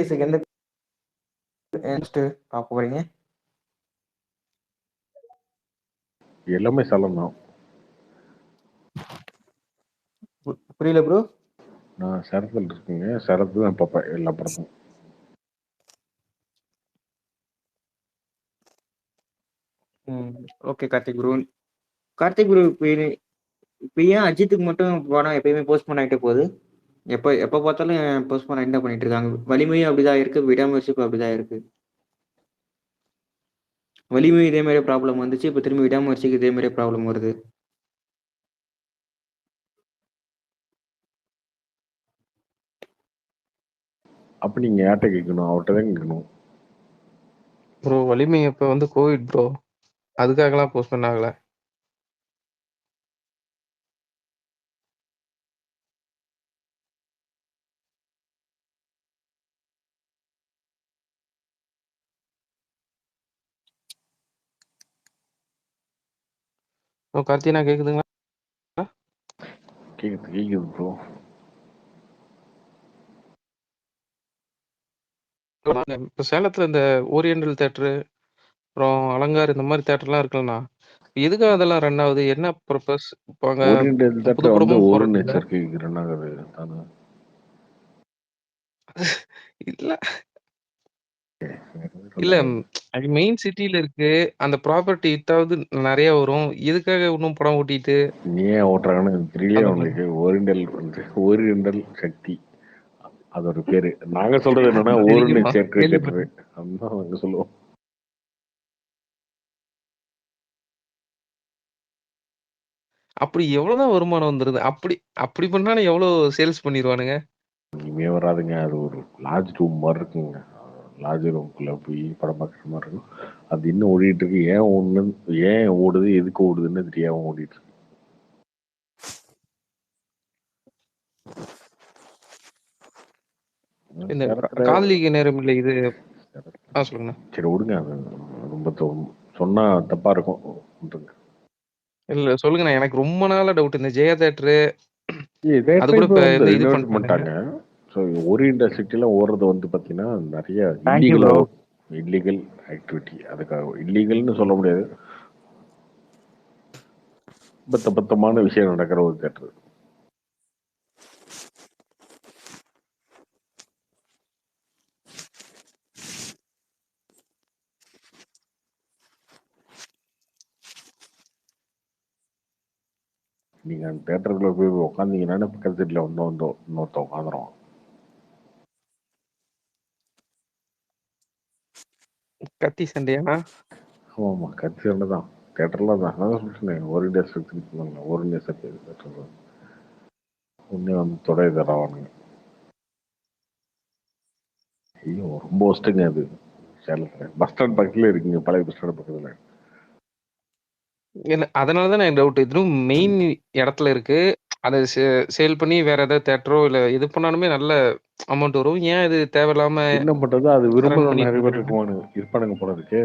பீஸுக்கு எந்த நெக்ஸ்ட் பார்க்க போறீங்க? எல்லாமே சலம் தான். புரியல ப்ரோ. நான் சரத்தில் இருக்குங்க, சரத்து தான் பார்ப்பேன் எல்லா படமும். Okay Karthik bro. Karthik bro, இப்போ ஏன் அஜித்துக்கு மட்டும் படம் எப்பயுமே போஸ்ட்போன் ஆகிட்டே போகுது? எப்போ பார்த்தாலும் போஸ்ட்போன் ஆகிட்டு தான் பண்ணிட்டு இருக்காங்க. வலிமையும் அப்படிதான் இருக்கு, விடாமுயற்சிக்கும் அப்படிதான் இருக்கு. வலிமை இதே மாதிரி ப்ராப்ளம் வந்துச்சு, இப்போ திரும்பி விடாமுயற்சிக்கு இதே மாதிரி ப்ராப்ளம் வருது. அப்ப நீங்க யார்கிட்ட கேட்கணும்? அவர்கிட்ட தான் கேட்கணும். ப்ரோ வலிமை இப்போ வந்து கோவிட் ப்ரோ, அதுக்காகலாம் போஸ்ட்போன் ஆகல. கார்த்தினா கேக்குதுங்களா? கேக்குது ப்ரோ. இப்போ சேலத்துல இந்த ஓரியண்டல் தேட்டரு, அப்புறம் அலங்கார், இந்த மாதிரி தேட்டர்லாம் இருக்குல்லண்ணா, எதுக்காக அதெல்லாம் ரன் ஆகுது? என்ன பர்பஸ்? இப்போ அங்க ஓரியண்டல் புது தேட்டர் வந்து படமும் ஒரு போடுறது இல்ல. நேச்சருக்கு ரன் ஆகுது தானே. இல்ல இல்ல, மெயின் சிட்டில இருக்கு, அந்த ப்ராப்பர்ட்டி வித்தாவது நிறைய வரும். எதுக்காக இன்னும் படம் ஓட்டிட்டு நீ ஏன் ஓட்டுறாங்கன்னு தெரியல அந்த உங்களுக்கு. ஓரியண்டல் வந்து ஓரியண்டல் சக்தி அதோட பேரு. நாங்க சொல்றது என்னன்னா ஒரு தெரியுமா? நேச்சருக்கு தேட்டரு, கேள்விப்பட்டேன். அதுதான் நாங்க சொல்லுவோம். அப்படி எவ்வளவுதான் வருமானம் வந்துருது? அப்படி அப்படி பண்ணாலும் எவ்வளவு சேல்ஸ் பண்ணிடுவானுங்க? இனிமே வராதுங்க. அது ஒரு லார்ஜ் ரூம் மாதிரி இருக்குங்க. லார்ஜ் ரூம்குள்ள போய் படம் பார்க்குற மாதிரி இருக்கும். அது இன்னும் ஓடிட்டு இருக்கு. ஏன் ஓடுது, எதுக்கு ஓடுதுன்னு தெரியாம ஓடிட்டு இருக்கு. இந்த காதலிக்க நேரம் இல்லை இது. சொல்லுங்க. சரி விடுங்க, அது ரொம்ப சொன்னா தப்பா இருக்கும். இல்ல சொல்லுங்கண்ணா, எனக்கு ரொம்ப நாளா டவுட். இந்த ஜெயா தேட்டரு அது கூட இப்போ வந்து இது ரினோவேட் பண்ணிட்டாங்க. ஸோ ஓரியண்டல் சிட்டிலாம் ஓடுறது வந்து பார்த்தீங்கன்னா நிறைய இல்லீகல் ஆக்டிவிட்டி. அதுக்காக இல்லீகல்னு சொல்ல முடியாது, பத்தமான விஷயம் நடக்கிற ஒரு தேட்டர். நீங்க அந்த தேட்டருக்குள்ள போய் உட்காந்தீங்கன்னா பக்கத்து சீட்ல இன்னொருத்த உட்காந்துரும். கத்தி சண்டையாண்ணா? ஆமாம், கத்தி சண்டை தான் தேட்டர்ல தான். நான் சொல்லிட்டேன் ஒரு சொன்னாங்க, ஒரு தேட்டர் ஒன்னே வந்து தொடை தரவானுங்க. ஐயோ ரொம்ப ஒஸ்ட்டுங்க அது. சேலத்தில் பஸ் ஸ்டாண்ட் பக்கத்துல இருக்குங்க, பழைய பஸ் ஸ்டாண்ட் பக்கத்துல. அதனாலதான் எனக்கு டவுட். இதுவும் மெயின் இடத்துல இருக்கு, அதை சேல் பண்ணி வேற ஏதாவது தேட்டரோ இல்ல இது பண்ணாலுமே நல்ல அமௌண்ட் வரும். ஏன் இது தேவையில்லாம என்ன பண்றது, அது ரன் விரும்புற பண்ணிட்டு நிறைய பேர் இருக்காங்க? இருப்பானுங்க போல இருக்கு.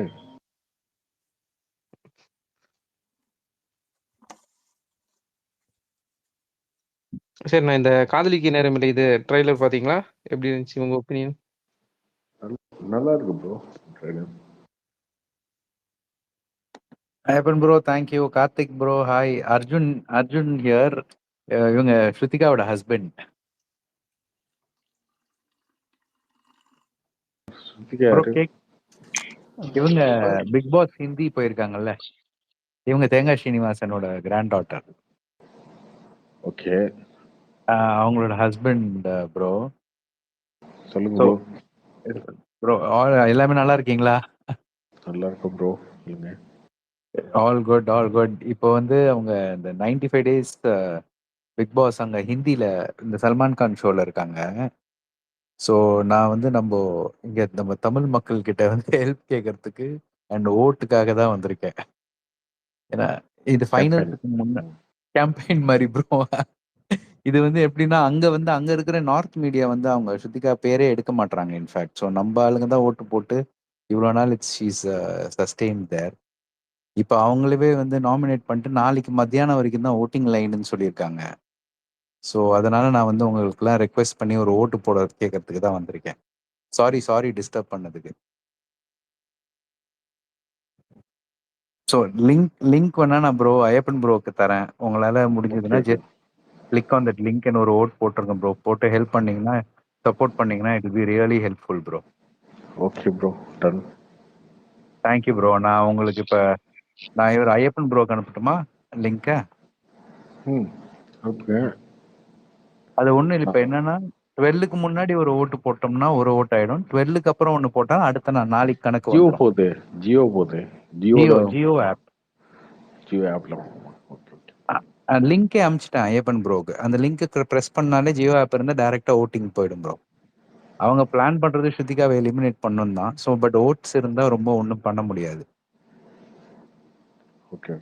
சரி, நான் இந்த காதலிக்கு நேரம் இல்லை இது ட்ரைலர் பாத்தீங்களா? எப்படி இருந்துச்சு உங்க ஒப்பீனியன்? நல்லா இருக்கு bro trailer. Evan bro, thank you. Karthik bro, hi. Arjun here. இவங்க ஸ்ருதிகாவோட ஹஸ்பண்ட். இவங்க பிக் பாஸ் ஹிந்தி போயிருக்காங்கல்ல, இவங்க தேங்காய் ஸ்ரீனிவாசனோட கிராண்ட் டாட்டர். ஓகே, அவங்களோட ஹஸ்பண்ட் ப்ரோ. சொல்லுங்க ப்ரோ. ப்ரோ எல்லாமே நல்லா இருக்கீங்களா? நல்லா இருக்கும் ப்ரோ, சொல்லுங்க. All good. இப்போ வந்து அவங்க இந்த 95 days பிக் பாஸ் அங்க ஹிந்தில இந்த சல்மான் கான் ஷோல இருக்காங்க. ஸோ நான் வந்து நம்ம தமிழ் மக்கள் கிட்ட வந்து ஹெல்ப் கேட்கறதுக்கு அண்ட் ஓட்டுக்காக தான் வந்திருக்கேன். ஏன்னா இது ஃபைனல்ஸுக்கு முன்ன கேம்பெயின் மாதிரி ப்ரோ. இது வந்து எப்படின்னா அங்க இருக்கிற நார்த் மீடியா வந்து அவங்க ஸ்ருதிகா பேரே எடுக்க மாட்டாங்க. இன்ஃபேக்ட் ஸோ நம்ம ஆளுங்க தான் ஓட்டு போட்டு இவ்வளோ நாள் ஷீஸ் சஸ்டெயின் தேர். இப்போ அவங்களவே வந்து நாமினேட் பண்ணிட்டு நாளைக்கு மத்தியானம் வரைக்கும் தான் ஓட்டிங் லைன்னு சொல்லியிருக்காங்க. ஸோ அதனால நான் வந்து உங்களுக்குலாம் ரெக்வெஸ்ட் பண்ணி ஒரு ஓட்டு போட கேட்கறதுக்கு தான் வந்திருக்கேன். சாரி டிஸ்டர்ப் பண்ணதுக்கு. ஸோ லிங்க் வேணா நான் ப்ரோ ஐயப்பன் ப்ரோக்கு தரேன். உங்களால முடிஞ்சதுன்னா okay just click on that link ஒரு ஓட் போட்டிருக்கேன் ப்ரோ. போட்டு ஹெல்ப் பண்ணீங்கன்னா, சப்போர்ட் பண்ணீங்கன்னா it be really helpful bro. Okay bro, done. Thank you bro. நான் உங்களுக்கு இப்போ நான் இவர் ஐயப்பன் ப்ரோக்கு அனுப்பட்டுமா லிங்கை? ஓகே. அது ஒன்றும் இல்லை. இப்போ என்னன்னா 12க்கு முன்னாடி ஒரு ஓட்டு போட்டோம்னா ஒரு ஓட்டு ஆயிடும். 12க்கு அப்புறம் ஒன்று போட்டா அடுத்த நாளைக்கு கணக்கு ஜியோ வந்துடும். போகுது, ஜியோல ஜியோ ஆப் ஜியோ ஆப்ல. ஓகே. லிங்கே அனுப்பிச்சிட்டேன் ஐயப்பன் ப்ரோக்கு. அந்த லிங்க்கு ப்ரெஸ் பண்ணாலே ஜியோ ஆப் இருந்தால் டேரெக்டாக ஓட்டிங் போயிடும் ப்ரோ. அவங்க பிளான் பண்ணுறது ஸ்ருதிகாவை எலிமினேட் பண்ணணும் தான். ஸோ பட் ஓட்ஸ் இருந்தால் ரொம்ப ஒன்றும் பண்ண முடியாது. ஓகே.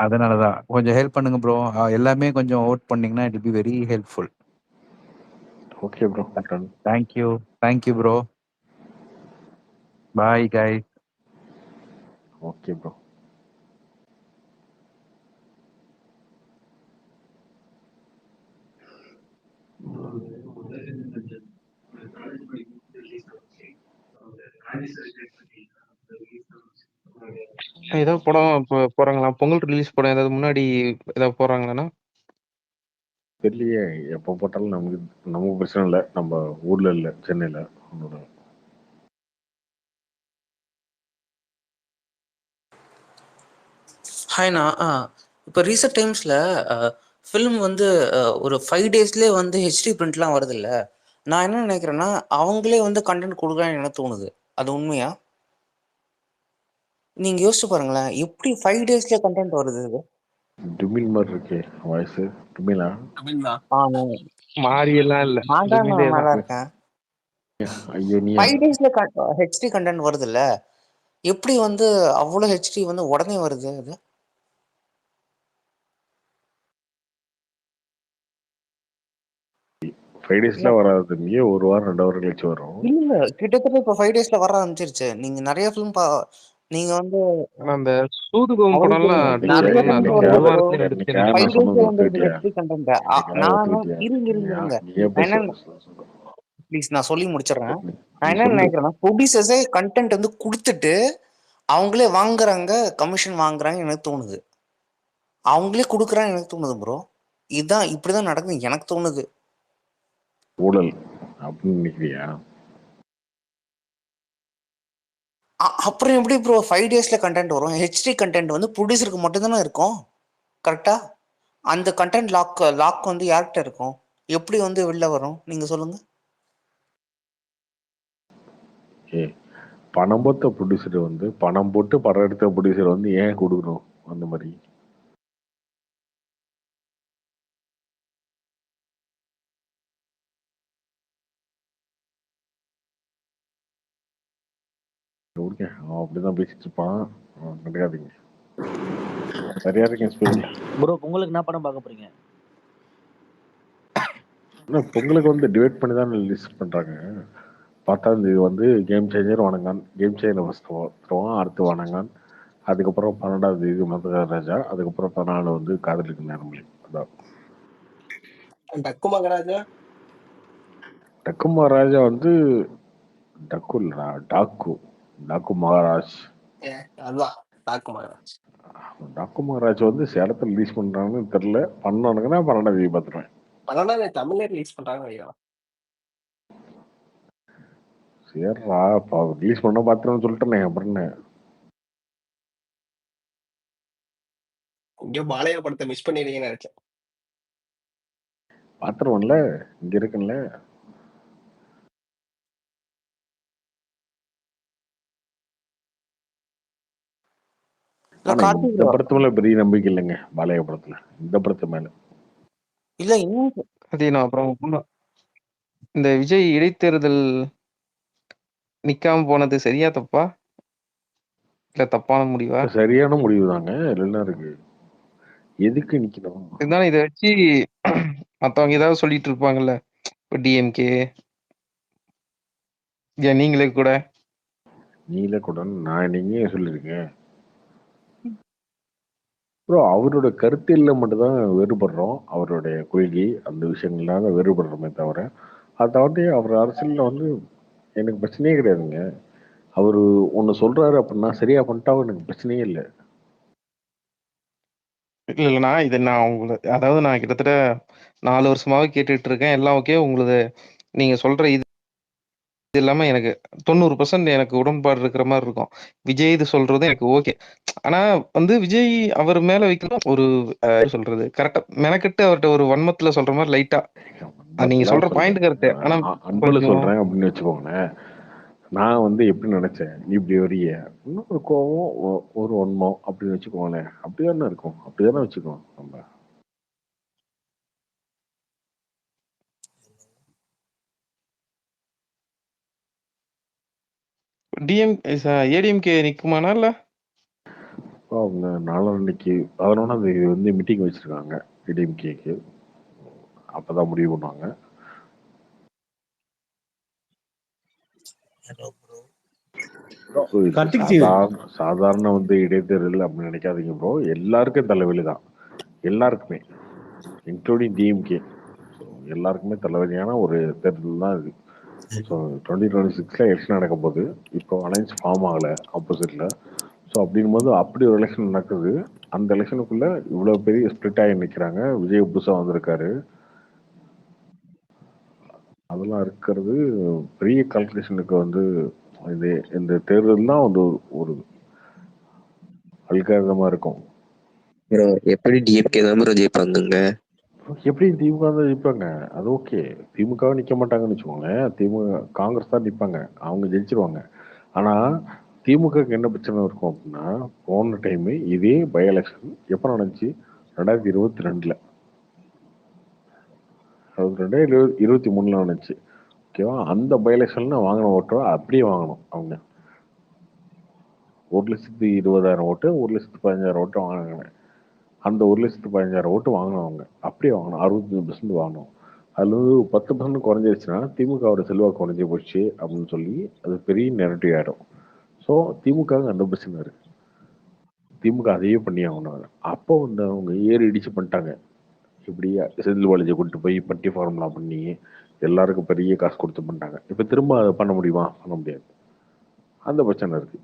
அதனால தான் கொஞ்சம் ஹெல்ப் பண்ணுங்க ப்ரோ. எல்லாமே கொஞ்சம் ஓட் பண்ணீங்கன்னா it be very helpful. Okay bro, done. Thank you bro. Bye guys. Okay bro. ஏதாவது படம் போறாங்களா? பொங்கல் ரிலீஸ் படம் ஏதாவது முன்னாடி ஏதாவது போறாங்களாண்ணா? தெரியலையே, எப்போ போட்டாலும் நமக்கு பிரச்சனை இல்லை. நம்ம ஊர்ல இல்லை, சென்னையில். ஹாய்ண்ணா. இப்போ ரீசெண்ட் டைம்ஸில் ஃபிலிம் வந்து ஒரு 5 டேஸ்லேயே வந்து ஹெச்டி பிரிண்ட்லாம் வருதில்ல. நான் என்ன நினைக்கிறேன்னா அவங்களே வந்து கண்டென்ட் கொடுக்குறான்னு எனக்கு தோணுது. அது உண்மையா? நீங்கள் யோசிச்சு பாருங்களேன், எப்படி 5 டேஸ்லேயே கண்டென்ட் வருது இது? டுமில் மாதிரி இருக்கே வாய்ஸ். டுமிலா? மாறியெல்லாம் இல்ல, நான் தான் டுமிலே நல்லா தான். இருக்கேன். ஐயோ, நீ 5 டேஸ்ல ஹெச்டி கண்டென்ட் வருதுல்ல, எப்படி வந்து அவ்வளோ ஹெச்டி வந்து உடனே வருது அது? 5 டேஸ்ல வராது, நீயே 1 வாரம் 2 வாரம் கழிச்சு வரும். இல்ல, கிட்டத்தட்ட இப்போ 5 டேஸ்ல வர ஆரம்பிச்சிருச்சு. நீங்க நிறைய ஃபிலிம் நீங்க வந்து அந்த சூதுகம் படம்லாம் நிறைய அடிச்சதுல ஃபிலிம் அது வருது ஒரு bro. வாரத்துல எடுத்து நான் 5 டேஸ்ல சொன்னது வந்துருது ஒத்துக்கிட்டியா? HD content. என்னைக்காவது நான் ஒத்துக்கிட்டியா? இருங்க நீயே ப்ளீஸ், நான் சொல்லி முடிச்சிடுறேன். நீ நான் என்ன சொல்லு. நினைக்கிறேன்னா, ப்ரொடியூசர்ஸே கண்டென்ட் வந்து கொடுத்துட்டு அவங்களே வாங்குறாங்க, கமிஷன் வாங்குறாங்க எனக்கு தோணுது. அவங்களே கொடுக்குறாங்க எனக்கு தோணுது ப்ரோ. இப்படிதான் நடக்குது எனக்கு தோணுது. ஊழல் அப்படின்னு நினைக்கிறியா? அப்புறம் எப்படி ப்ரோ 5 டேஸ்ல கண்டென்ட் வரும்? ஹெச்டி கண்டென்ட் வந்து ப்ரொடியூசருக்கு மட்டும் தானே இருக்கும், கரெக்டா? அந்த கண்டென்ட் லாக் வந்து யார்கிட்ட இருக்கும்? எப்படி வந்து வெளில வரும் நீங்க சொல்லுங்க. பணம் போட்ட ப்ரொடியூசர் வந்து பணம் போட்டு படம் எடுத்த ப்ரொடியூசர் வந்து ஏன் கொடுக்கணும் அந்த மாதிரி? அவன் அப்படிதான் பேசிட்டு இருப்பான், கிடையாதுங்க. சரியா இருக்கேன் ஸ்பெயின் ப்ரோ. பொங்கலுக்கு என்ன படம் பார்க்க போறீங்க? பொங்கலுக்கு வந்து டிவைட் பண்ணி தான் லிஸ்ட் பண்றாங்க. 10ஆம் தேதி வந்து game changer Vanangaan, game changer first வருவான், அடுத்து வணங்கான், அதுக்கப்புறம் 12ஆம் தேதி மதராஜா, அதுக்கப்புறம் 14 வந்து காதலுக்கு நேரமில்லை. அதான் டக்கு மகராஜா. டக்கு மகாராஜா வந்து டக்கு இல்லடா, டாக்கு மகாராஜ். அதுதான் டாக்கு மகராஜ். டாக்கு மகாராஜ் வந்து சேலத்தில் ரிலீஸ் பண்றாங்கன்னு தெரியல. பண்ணானுங்கன்னா 12ஆம் தேதி பார்த்துருவேன். 12ஆம் தமிழ்ல ரிலீஸ் பண்றாங்க ஐயா. சரிடா, ரிலீஸ் பண்ண பார்த்துருவேன்னு சொல்லிட்டேனே, அப்புறம் என்ன? இங்க பாலையா படத்தை மிஸ் பண்ணிடுறீங்கன்னு நினைச்சேன். பார்த்துருவோம்ல, இங்க இருக்குல்ல. ஆனா இந்த படத்து மேல பெரிய நம்பிக்கை இல்லைங்க, பாலையா படத்துல. இந்த படத்து மேல இல்ல இன்னும் அதேண்ணா. அப்புறம் இந்த விஜய் இடைத்தேர்தல் நிக்காம போனது சரியா தப்பா, இல்ல தப்பான முடிவா? சரியான முடிவு தாங்க. என்ன இருக்கு, எதுக்கு நிக்கணும்? இருந்தாலும் இதை வச்சு மத்தவங்க ஏதாவது சொல்லிட்டு இருப்பாங்கல்ல, இப்போ டிஎம்கே, நீங்களே கூட. நீலக்குடன் நான் நீங்க சொல்லியிருக்கேன் ப்ரோ. அவரோட கருத்தியல்ல மட்டும்தான் வேறுபடுறோம், அவருடைய கொள்கை அந்த விஷயங்கள்லாம் வேறுபடுறோமே தவிர, அதை தவிர்த்து அவர் அரசியல்ல வந்து எனக்கு பிரச்சனையே கிடையாதுங்க. அவரு ஒண்ணு சொல்றாரு அப்படின்னா சரியா பண்ணிட்டா எனக்கு பிரச்சனையே இல்லை. இல்ல அதாவது நான் கிட்டத்தட்ட 4 வருஷமாவே கேட்டுட்டு இருக்கேன். எல்லாம் ஓகே. உங்களுது நீங்க சொல்ற இது இல்லாம எனக்கு 90% எனக்கு உடன்பாடு இருக்கிற மாரி இருக்கும். விஜய் இது சொல்றதும் எனக்கு ஓகே. ஆனா விஜய் அவர் மேல வைக்கிற ஒரு எப்படி சொல்றது? கரெக்ட்டா மெனக்கெட்டு அவர்ட்ட ஒரு வன்மத்துல சொல்ற மாரி லைட்டா நீங்க பத்திலாம் சொல்ற பாயிண்ட் சொல்றேன். கரெக்ட். ஆனா அன்புல கொஞ்சம் சொல்றேன் அப்படின்னு வச்சுக்கோங்களேன். நான் எப்படி நினைச்சேன், நீ இப்படி வரிய இன்னும் ஒரு கோவம் ஒரு ஒன்மம் அப்படின்னு வச்சுக்கோங்களேன். அப்படிதானே இருக்கும். அப்படிதானே வச்சுக்கோம் நம்ம. ஏடிஎம்கே நிக்குமானா இல்ல? அவங்க நாளன்னைக்கு 11ஆம் தேதி மீட்டிங் வச்சிருக்காங்க டிஎம்கேக்கு. அப்பதான் முடிவு பண்ணுவாங்க. சாதாரண இடைத்தேர்தல் அப்படின்னு நினைக்காதீங்க ப்ரோ. எல்லாருக்கும் தலைவலி தான். எல்லாருக்குமே இன்க்ளூடிங் டிஎம்கே. எல்லாருக்குமே தலைவலியான ஒரு தேர்தல் தான் இது. ஸோ 2026 எலெக்ஷன் நடக்க போகுது. இப்போ அலைன்ஸ் ஃபார்ம் ஆகலை ஆப்போசிட்ல. ஸோ அப்படின் போது அப்படி ஒரு எலெக்ஷன் நடக்குது. அந்த எலெக்ஷனுக்குள்ள இவ்வளவு பெரிய ஸ்பிளிட் ஆகி நிற்கிறாங்க. விஜய் புதுசா வந்திருக்காரு. அதெல்லாம் இருக்கிறது பெரிய கால்குலேஷனுக்கு இது இந்த தேர்தல் தான் ஒரு அல்காரதமா இருக்கும். எப்படி டிஎம்கே தான் ப்ரோ ஜெயிப்பாங்க? எப்படி திமுக தான் ஜெயிப்பாங்க? அது ஓகே. திமுக நிக்க மாட்டாங்கன்னு வச்சுக்கோங்களேன். திமுக காங்கிரஸ் தான் நிற்பாங்க. அவங்க ஜெயிச்சிருவாங்க. ஆனா திமுக என்ன பிரச்சனை இருக்கும் அப்படின்னா, போன டைம் இதே பை எலெக்ஷன் எப்ப நடந்துச்சு? 2022ல 2023ல நடந்துச்சு. ஓகேவா? அந்த பை எலெக்ஷன்ல வாங்கின ஓட்டோ அப்படியே வாங்கணும். அவங்க 1,20,000 ஓட்டு 1,15,000 ஓட்டு வாங்கினாங்க. அந்த 1,15,000 ஓட்டு வாங்கினவங்க அப்படியே வாங்கணும். 65% வாங்கணும். அதுல 10% குறைஞ்சிருச்சுன்னா திமுகவோட செல்வாக்கு குறைஞ்சி போச்சு அப்படின்னு சொல்லி அது பெரிய நெரட்டிவ் ஆயிடும். ஸோ திமுக அந்த பிரச்சனை இருக்கு. திமுக அதையே பண்ணி ஆகணும். அப்போ அவங்க ஏறி இடிச்சு பண்ணிட்டாங்க. இப்படி செந்தில் பாலாஜி கூட்டு போய் பட்டி ஃபார்முலா பண்ணி எல்லாருக்கும் பெரிய காசு கொடுத்து பண்ணிட்டாங்க. இப்ப திரும்ப அதை பண்ண முடியுமா? பண்ண முடியாது. அந்த பிரச்சனை இருக்கு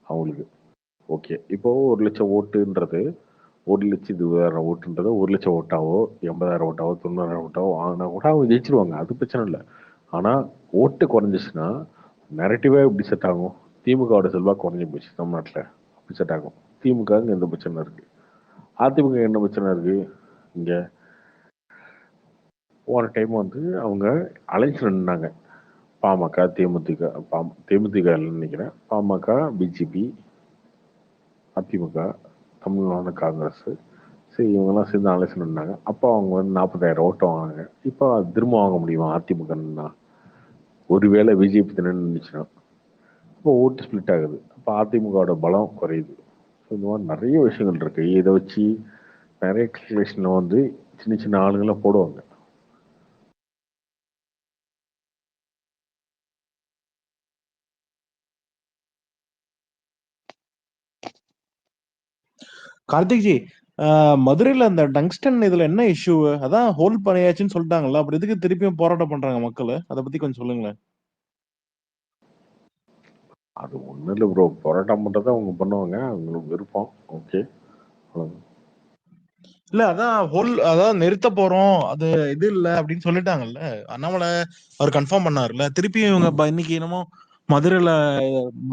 அவங்களுக்கு. ஓகே, இப்போ 1,00,000 ஓட்டுன்றது 1,20,000 ஓட்டுன்றது 1,00,000 ஓட்டாவோ 80,000 ஓட்டாவோ 90,000 ஓட்டாவோ வாங்கினா கூட அவங்க ஜெயிச்சிருவாங்க. அது பிரச்சனை இல்லை. ஆனா ஓட்டு குறைஞ்சிச்சுன்னா நெரட்டிவா எப்படி செட் ஆகும்? திமுகவோட செல்வாக்கு குறைஞ்சி போச்சு தமிழ்நாட்டில், அப்படி செட் ஆகும். திமுக எந்த பிரச்சனை இருக்கு? அதிமுக என்ன பிரச்சனை இருக்கு? இங்க போன டைம் அவங்க அலைன்ஸ் நின்னாங்க. பாமக தேமுதிக தேமுதிக நினைக்கிறேன். பாமக பிஜேபி அதிமுக தமிழ்நாடு காங்கிரஸ் சரி இவங்கெல்லாம் சேர்ந்து அலைன்ஸ் நின்னாங்க. அப்போ அவங்க 40,000 ஓட்டு வாங்கினாங்க. இப்போ திரும்ப வாங்க முடியுமா அதிமுகன்னா? ஒருவேளை பிஜேபி நின்றுச்சுன்னா இப்போ ஓட்டு ஸ்பிளிட் ஆகுது. அப்போ அதிமுகவோட பலம் குறையுது. இந்த மாதிரி நிறைய விஷயங்கள் இருக்கு. இதை வச்சு நிறைய கேல்குலேஷன்ல சின்ன சின்ன ஆளுங்களை போடுவாங்க. கார்த்திக் ஜி, மதுரையில அந்த டங்ஸ்டன் இதுல என்ன இஷ்யூ? அதான் ஹோல்ட் பண்ணியாச்சுன்னு சொல்லிட்டாங்கல்ல, அப்புறம் எதுக்கு திருப்பியும் போராட்டம் பண்றாங்க மக்கள்? அதை பத்தி கொஞ்சம் சொல்லுங்களேன். அது ஒண்ணும் இல்லை ப்ரோ. போராட்டம் பண்றதை அவங்க பண்ணுவாங்க. அவங்களுக்கு விருப்பம். ஓகே, இல்ல அதான் நிறுத்த போறோம், அது இது இல்ல அப்படின்னு சொல்லிட்டாங்கல்ல. அண்ணாமலை அவர் கன்ஃபார்ம் பண்ணாருல்ல. திருப்பியும் இவங்க இன்னைக்கு என்னமோ மதுரையில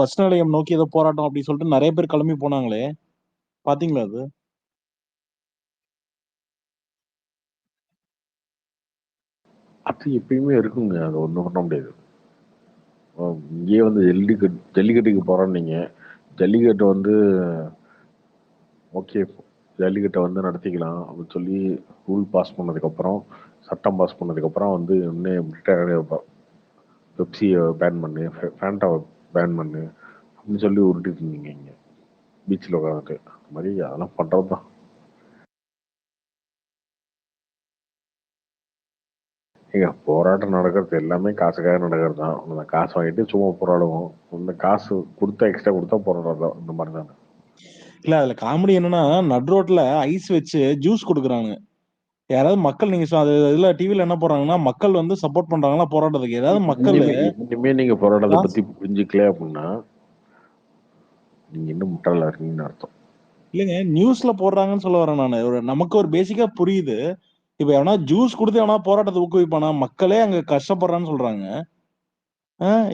பஸ் நிலையம் நோக்கி ஏதோ போராட்டம் அப்படின்னு சொல்லிட்டு நிறைய பேர் கிளம்பி போனாங்களே, பாத்தீங்களா? அது எப்பயுமே இருக்குங்க. அது ஒண்ணும் பண்ண முடியாது. இங்கேயே ஜல்லிக்கட்டுக்கு போறோம். நீங்க ஜல்லிக்கட்டு ஓகே, ஜல்லிக்கட்டை நடத்திக்கலாம் அப்படின்னு சொல்லி ரூல் பாஸ் பண்ணதுக்கப்புறம், சட்டம் பாஸ் பண்ணதுக்கப்புறம் இன்னும் பெப்சியை பேன் பண்ணு, ஃபேண்டாவை பேன் பண்ணு அப்படின்னு சொல்லி உருட்டிட்டு இருந்தீங்க இங்கே பீச்சில் உட்காந்துட்டு. அந்த மாதிரி அதெல்லாம் பண்ணுறது தான். ஏங்க, போராட்டம் நடக்கிறது எல்லாமே காசுக்காக நடக்கிறது தான். அந்த காசு வாங்கிட்டு சும்மா போராடுவோம். இந்த காசு கொடுத்தா எக்ஸ்ட்ரா கொடுத்தா போராடுறோம். இந்த மாதிரி தானே. இல்ல அதுல காமெடி என்னன்னா, நட் ரோட்ல ஐஸ் வச்சு ஜூஸ் கொடுக்குறாங்க. யாராவது மக்கள் நீங்க அது இதுல டிவில என்ன போடுறாங்கன்னா, மக்கள் வந்து சப்போர்ட் பண்றாங்களா போராட்டத்துக்கு. ஏதாவது மக்கள் இனிமே நீங்க போராட்டத்தை பத்தி புரிஞ்சுக்கல அப்படின்னா நீங்க இன்னும் முட்டாளா இருக்கீங்கன்னு அர்த்தம். இல்லைங்க, நியூஸ்ல போடுறாங்கன்னு சொல்ல வரேன் நானு. நமக்கு ஒரு பேசிக்கா புரியுது. இப்ப எவனா ஜூஸ் கொடுத்து எவனா போராட்டத்தை ஊக்குவிப்பானா? மக்களே அங்க கஷ்டப்படுறான்னு சொல்றாங்க.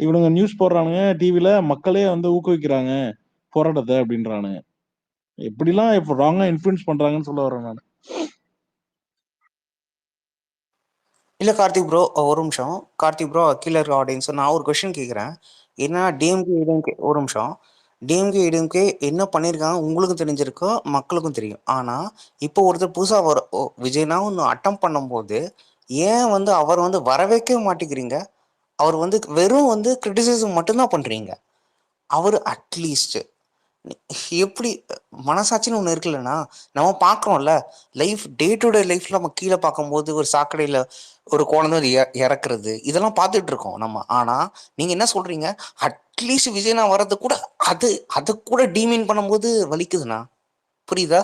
இவனுங்க நியூஸ் போடுறானுங்க டிவில, மக்களே வந்து ஊக்குவிக்கிறாங்க போராட்டத்தை அப்படின்றானுங்க. எப்படிலாம் இப்ப ராங்கா இன்ஃபுளுன்ஸ் பண்றாங்கன்னு சொல்ல வரேன் நான். இல்ல கார்த்திக் ப்ரோ, ஒரு நிமிஷம். கார்த்திக் ப்ரோ, கீழே இருக்க ஆடியன்ஸ், நான் ஒரு கொஸ்டின் கேட்குறேன். ஏன்னா டிஎம்கே ஒரு நிமிஷம். டிஎம்கே என்ன பண்ணியிருக்காங்க உங்களுக்கும் தெரிஞ்சிருக்கோ, மக்களுக்கும் தெரியும். ஆனால் இப்போ ஒருத்தர் புதுசாக விஜய்னா ஒன்று அட்டம் பண்ணும்போது ஏன் வந்து அவர் வந்து வர வைக்கவே மாட்டேங்கிறீங்க? அவர் வந்து வெறும் வந்து கிரிட்டிசிசம் மட்டும்தான் பண்ணுறீங்க. அவர் அட்லீஸ்ட் எப்படி மனசாட்சின்னு ஒன்று இருக்குல்லண்ணா, நம்ம பார்க்குறோம்ல லைஃப், டே டு டே லைஃப்ல நம்ம கீழே பார்க்கும்போது ஒரு சாக்கடையில் ஒரு குழந்தை இறக்குறது, இதெல்லாம் பார்த்துட்டு இருக்கோம் நம்ம. ஆனால் நீங்கள் என்ன சொல்கிறீங்க, அட்லீஸ்ட் விஜய்னா வர்றது கூட அது கூட டீமீன் பண்ணும்போது வலிக்குதுண்ணா. புரியுதா?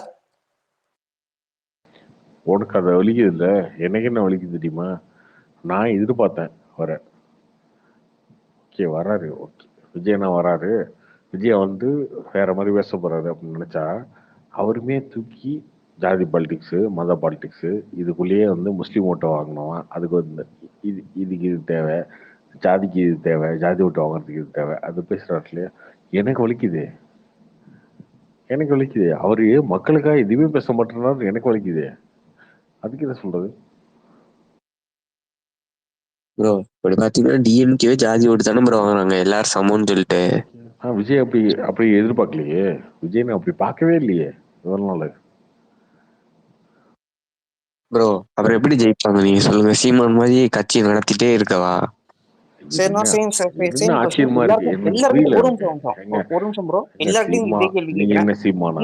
உனக்கு அதை வலிக்குது இல்லை, எனக்கு என்ன வலிக்குது தெரியுமா? நான் எதிர்பார்த்தேன் வர. ஓகே வராரு, ஓகே விஜயனா வராரு, விஜயா வந்து வேற மாதிரி பேச போறாரு அப்படின்னு நினைச்சா, அவருமே தூக்கி ஜாதி பாலிடிக்ஸு, மத பாலிடிக்ஸு, இதுக்குள்ளேயே வந்து முஸ்லீம் ஓட்டை வாங்கணும், அதுக்கு வந்து இதுக்கு இது தேவை, ஜாதிக்கு இது தேவை, ஜாதி ஓட்டு வாங்குறதுக்கு இது தேவை, அது பேசுறாரு. எனக்கு வலிக்குது, எனக்கு வலிக்குது. அவரு மக்களுக்காக எதுவுமே பேச மாட்டேறாரு, எனக்கு வலிக்குது. அதுக்கு என்ன சொல்றது ப்ரோ? இப்படி பாத்தீங்கன்னா டிஎம்கேவே ஜாதி ஓட்டு தானே ப்ரோ வாங்குறாங்க, எல்லாரும் சமம்னு சொல்லிட்டு. விஜய் அப்படி எதிர்பார்க்கலையே. விஜய் அப்படி பார்க்கவே இல்லையே இவ்வளவு நாள். ப்ரோ அப்புறம் எப்படி ஜெயிப்பாங்க நீங்க சொல்லுங்க? சீமான் மாதிரி கட்சி நடத்திட்டே இருக்கவா? என்ன ஆச்சரியமா இருக்கு, எனக்கு புரியல. ஒரு நிமிஷம் ப்ரோ, எல்லார்ட்டையும் இதே கேள்வி நீங்க கேட்கிறேன். என்ன சீமானா?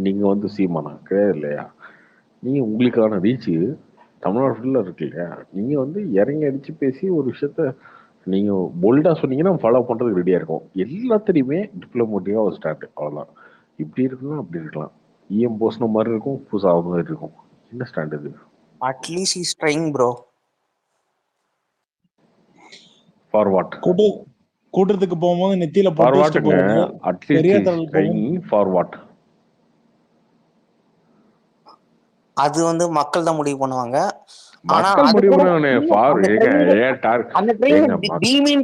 நீங்க வந்து சீமானா கிடையாது இல்லையா? நீங்க உங்களுக்கான ரீச் தமிழ்நாடு ஃபுல்லா இருக்கு இல்லையா? நீங்க வந்து இறங்கி அடிச்சு பேசி ஒரு விஷயத்த நீங்க போல்டா சொன்னீங்கன்னா ஃபாலோ பண்றதுக்கு ரெடியா இருக்கும். எல்லாத்திலையுமே டிப்ளமேட்டிக்கா ஒரு ஸ்டார்ட், அவ்வளவுதான். இப்படி இருக்கலாம் அப்படி இருக்கலாம், இஎம் போஸ்ன மாதிரி இருக்கும், புதுசா மாதிரி இருக்கும். என்ன ஸ்டாண்ட் இது? At least is trying bro. For what? கூட்டத்துக்கு போகும்போது நெத்தியில ஃபார் வாட்ங்க? At least trying for what? அது வந்து மக்கள் தான் முடிவு பண்ணுவாங்க. மக்கள் முடிவு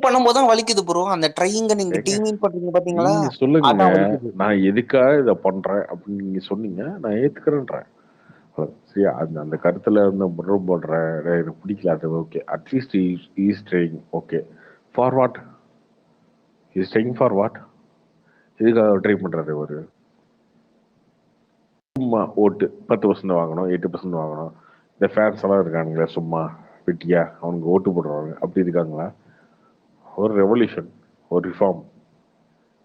பண்ணும்போது தான் வலிக்குது ப்ரோ. அந்த ட்ரைங்க நீங்க டீமீன் பண்றீங்க பாத்தீங்களா? நீங்க சொல்லுங்க, நான் எதுக்காக இதை பண்றேன் அப்படின்னு நீங்க சொன்னீங்க, நான் ஏத்துக்கிறேன்றேன். சரியா? அந்த கருத்துல வந்து முறம் போடுறேன், எனக்கு பிடிக்கல, அது okay. At least is trying, okay. For what? Is trying for what? எதுக்காக ட்ரை பண்றாரு அவரு? சும்மா ஓட்டு 10% வாங்கணும், 8% வாங்கணும். இந்த ஃபேன்ஸ் எல்லாம் இருக்கானுங்களே சும்மா வெட்டியா அவனுக்கு ஓட்டு போடுறாங்க, அப்படி இருக்காங்களா? ஒரு ரெவல்யூஷன், ஒரு ரிஃபார்ம்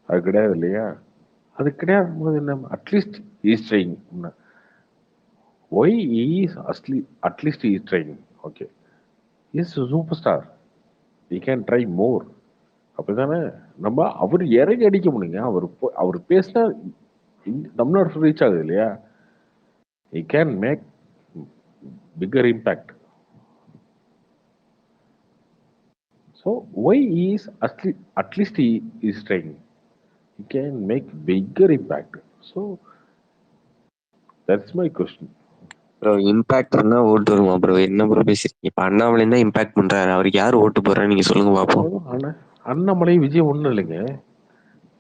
அது கிடையாது இல்லையா? அது கிடையாது போது என்ன? At least is trying. Why is at least is trying, okay. Is super star, we can try more. அப்படிதானே? நம்ம அவர் இறங்கி அடிக்க முடியுங்க. அவர் பேசினா தமிழ்நாடு ரீச் ஆகுது இல்லையா? he can make bigger impact. So why is at least he is trying? He can make bigger impact. So that's my question. Bro impact பண்ணா ஓட்டு வருமா ப்ரோ? என்ன ப்ரோ பேசுறீங்க? இப்ப அண்ணாமலை தான் இம்பாக்ட் பண்றாரு, அவருக்கு யாரு ஓட்டு போடுறான்னு நீங்க சொல்லுங்க பாப்போம். அண்ணாமலை விஜய் ஒண்ணும் இல்லைங்க,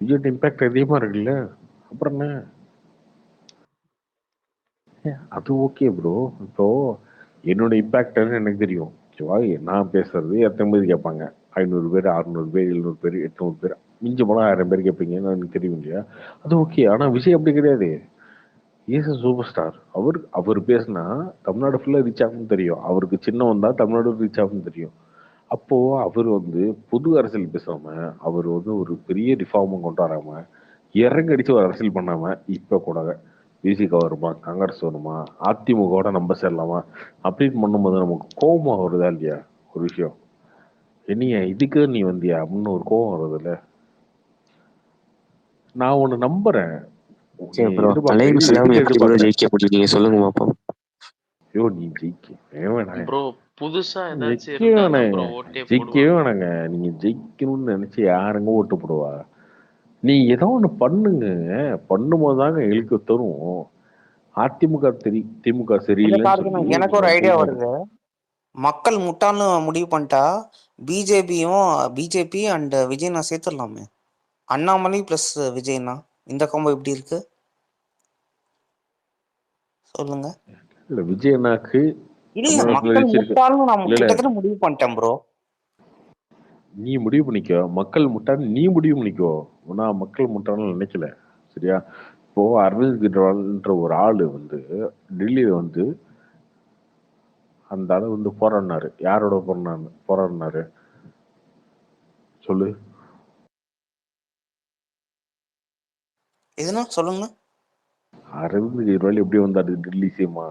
விஜய் இம்பாக்ட் அதிகமா இருக்குல்ல, அப்புறம் என்ன? அது ஓகே ப்ரோ. இப்போ என்னோட இம்பாக்ட் எனக்கு தெரியும். நான் பேசுறது எத்தனை பேர் கேட்பாங்க? 500 பேர், 600 பேர், 700 பேர், 800 பேர், மிஞ்சி போனா 1000 பேர் கேட்பீங்கன்னு எனக்கு தெரியும் இல்லையா? அது ஓகே. ஆனா விஷயம் அப்படி கிடையாது. Is super star. அவர் பேசினா தமிழ்நாடு ஃபுல்லா ரீச் ஆகும்னு தெரியும். அவருக்கு சின்னம் தான் தமிழ்நாடு ரீச் ஆகும்னு தெரியும். அப்போ அவர் வந்து பொது அரசியல் பேசாம, அவர் வந்து ஒரு பெரிய ரிஃபார்மும் கொண்டு வராம, இறங்கி அடிச்சு ஒரு அரசியல் பண்ணாம, இப்ப கூட பிசிக வருமா, காங்கிரஸ் வருமா, அதிமுக நம்ம செல்லலாமா அப்படின்னு பண்ணும்போது நமக்கு கோபமா வருதா இல்லையா? ஒரு விஷயம், என்னைய இதுக்கு நீ வந்தியா அப்படின்னு ஒரு கோபம் வருது இல்ல? நான் ஒண்ணு நம்புறேன், நீ சரி ப்ரோ, எதிர்பார்த்த இது அலைன்ஸ் இல்லாம எதுக்கு எப்படி ப்ரோ எதிர்பார்த்த? ஜெயிக்க முடியும் நீங்க சொல்லுங்க பாப்போம். ஐயோ நீ ஜெயிக்க வேணாம், ப்ரோ புதுசா ஏதாச்சும் ஜெயிக்கவே இருந்தா தான் வேணாங்க, ப்ரோ ஓட்டே ஜெயிக்கவே போடுவாங்க. வேணாங்க. நீங்க ஜெயிக்கணும்னு நினைச்சு யாருங்க ஓட்டு போடுவா? நீ ஏதோ ஒண்ணு பண்ணுங்க, பண்ணும்போது தாங்க இழுக்க தரும். அதிமுக திமுக இல்ல சரியில்லைன்னு கார்த்தினா, சொல்லி எனக்கு நீங்க ஒரு ஐடியா வந்து வருது. மக்கள் முட்டாள்னு முடிவு பண்ணிட்டா பிஜேபி அண்ட் விஜய்னா சேர்த்துடலாமே. அண்ணாமலை பிளஸ் விஜய்னா இந்த காம்போ எப்படி இருக்கு சொல்லுங்க. இல்ல விஜயண்ணாக்கு இல்ல தமிழ்நாட்டுல மக்கள் ரீச் இருக்கு. முட்டாள்னு நான் இல்ல இல்ல கிட்டத்தட்ட முடிவு பண்ணிட்டேன் ப்ரோ. நீ முடிவு பண்ணிக்கோ, மக்கள் முட்டான்னு நீ முடிவு பண்ணிக்கோ. நான் மக்கள் முட்டான்னு நினைக்கல, சரியா? இப்போ அரவிந்த் கெஜ்ரிவால்ன்ற ஒரு ஆளு வந்து டெல்லியில வந்து அந்த ஆளு வந்து போராடினாரு. யாரோட போராடினாரு சொல்லு? எதுனா சொல்லுங்க. அரவிந்த் கெஜ்ரிவால் எப்படி வந்தாரு டெல்லி சீமா?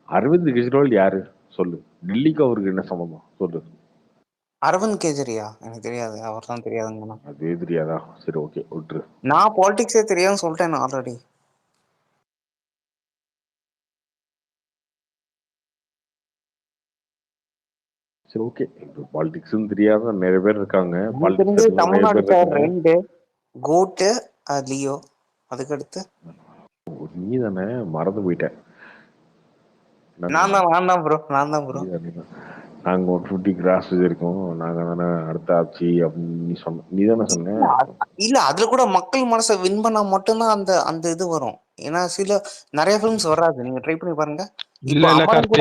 அரவிந்த் கெஜ்ரிவால் யாரு சொல்லு? டெல்லிக்கு அவருக்கு என்ன சம்பந்தம் சொல்லு? அரவிந்த் கெஜ்ரியா எனக்கு தெரியாது, அவர் தான் தெரியாதுங்கண்ணா. அதே தெரியாதா? சரி ஓகே விட்டுரு. நான் பாலிடிக்ஸே தெரியாதுன்னு சொல்லிட்டேன் ஆல்ரெடி. சரி ஓகே, இப்போ பாலிடிக்ஸ்னு தெரியாத நிறைய பேர் இருக்காங்க, எனக்கு பாலிடிக்ஸ் தெரிஞ்சு தெரிஞ்ச நிறைய தமிழ்நாடு பேர் சார் இருக்காங்க. 2 கோட்டு லியோ, அதுக்கடுத்து நீ தானே மறந்து போயிட்டேன். நான் தான் ப்ரோ. நாங்க 150 கிராஸ் இருக்கோம், நாங்க தானே அடுத்த ஆட்சி அப்படின்னு நீ சொன்ன. நீ தானே சொன்ன. இல்ல அதுல கூட மக்கள் மனசை வின் பண்ணா மட்டும்தான் அந்த அந்த இது வரும். ஏன்னா நிறைய ஃபிலிம்ஸ் வராது, நீங்க ட்ரை பண்ணி பாருங்க. இல்ல இல்ல கார்த்தி,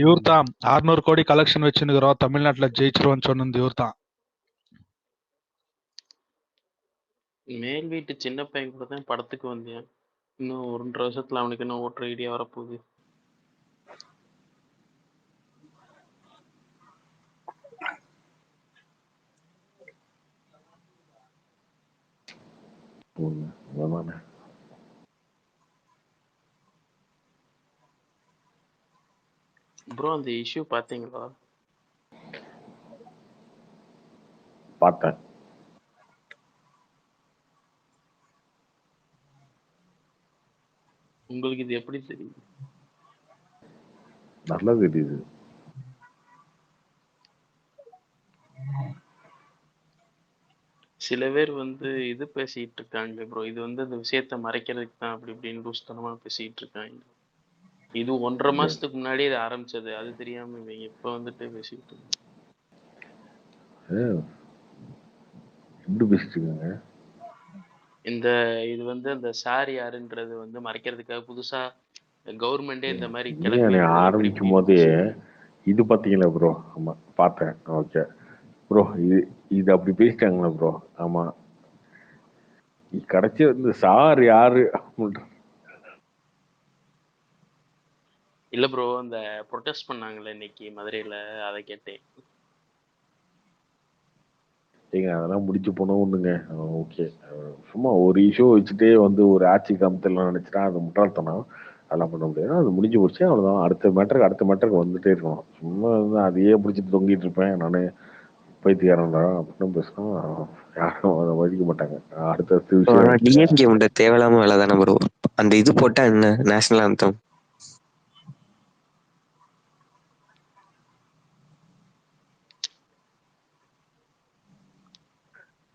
இவர் தான் 600 கோடி கலெக்ஷன் வச்சுருக்கிறோம் தமிழ்நாட்டுல ஜெயிச்சிருவோம்னு சொன்னது இவர் தான். மேல் வீட்டு சின்ன பையன் கூட தான் படத்துக்கு வந்தேன். இன்னும் 1.5 வருஷத்துல அவனுக்கு என்ன ஓட்டுற ஐடியா வரப்போகுது. ப்ரோ அந்த இஷ்யூ பாத்தீங்களா? பார்த்தேன். உங்களுக்கு இது எப்படி தெரியுது? நல்லா தெரியுது. சில பேர் வந்து இது பேசிட்டு இருக்காங்க ப்ரோ, இது வந்து அந்த விஷயத்த மறைக்கிறதுக்கு தான் அப்படி இப்படின்னு லூஸ்தனமா பேசிட்டு இருக்காங்க. இது 1.5 மாசத்துக்கு முன்னாடி இது ஆரம்பிச்சது, அது தெரியாம இவங்க இப்ப வந்துட்டு பேசிட்டு இருக்காங்க. எப்படி பேசிட்டு இருக்காங்க? இந்த இது வந்து அந்த சார் யாருன்றது வந்து மறைக்கிறதுக்காக புதுசா கவர்மெண்டே இந்த மாதிரி கிளப்பி ஆரம்பிக்கும் போதே இது பாத்தீங்களா ப்ரோ? ஆமா பார்த்தேன். ஓகே ப்ரோ, இது அப்படி பேசிட்டாங்களா ப்ரோ? ஆமா, கடைசி வந்து சார் யாரு? இல்ல ப்ரோ, அந்த ப்ரொடெஸ்ட் பண்ணாங்கல்ல இன்னைக்கு மதுரையில, அதை கேட்டேன். ஏங்க அதெல்லாம் முடிச்சு போனோம் ஒண்ணுங்க. ஓகே, சும்மா ஒரு இஷ்யூ வச்சுட்டே வந்து ஒரு ஆட்சி காமத்தெல்லாம் நினைச்சிட்டா அது முட்டாள்தனம். அதெல்லாம் பண்ண முடியாது, அது முடிஞ்சு போச்சு அவ்வளவுதான். அடுத்த மேட்டருக்கு வந்துட்டே இருக்கணும். சும்மா வந்து அதையே பிடிச்சிட்டு தொங்கிட்டு இருப்பேன் நானு, பைத்தியாரண்டா அப்படின்னு பேசினா யாரும் அதை மதிக்க மாட்டாங்க. அடுத்த விஷயம் டிஎம்கே உண்ட தேவையில்லாம வேலை தானே ப்ரோ. அந்த இது போட்டா என்ன நேஷனல் ஆந்தம்?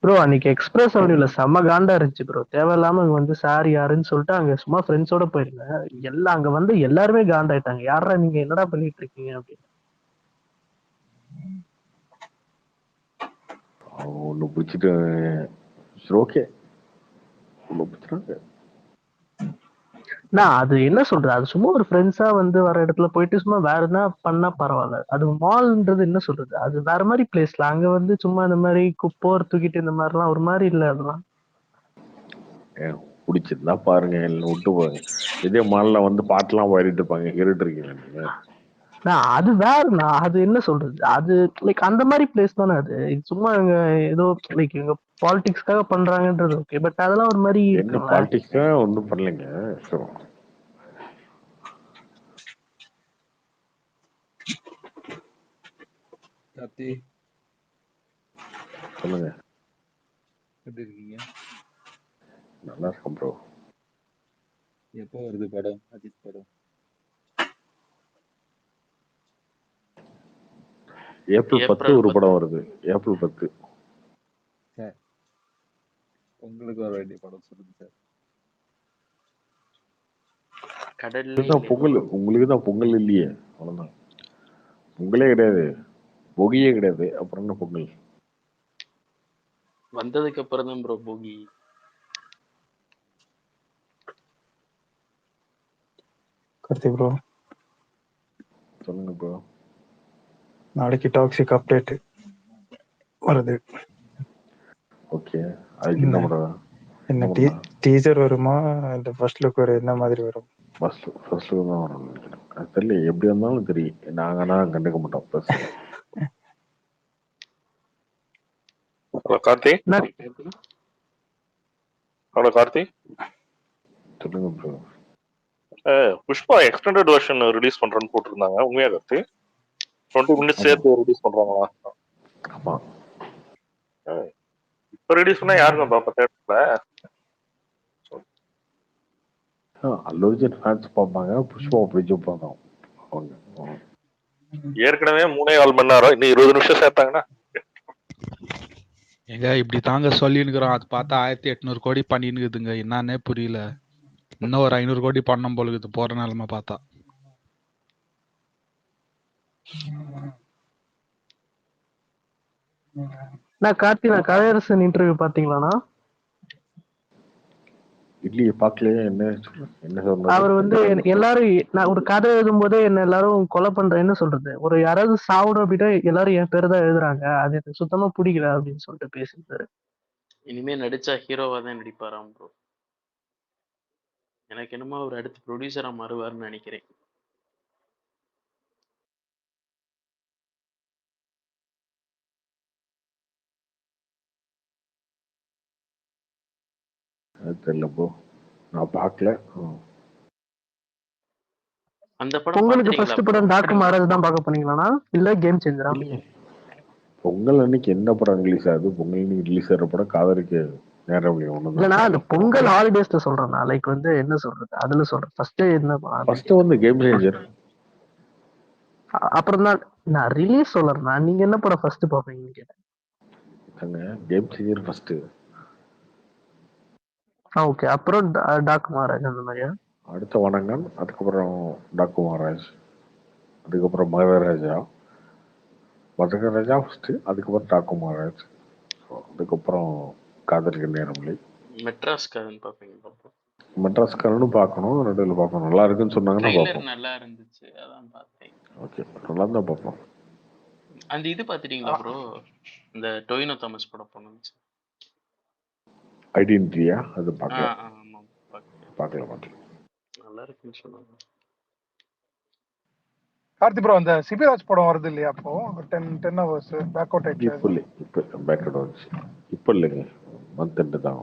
ப்ரோ அன்னைக்கு எக்ஸ்பிரஸ் அவென்யூல செம்ம காண்டா இருந்துச்சு ப்ரோ. தேவையில்லாம இங்க வந்து சார் யாருன்னு சொல்லிட்டு அங்க சும்மா ஃப்ரெண்ட்ஸோட போயிருந்தேன். எல்லாம் அங்க வந்து எல்லாருமே காண்டாயிட்டாங்க. யாரா நீங்க என்னடா பண்ணிட்டு இருக்கீங்க அப்படின்னு. ஒண்ணு பிடிச்சிட்டு ஓகே ஒண்ணு பிடிச்சிட்டாங்க. நான் அது என்ன சொல்றது, அது சும்மா ஒரு ஃப்ரெண்ட்ஸா வந்து வர இடத்துல போயிட்டு சும்மா வேற என்ன பண்ணா பரவாயில்ல. அது மால்ன்றது என்ன சொல்றது, அது வேற மாதிரி பிளேஸ்ல. அங்க வந்து சும்மா இந்த மாதிரி குப்போர் தூக்கிட்டு இந்த மாதிரிலாம் ஒரு மாதிரி இல்ல அதெல்லாம். பிடிச்சிருந்தா பாருங்க, இல்லை விட்டு போங்க. இதே மால்ல வந்து பாட்டெல்லாம் பாடிட்டு இருப்பாங்க, கேட்டுட்டு இருக்கீங்க நீங்க. அது வேறண்ணா, அது என்ன சொல்றது, அது லைக் அந்த மாதிரி பிளேஸ் தானே அது. சும்மா இவங்க ஏதோ லைக் இவங்க பாலிடிக்ஸ்க்காக பண்றாங்கன்றது ஓகே, பட் அதெல்லாம் ஒரு மாதிரி என்ன இருக்குல்ல. பாலிடிக்ஸா ஒன்றும் பண்ணலைங்க. ஸோ கார்த்தி சொல்லுங்க. எப்படி இருக்கீங்க? நல்லா இருக்கேன் ப்ரோ. எப்போ வருது படம், அஜித் படம்? ஏப்ரல் 10 ஏப்ரல் ஒரு 10. படம் வருது. ஏப்ரல் 10. சார் உங்களுக்கு வர வேண்டிய படம் சொல்லுங்க சார். கடல்லே இதுதான் இல்லை பொங்கல். ப்ரோ. உங்களுக்கு தான் பொங்கல் இல்லையே, அவ்வளவுதான். பொங்கலே கிடையாது, பொகியே கிடையாது, அப்புறம் என்ன பொங்கல்? வந்ததுக்கு அப்புறம் தான் ப்ரோ போகி. கார்த்தி ப்ரோ, சொல்லுங்க ப்ரோ. நாளைக்கு டாக்ஸிக் அப்டேட் வருது. ஓகே, அதுக்கு என்ன படம்? என்ன என்ன பண்ணா டீசர் வருமா இல்ல ஃபர்ஸ்ட் லுக் வரும்? என்ன மாதிரி வரும்? ஃபர்ஸ்ட் தான் வரணும்னு நினைக்கிறேன். அது தெரியல, எப்படி இருந்தாலும் தெரியும். நாங்கன்னா கண்டுக்க மாட்டோம் பெருசா. ஹலோ கார்த்தி. ஹலோ கார்த்தி. சொல்லுங்க bro. Pushpa extended version release பண்றேன்னு போட்டிருந்தாங்க, உண்மையா கார்த்தி? 20 மினிட்ஸ் சேர்த்து ரிலீஸ் பண்றாங்களா? ஆமா. இப்ப ரிலீஸ் பண்ணா யாருங்க பாப்பா தேட்டர்ல? அல்லு அர்ஜுன் ஃபேன்ஸ் பார்ப்பாங்க, புஷ்பா பிடிச்சி பார்ப்பாங்க அவங்க. ஏற்கனவே 3.25 மணி நேரம், இன்னும் 20 நிமிஷம் சேர்த்தாங்கன்னா எங்க இப்படி தாங்க சொல்லினுக்கிறோம். அது பார்த்தா 1800 கோடி பண்ணினுக்குதுங்க, என்னன்னே புரியல. இன்னும் ஒரு 500 கோடி பண்ணணும் போல இருக்குது போற நிலைமை பார்த்தா. நான் கார்த்தி, நான் கலையரசன் இன்டர்வியூ பாத்தீங்களாண்ணா? இல்லையே, பார்க்கலையே. என்ன சொல்றேன், என்ன சொல்றது? அவர் வந்து எல்லாரும் நான் ஒரு கதை எழுதும் போதே என்ன எல்லாரும் கொலை பண்றேன், என்ன சொல்றது, ஒரு யாராவது சாவணும் அப்படின்னா எல்லாரும் என் பேரு தான் எழுதுறாங்க, அது எனக்கு சுத்தமா பிடிக்கல அப்படின்னு சொல்லிட்டு பேசியிருந்தாரு. இனிமே நடிச்சா ஹீரோவா தான் நடிப்பாராம் ப்ரோ. எனக்கு என்னமோ அவர் அடுத்து ப்ரொடியூசரா மாறுவார்னு நினைக்கிறேன். அது தெரியல ப்ரோ, நான் பார்க்கல. அந்த படம் உங்களுக்கு பாத்துட்டீங்களா ஃபர்ஸ்ட் ப்ரோ? படம் டாக்கு மகாராஜ் தான் பார்க்க போனீங்களாண்ணா இல்ல கேம் சேஞ்சரா? பொங்கல் அன்னைக்கு என்ன படம் ரிலீஸ் ஆகுது? பொங்கல் அன்னைக்கு ரிலீஸ் ஆகிற படம் காதலிக்க நேரம் ஒண்ணுதான். இல்லண்ணா, அந்த பொங்கல் ஹாலிடேஸ்ல சொல்றேன். லைக் வந்து என்ன சொல்றது, அதுல சொல்றேன். ஃபர்ஸ்ட் என்ன ஃபர்ஸ்ட் வந்து கேம் சேஞ்சர், அப்புறம் தான் நான் ரிலீஸ் சொல்றேன்னா. நீங்க என்ன படம் ஃபர்ஸ்ட் பாப்பீங்கன்னு கேட்டேன். Game changer first. ஓகே, அப்புறம் டாக் மகாராஜ் அந்த மாதிரியா? அடுத்த வணங்கன், அதுக்கப்புறம் டாக்கு மகாராஜ், அதுக்கப்புறம் மகாராஜா. மகாராஜா ஃபர்ஸ்ட், அதுக்கப்புறம் டாக்கு மகாராஜ், அதுக்கப்புறம் காதலிக்க நேரமில்லை. மெட்ராஸ்காரன் பாப்பீங்க ப்ரோ? மெட்ராஸ்காரனும் பார்க்கணும், நடுவில் பார்க்கணும். நல்லா இருக்குன்னு சொன்னாங்கன்னா ட்ரெய்லர் பார்ப்போம். நல்லா இருந்துச்சு, அதான் பார்த்தேன். ஓகே, நல்லா தான் பார்ப்போம். அந்த இது பாத்துட்டீங்களா ப்ரோ, இந்த டொயினோ தாமஸ் படம் பண்ணுச்சு ஐடென்டிட்டியா? அது பார்க்கல. ஆமா பார்க்கல. நல்லா இருக்குன்னு சொன்னாங்க. கார்த்தி ப்ரோ, அந்த சிபிராஜ் படம் வருது இல்லையா? அப்போ 10 hours பேக் அவுட் ஆயிடுச்சு. இப்போ இல்லை, இப்போ பேக் அவுட் ஆச்சு. இப்போ இல்லைங்க, மந்த் எண்டு தான்.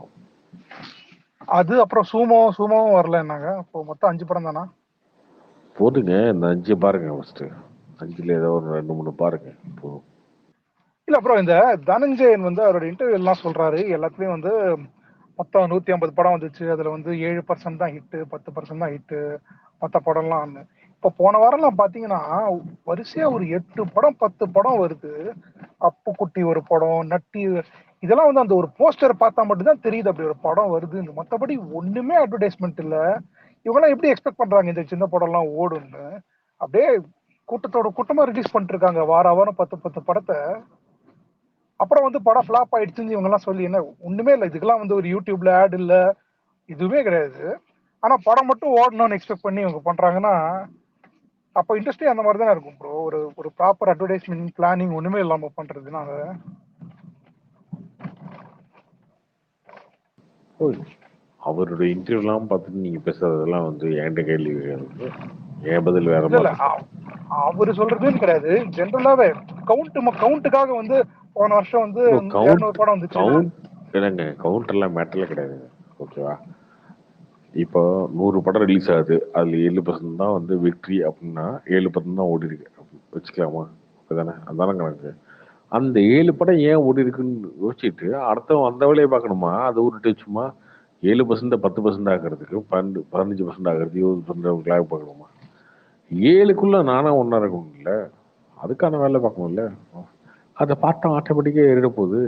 அது அப்புறம் சூமோவும் வரல என்னங்க? அப்போ மொத்தம் 5 படம் தானா? போதுங்க, இந்த 5 பாருங்க ஃபர்ஸ்ட். 5ல ஏதோ ஒரு 2-3 பாருங்க போதும். இல்ல ப்ரோ, இந்த தனஞ்சயன் வந்து அவரோட இன்டர்வியூ எல்லாம் சொல்றாரு, எல்லாத்துலயும் வந்து மொத்தம் 150 படம் வந்துச்சு, அதுல வந்து 7% தான் ஹிட்டு, 10% தான் ஹிட்டு, மற்ற படம்லாம். இப்போ போன வாரம்லாம் பாத்தீங்கன்னா வரிசையா ஒரு 8 படம் 10 படம் வருது. அப்பு குட்டி ஒரு படம், நட்டி, இதெல்லாம் வந்து அந்த ஒரு போஸ்டர் பார்த்தா மட்டும் தான் தெரியுது அப்படி ஒரு படம் வருதுன்னு. மற்றபடி ஒண்ணுமே அட்வர்டைஸ்மெண்ட் இல்ல. இவங்கெல்லாம் எப்படி எக்ஸ்பெக்ட் பண்றாங்க இந்த சின்ன படம் எல்லாம் ஓடுன்னு? அப்படியே கூட்டத்தோட கூட்டமா ரிலீஸ் பண்ணிட்டு இருக்காங்க வாரம் 10 படத்தை. அப்புறம் வந்து படம் ஃபிளாப் ஆயிடுச்சுன்னு இவங்க எல்லாம் சொல்லி என்ன ஒண்ணுமே இல்லை. இதுக்கெல்லாம் வந்து ஒரு யூடியூப்ல ஆட் இல்ல, இதுவே கிடையாது. ஆனா படம் மட்டும் ஓடணும்னு எக்ஸ்பெக்ட் பண்ணி இவங்க பண்றாங்கன்னா அப்போ இண்டஸ்ட்ரி அந்த மாதிரி தானே இருக்கும் ப்ரோ. ஒரு ப்ராப்பர் அட்வர்டைஸ்மெண்ட் பிளானிங் ஒண்ணுமே இல்லாம பண்றதுனால. அவருடைய இன்டர்வியூலாம் பார்த்துட்டு நீங்க பேசுறதெல்லாம் வந்து என்கிட்ட கேள்வி ஏன் பதில் வேற இல்ல மாதிரி. அவரு சொல்றதுன்னு கிடையாது, ஜென்ரலாவே கவுண்ட்டுக்காக வந்து போன வருஷம் வந்து 200 படம் வந்துச்சு. இல்லைங்க, கவுண்டர்லாம் மேட்டர்ல கிடையாதுங்க, ஓகேவா? இப்போ 100 படம் ரிலீஸ் ஆகுது, அதுல 7% தான் வந்து வெற்றி அப்படின்னா 7% தான் ஓடி இருக்கு வச்சுக்கலாமா? அப்படிதானே? அதான கணக்கு. அந்த 7 படம் ஏன் ஓடி இருக்குன்னு யோசிச்சுட்டு அடுத்தவன் அந்த வேலையை பார்க்கணுமா? அதை விட்டுட்டு சும்மா 7% 10% ஆகிறதுக்கு 15% ஆகிறது 20% பார்க்கணுமா? 7க்குள்ள நானா ஒன்றா இருக்கணும்ல, அதுக்கான வேலை பார்க்கணும்ல. அதை பார்த்தா ஆட்டோமேட்டிக்காக ஏறிட போகுது.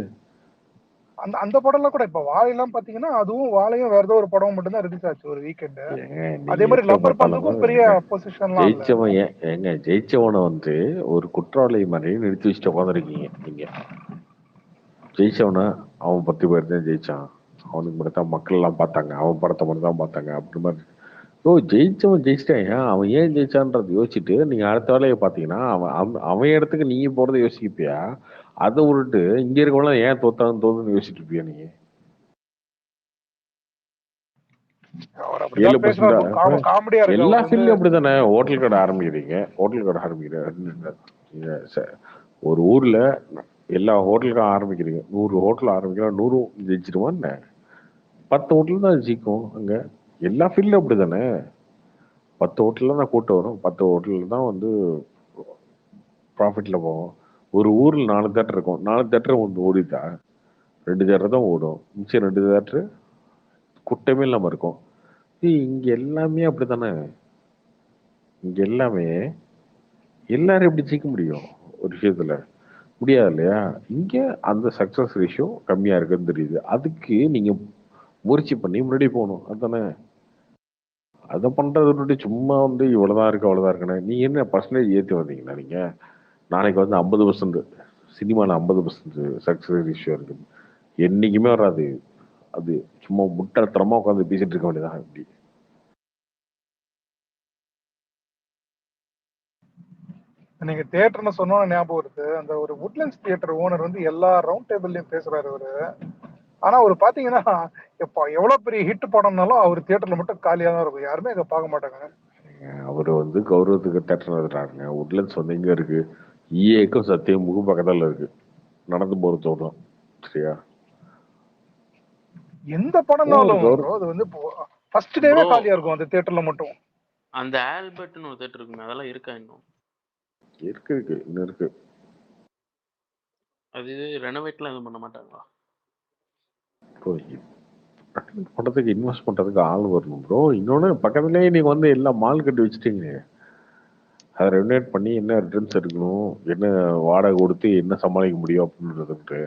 அந்த அந்த படம்லாம் கூட இப்ப வாழைலாம் பாத்தீங்கன்னா அதுவும் வாழையும் வேற ஏதோ ஒரு படம் மட்டும் தான் ரிலீஸ் ஆச்சு ஒரு வீக்கெண்ட். அதே மாதிரி எப்போ லப்பர் பார்த்தாலும் பந்துக்கும் பெரிய பொசிஷன்லாம் இல்ல. ஜெயிச்சவன் ஏங்க ஜெயிச்சவனை வந்து ஒரு குற்றவாளி மாதிரி நிறுத்தி வச்சுட்டு உட்காந்துருக்கீங்க நீங்க. ஜெயிச்சவனா அவன் 10 பேர் தான் ஜெயிச்சான், அவனுக்கு மட்டும் தான் மக்கள் எல்லாம் பார்த்தாங்க, அவன் படத்தை மட்டும் தான் பார்த்தாங்க அப்படி மாதிரி. ஓ ஜெயிச்சவன் ஜெயிச்சிட்டான், அவன் ஏன் ஜெயிச்சான்றது யோசிச்சுட்டு நீங்க அடுத்த வேலையை பார்த்தீங்கன்னா அவன் இடத்துக்கு நீங்க போறதை யோசிப்பியா? அதை விட்டுட்டு இங்க இருக்கவங்களாம் ஏன் தோத்தான்னு யோசிச்சுட்டு இருப்பியா நீங்க? அவர் அப்படிதான் பேசுறாரு, காமெடியா இருக்கு. எல்லா ஃபீல்டும் அப்படித்தானே. ஹோட்டல் கடை ஆரம்பிக்கிறீங்க, ஒரு ஊர்ல எல்லா ஹோட்டலுக்கும் ஆரம்பிக்கிறீங்க, 100 ஹோட்டல் ஆரம்பிக்கிறோம், 100 ஜெயிச்சிருமா என்ன? 10 ஹோட்டல் தான் ஜெயிக்கும். அங்க எல்லா ஃபீல்டும் அப்படித்தானே. 10 ஹோட்டல்ல தான் கூட்டம் வரும், 10 ஹோட்டல்ல தான் வந்து ப்ராஃபிட்ல போகும். ஒரு ஊர்ல 4 தேட்டர் இருக்கும், 4 தேட்டர் வந்து ஓடிட்டா 2 தேட்டர் தான் ஓடும், மிச்சம் 2 தேட்டர் கூட்டமே இல்லாம இருக்கும். இங்க எல்லாமே அப்படித்தானே. இங்க எல்லாமே எல்லாரும் எப்படி ஜெயிக்க முடியும் ஒரு விஷயத்துல? முடியாது இல்லையா? இங்க அந்த சக்சஸ் ரேஷியோ கம்மியா இருக்குன்னு தெரியுது, அதுக்கு நீங்க முயற்சி பண்ணி முன்னாடி போகணும். அதுதானே. அதை பண்றது விட்டுட்டு சும்மா வந்து இவ்வளவுதான் இருக்கு அவ்வளவுதான் இருக்குன்னு நீங்க என்ன பர்சன்டேஜ் ஏற்றி வந்தீங்கன்னா நீங்க நாளைக்கு வந்து 50% சினிமாவில் 50% சக்சஸ் ரேஷியோ இருக்கு, என்னைக்குமே வராது. அது சும்மா முட்டாள்தனமா உட்காந்து பேசிட்டு இருக்க வேண்டியதான். இப்படி நீங்க தியேட்டர்னு சொன்னோன்னு ஞாபகம் வருது, அந்த ஒரு வுட்லண்ட்ஸ் தியேட்டர் ஓனர் வந்து எல்லா ரவுண்ட் டேபிள்லயும் பேசுறாரு அவரு. ஆனா அவர் பாத்தீங்கன்னா எப்ப எவ்வளவு பெரிய ஹிட் படம்னாலும் அவர் தியேட்டர்ல மட்டும் காலியா தான் இருக்கும், யாருமே இதை பார்க்க மாட்டாங்க. அவர் வந்து கௌரவத்துக்கு தேட்டர் நடத்துறாருங்க. வுட்லண்ட்ஸ் வந்து எங்க இருக்கு? ஈஏக்கும் சத்தியமுக்கும் பக்கத்துல இருக்கு, நடந்து போற தோணும். சரியா? எந்த படம்னாலும் அது வந்து ஃபர்ஸ்ட் டேவே காலியா இருக்கும் அந்த தியேட்டர்ல மட்டும். அந்த ஆல்பர்ட்னு ஒரு தியேட்டர் இருக்குமே, அதெல்லாம் இருக்கா இன்னும்? இருக்கு இன்னும் இருக்கு. அது ரெனோவேட்லாம் எதுவும் பண்ண மாட்டாங்களா? படத்துக்கு இன்வெஸ்ட் பண்றதுக்கு ஆள் வரணும் ப்ரோ. இன்னொன்னு பக்கத்துலயே நீங்க வந்து எல்லா மால் கட்டி வச்சுட்டீங்க, அதை ரெனோவேட் பண்ணி என்ன ரிட்டர்ன்ஸ் எடுக்கணும், என்ன வாடகை கொடுத்து என்ன சமாளிக்க முடியும் அப்படின்றதுக்கு.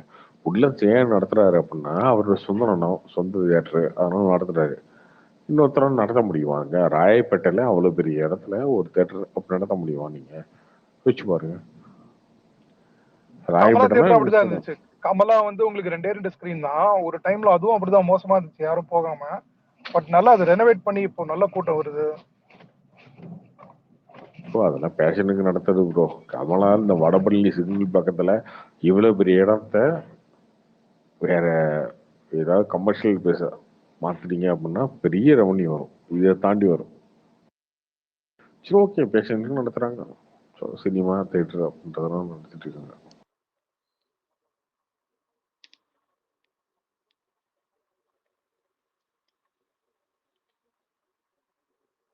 வுட்லண்ட்ஸ் ஏன் நடத்துறாரு அப்படின்னா அவரோட சொந்த தியேட்டரு, அதனால நடத்துறாரு. இன்னொருத்தரம் நடத்த முடியுமா? அங்க ராயப்பேட்டையில அவ்வளவு பெரிய இடத்துல ஒரு தியேட்டர் அப்படி நடத்த முடியுமா? நீங்க வச்சு பாருங்க. அப்படிதான் இருந்துச்சு. கமலா வந்து உங்களுக்கு 2 ஸ்கிரீன் தான் ஒரு டைம்ல, அதுவும் அப்படிதான் மோசமா இருந்துச்சு, யாரும் போகாம. பட் நல்லா அது ரெனோவேட் பண்ணி இப்போ நல்ல கூட்டம் வருது. அதெல்லாம் பேஷனுக்கு நடத்துறது ப்ரோ. கமலா இந்த வடபள்ளி சிக்னல் பக்கத்துல இவ்வளவு பெரிய இடத்த வேற ஏதாவது கமர்ஷியல் பேச மாத்திட்டீங்க அப்படின்னா பெரிய ரெவன்யூ வரும், இதை தாண்டி வரும். சரி ஓகே, பேஷனுக்கு நடத்துறாங்க, சினிமா தியேட்டர் அப்படின்றதெல்லாம் நடத்திட்டு இருக்காங்க.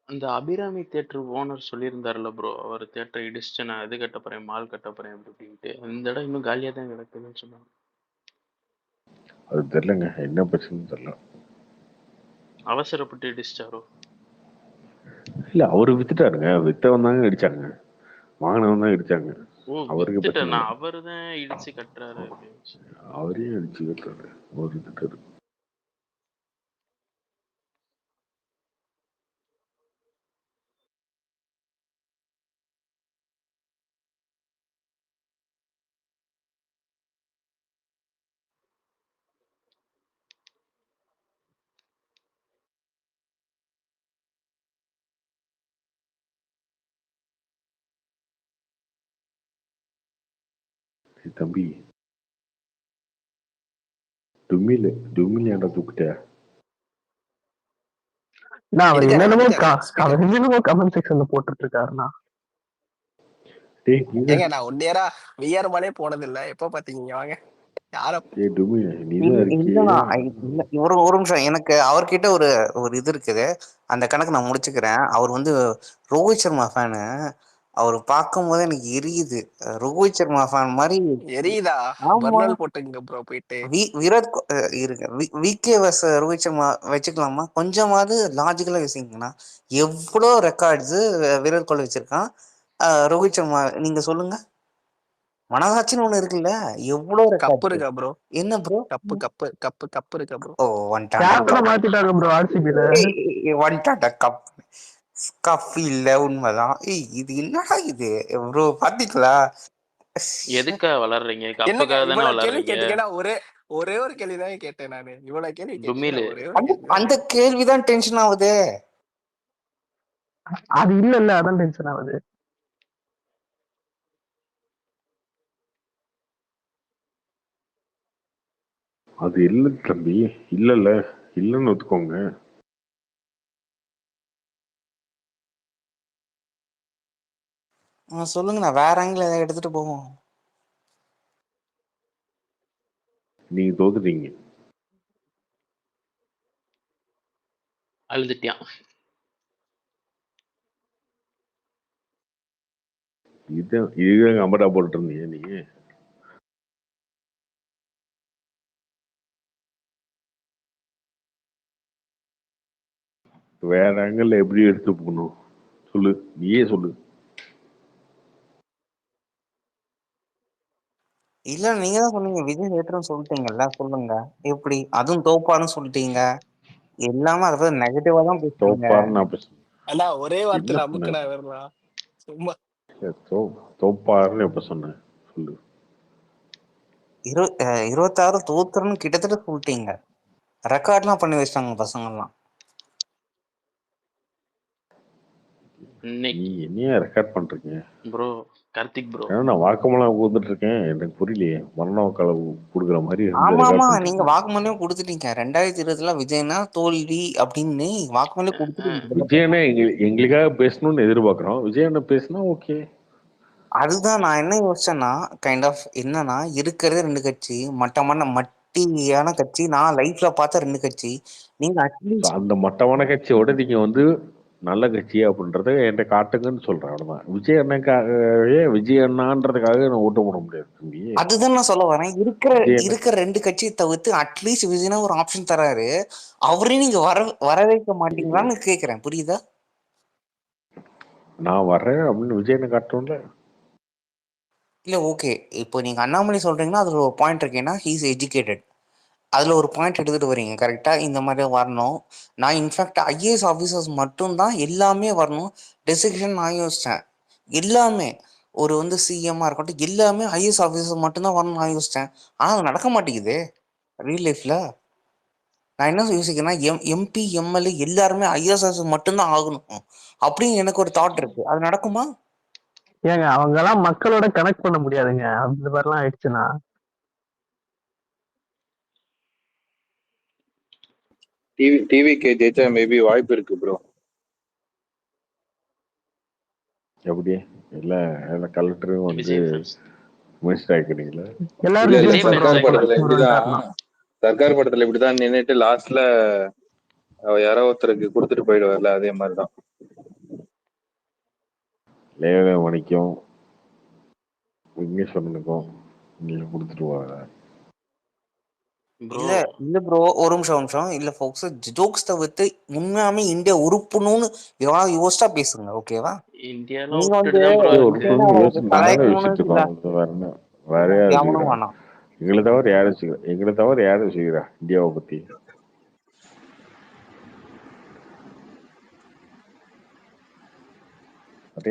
அந்த அபிராமி தியேட்டர் ஓனர் சொல்லியிருந்தாருல்ல ப்ரோ, அவர் தியேட்டர் இடிச்சுட்டு நான் இது கட்ட போறேன், மால் கட்ட போறேன் அப்படின்ட்டு. இந்த இடம் இன்னும் காலியா தான் கிடக்குதுன்னு சொன்னாங்க. அது தெரியலங்க, என்ன பிரச்சனைன்னு தெரியல. அவசரப்பட்டு இடிச்சிட்டாரோ? இல்ல அவரு வித்துட்டாருங்க, வித்தவன் தாங்க இடிச்சாங்க, வாங்கினவன் தான் இடிச்சாங்க. அவருக்கு அவரு தான் இடிச்சு கட்டுறாரு. அவரே இடிச்சு கட்டுறாரு, ஒரு வித்துட்டாரு. தம்பி டுமில் ஏன்டா தூக்கிட்ட? அவர் என்னென்னமோ கமெண்ட் செக்ஷன்ல போட்டுட்டு இருக்காருண்ணா. ஏங்க நான் 1 இயரா விஆர் மாலே போனது இல்ல, எப்ப பாத்தீங்க? வாங்க ஒரு நிமிஷம், எனக்கு அவர்கிட்ட ஒரு இது இருக்குது, அந்த கணக்கு நான் முடிச்சுக்கிறேன். அவர் வந்து ரோஹித் சர்மா ஃபேனு. அவர் பார்க்கும்போது எனக்கு எரியுது. ரோஹித் சர்மா ஃபேன் மாதிரி. எரியுதா? ஆமா. பர்னால் போட்டுங்க ப்ரோ போயிட்டு. விராட் இருங்க. விகே வர்ஸ் ரோஹித் சர்மா வச்சுக்கலாமா? கொஞ்சமாவது லாஜிக்கலா யோசிங்கன்னா, எவ்வளோ ரெக்கார்ட்ஸ் விராட் கோலி வச்சிருக்கான். ரோஹித் சர்மா நீங்க சொல்லுங்க. மனசாட்சின்னு ஒண்ணு இருக்குல்ல, எவ்வளோ கப்பு ரெக்கார்ட்ஸ். இருக்கா ப்ரோ? என்ன ப்ரோ? கப்பு இருக்கா ப்ரோ? ஓ கேப்டனை மாத்திட்டாங்க ப்ரோ ஆர்சிபில. வந்துட்டான்டா கப். கப் இல்ல, உண்மைதான். இது என்னடா இது ப்ரோ, பாத்தீங்களா? எதுக்கா வளர்றீங்க? என்னங்க கப்புக்காக தானே இவ்வளவு கேள்வி வளர்றீங்க. கேட்டீங்கன்னா ஒரே ஒரு கேள்விதான் கேட்டேன் நானு. இவ்வளவு கேள்வி டுமிலு. கேட்டீங்கன்னா ஒரே ஒரு கேள்வி. அந்த கேள்விதான் டென்ஷன் ஆகுது. அது இல்ல அதான் டென்ஷன் ஆகுது. அது இல்ல தம்பி, இல்லன்னு ஒத்துக்கோங்க. சொல்லுங்க, நான் வேற ஆங்கிள் ஏதாவது எடுத்துட்டு போவோம். நீங்க தோத்துட்டீங்க. அழுதுட்டியான். இதுதான் அம்படா போட்டு இருந்தீங்க நீங்க. வேற ஆங்கிள் எப்படி எடுத்து போகணும் சொல்லு, நீயே சொல்லு. இல்ல, நீங்க தான் சொன்னீங்க விஜய் ஹேட்டர்னு சொல்லிட்டீங்கல்ல, சொல்லுங்க எப்படி. அதுவும் தோப்பான்னு சொல்லிட்டீங்க. எல்லாமே அதை நெகட்டிவா தான் பேசுறீங்க. தோப்பாருன்னு அண்ணா ஒரே வார்த்தையில என்ன அமுக்குனா வரலாம் சும்மா. தோப்பாருன்னு எப்ப சொன்னேன் சொல்லு. 26 தோத்துறன்னு கிட்டத்தட்ட சொல்லிட்டீங்க. ரெக்கார்ட்லாம் பண்ணி வச்சிட்டாங்க பசங்கள்லாம். நீ என்னையா ரெக்கார்ட் பண்றீங்க ப்ரோ? கார்த்திக் ப்ரோ, நான் வாக்குமூலம் கொடுத்துட்டு இருக்கேன். எனக்கு புரியலையே, மரண களவு கொடுக்குற மாதிரி ஆமா, நீங்க வாக்குமூலம் கொடுத்துட்டீங்க. 2020 விஜய்னா தோல்வி அப்படின்னு வாக்குமூலம் கொடுத்துட்டீங்க. விஜயனை எங்களுக்காக பேசணும்னு எதிர்பார்க்கிறோம். விஜயனை பேசினா ஓகே. அதுதான் நான் என்ன யோசிச்சேன்னா, கைண்ட் ஆஃப் என்னன்னா, இருக்கிறது 2 கட்சி, மட்டியான கட்சி. நான் லைஃப்ல பார்த்த 2 கட்சி. நீங்க அட்லீஸ்ட் அந்த மட்டமான கட்சியோட நீங்க நல்ல கட்சி அப்படின்றத என்கிட்ட காட்டுங்கன்னு சொல்றேன். அவ்வளவுதான். விஜய் அண்ணாக்காகவே விஜய் அண்ணான்றதுக்காக நான் ஓட்டு போட முடியாது தம்பி. அதுதான் நான் சொல்ல வரேன். இருக்கிற 2 கட்சியை தவிர்த்து அட்லீஸ்ட் விஜய்னா ஒரு ஆப்ஷன் தராரு. அவரையும் நீங்க வர வைக்க மாட்டீங்களான்னு கேக்குறேன். புரியுதா? நான் வர்றேன் அப்படின்னு விஜயனை காட்டணும்ல. இல்ல, ஓகே. இப்போ நீங்க அண்ணாமலை சொல்றீங்கன்னா அதுல ஒரு பாயிண்ட் இருக்கேன்னா, ஹீஸ் எஜுகேட்டட். அதுல ஒரு பாயிண்ட் எடுத்துட்டு வரீங்க கரெக்டா. இந்த மாதிரி வரணும். நான் இன்ஃபேக்ட் ஐஏஎஸ் ஆஃபீஸர்ஸ் மட்டும்தான் எல்லாமே வரணும் டெசிஷன் நான் யோசிச்சேன். எல்லாமே ஒரு சிஎம்மா இருக்கட்டும், எல்லாமே ஐஏஎஸ் ஆஃபீஸர்ஸ் மட்டும்தான் வரணும் நான் யோசிச்சேன். ஆனா அது நடக்க மாட்டேங்குது ரியல் லைஃப்ல. நான் என்ன யோசிக்கிறேன்னா, எம்பி எம்எல்ஏ எல்லாருமே ஐஏஎஸ் ஆஃபீஸர் மட்டும்தான் ஆகணும் அப்படின்னு எனக்கு ஒரு தாட் இருக்கு. அது நடக்குமா? ஏங்க அவங்க எல்லாம் மக்களோட கனெக்ட் பண்ண முடியாதுங்க அந்த மாதிரிலாம் ஆயிடுச்சுன்னா. டிவிக்கு ஜெயிச்சா மேபி வாய்ப்பு இருக்கு ப்ரோ. எப்படி இல்ல கலெக்டரும் மினிஸ்டர் ஆகிக்கிறீங்களா? சர்க்கார் படத்துல இப்படிதான் நின்னுட்டு லாஸ்ட்ல யாரோ ஒருத்தருக்கு கொடுத்துட்டு போயிடுவார்ல, அதே மாதிரிதான். லேவ மணிக்கும் விக்னேஸ்வரனுக்கும் நீங்க கொடுத்துருவாங்க. இல்ல ப்ரோ, ஒரு நிமிஷம். இல்ல ஃபோக்ஸ், ஜோக்ஸ் தவிர்த்து உண்மையாமே இந்தியா உறுப்புன்னு யோசிச்சா பேசுங்க, ஓகேவா? எங்களை தவிர யாரும் செய்கிறா இந்தியாவை பத்தி?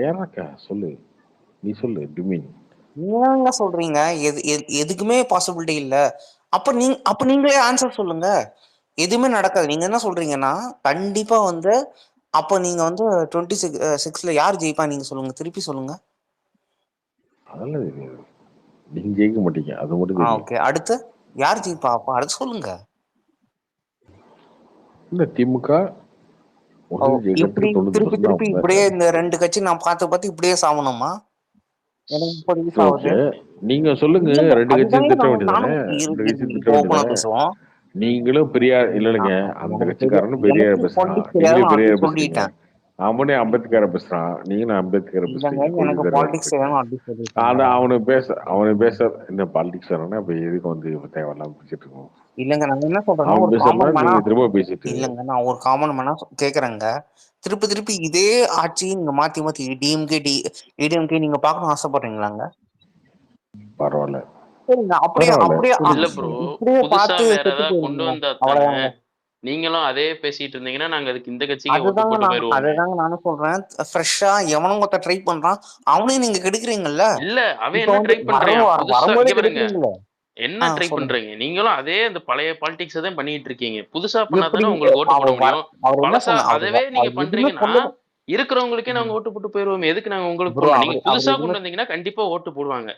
யாராக்கா சொல்லு, நீ சொல்லு டிமின். நீங்க சொல்றீங்க எதுக்குமே பாசிபிலிட்டி இல்ல. அப்ப நீங்களே ஆன்சர் சொல்லுங்க. எதுவுமே நடக்காது. நீங்க என்ன சொல்றீங்கன்னா, கண்டிப்பா அப்ப நீங்க 26ல யார் ஜெயிப்பா நீங்க சொல்லுங்க, திருப்பி சொல்லுங்க. அதெல்லாம் தெரியாது, நீங்க ஜெயிக்க மாட்டீங்க, அது மட்டும் தெரியும். ஓகே, அடுத்து யார் ஜெயிப்பா? அப்ப அடுத்து சொல்லுங்க. இந்த திமுக திருப்பி இப்படியே இந்த 2 கட்சி நான் பார்த்து இப்படியே சாவணுமா? நீங்க சொல்லுங்க. 2 கட்சியும் திட்ட வேண்டியதானே? 2 கட்சியும் திட்ட வேண்டியதானே? நீங்களும் பெரியார் இல்லைங்க, அந்த கட்சிக்காரனும் பெரியார் பேசுறான், நீங்களும் பெரியார் பேசுறீங்க. அவனே அம்பேத்கரை பேசுறான், நீங்களும் அம்பேத்கரை இல்லங்க பேசுறீங்க, கொஞ்சம் எனக்கு பேர் பாலிடிக்ஸ் வேணும் அப்படி சொல்லியிருக்காங்க. அதான் அவனு பேச இந்த பாலிடிக்ஸ் வரணும்னா இப்ப எதுக்கு வந்து தேவையில்லாம பேசிட்டு இருக்கோம். இல்லங்க நான் என்ன சொல்றேன்னா அவன் ஒரு பேசுறா காமன் மேனா நீங்க திரும்ப பேசிட்டு இல்லங்க நான் ஒரு காமன் மேனா கேக்குறேங்க. திருப்பி இதே ஆட்சி நீங்க மாத்தி மாத்தி டிஎம்கே நீங்க பார்க்கணும் ஆசைப்படுறீங்களாங்க? பரவாயில்ல சரிங்க அப்படியே பரவாயில்ல அப்படியே இல்ல புரியுது ப்ரோ, இப்படியே புதுசா பார்த்து வேற செத்து ஏதாவது கொண்டு போயிருங்க வந்தா தானே அவ்வளவுதாங்க. நீங்களும் அதே பேசிட்டு இருந்தீங்கன்னா நாங்க அதுக்கு இந்த கட்சிக்கே ஓட்டு அதுதாங்க போட்டு போயிருவோமே. அதுதாங்க நானும் சொல்றேன். ஃப்ரெஷ்ஷா எவனும் ஒருத்த ட்ரை பண்றான் அவனையும் நீங்க கெடுக்குறீங்கல்ல. இல்ல அவன் இப்ப என்ன வந்து ட்ரை பண்றான் புதுசா? வரும்போதே இங்க பாருங்க, கெடுக்குறீங்களே. என்ன ட்ரை சொல்லுங்க. பண்றீங்க? நீங்களும் அதே அந்த பழைய பாலிடிக்ஸ் தான் பண்ணிட்டு இருக்கீங்க. புதுசா பண்ணா எப்படி தானே உங்களுக்கு ஓட்டு போட அவர் முடியும். அவர் என்ன பழசா சொன்ன அதவே நீங்க அவர் எதுவுமே பண்றீங்கன்னா சொல்லல இருக்கிறவங்களுக்கே நாங்க ஓட்டு போட்டு போயிருவோம். எதுக்கு நாங்க உங்களுக்கு ப்ரோ. போடணும்? நீங்க அவர் அவர் புதுசா எதுவுமே கொண்டு வந்தீங்கன்னா கண்டிப்பா ஓட்டு போடுவாங்க.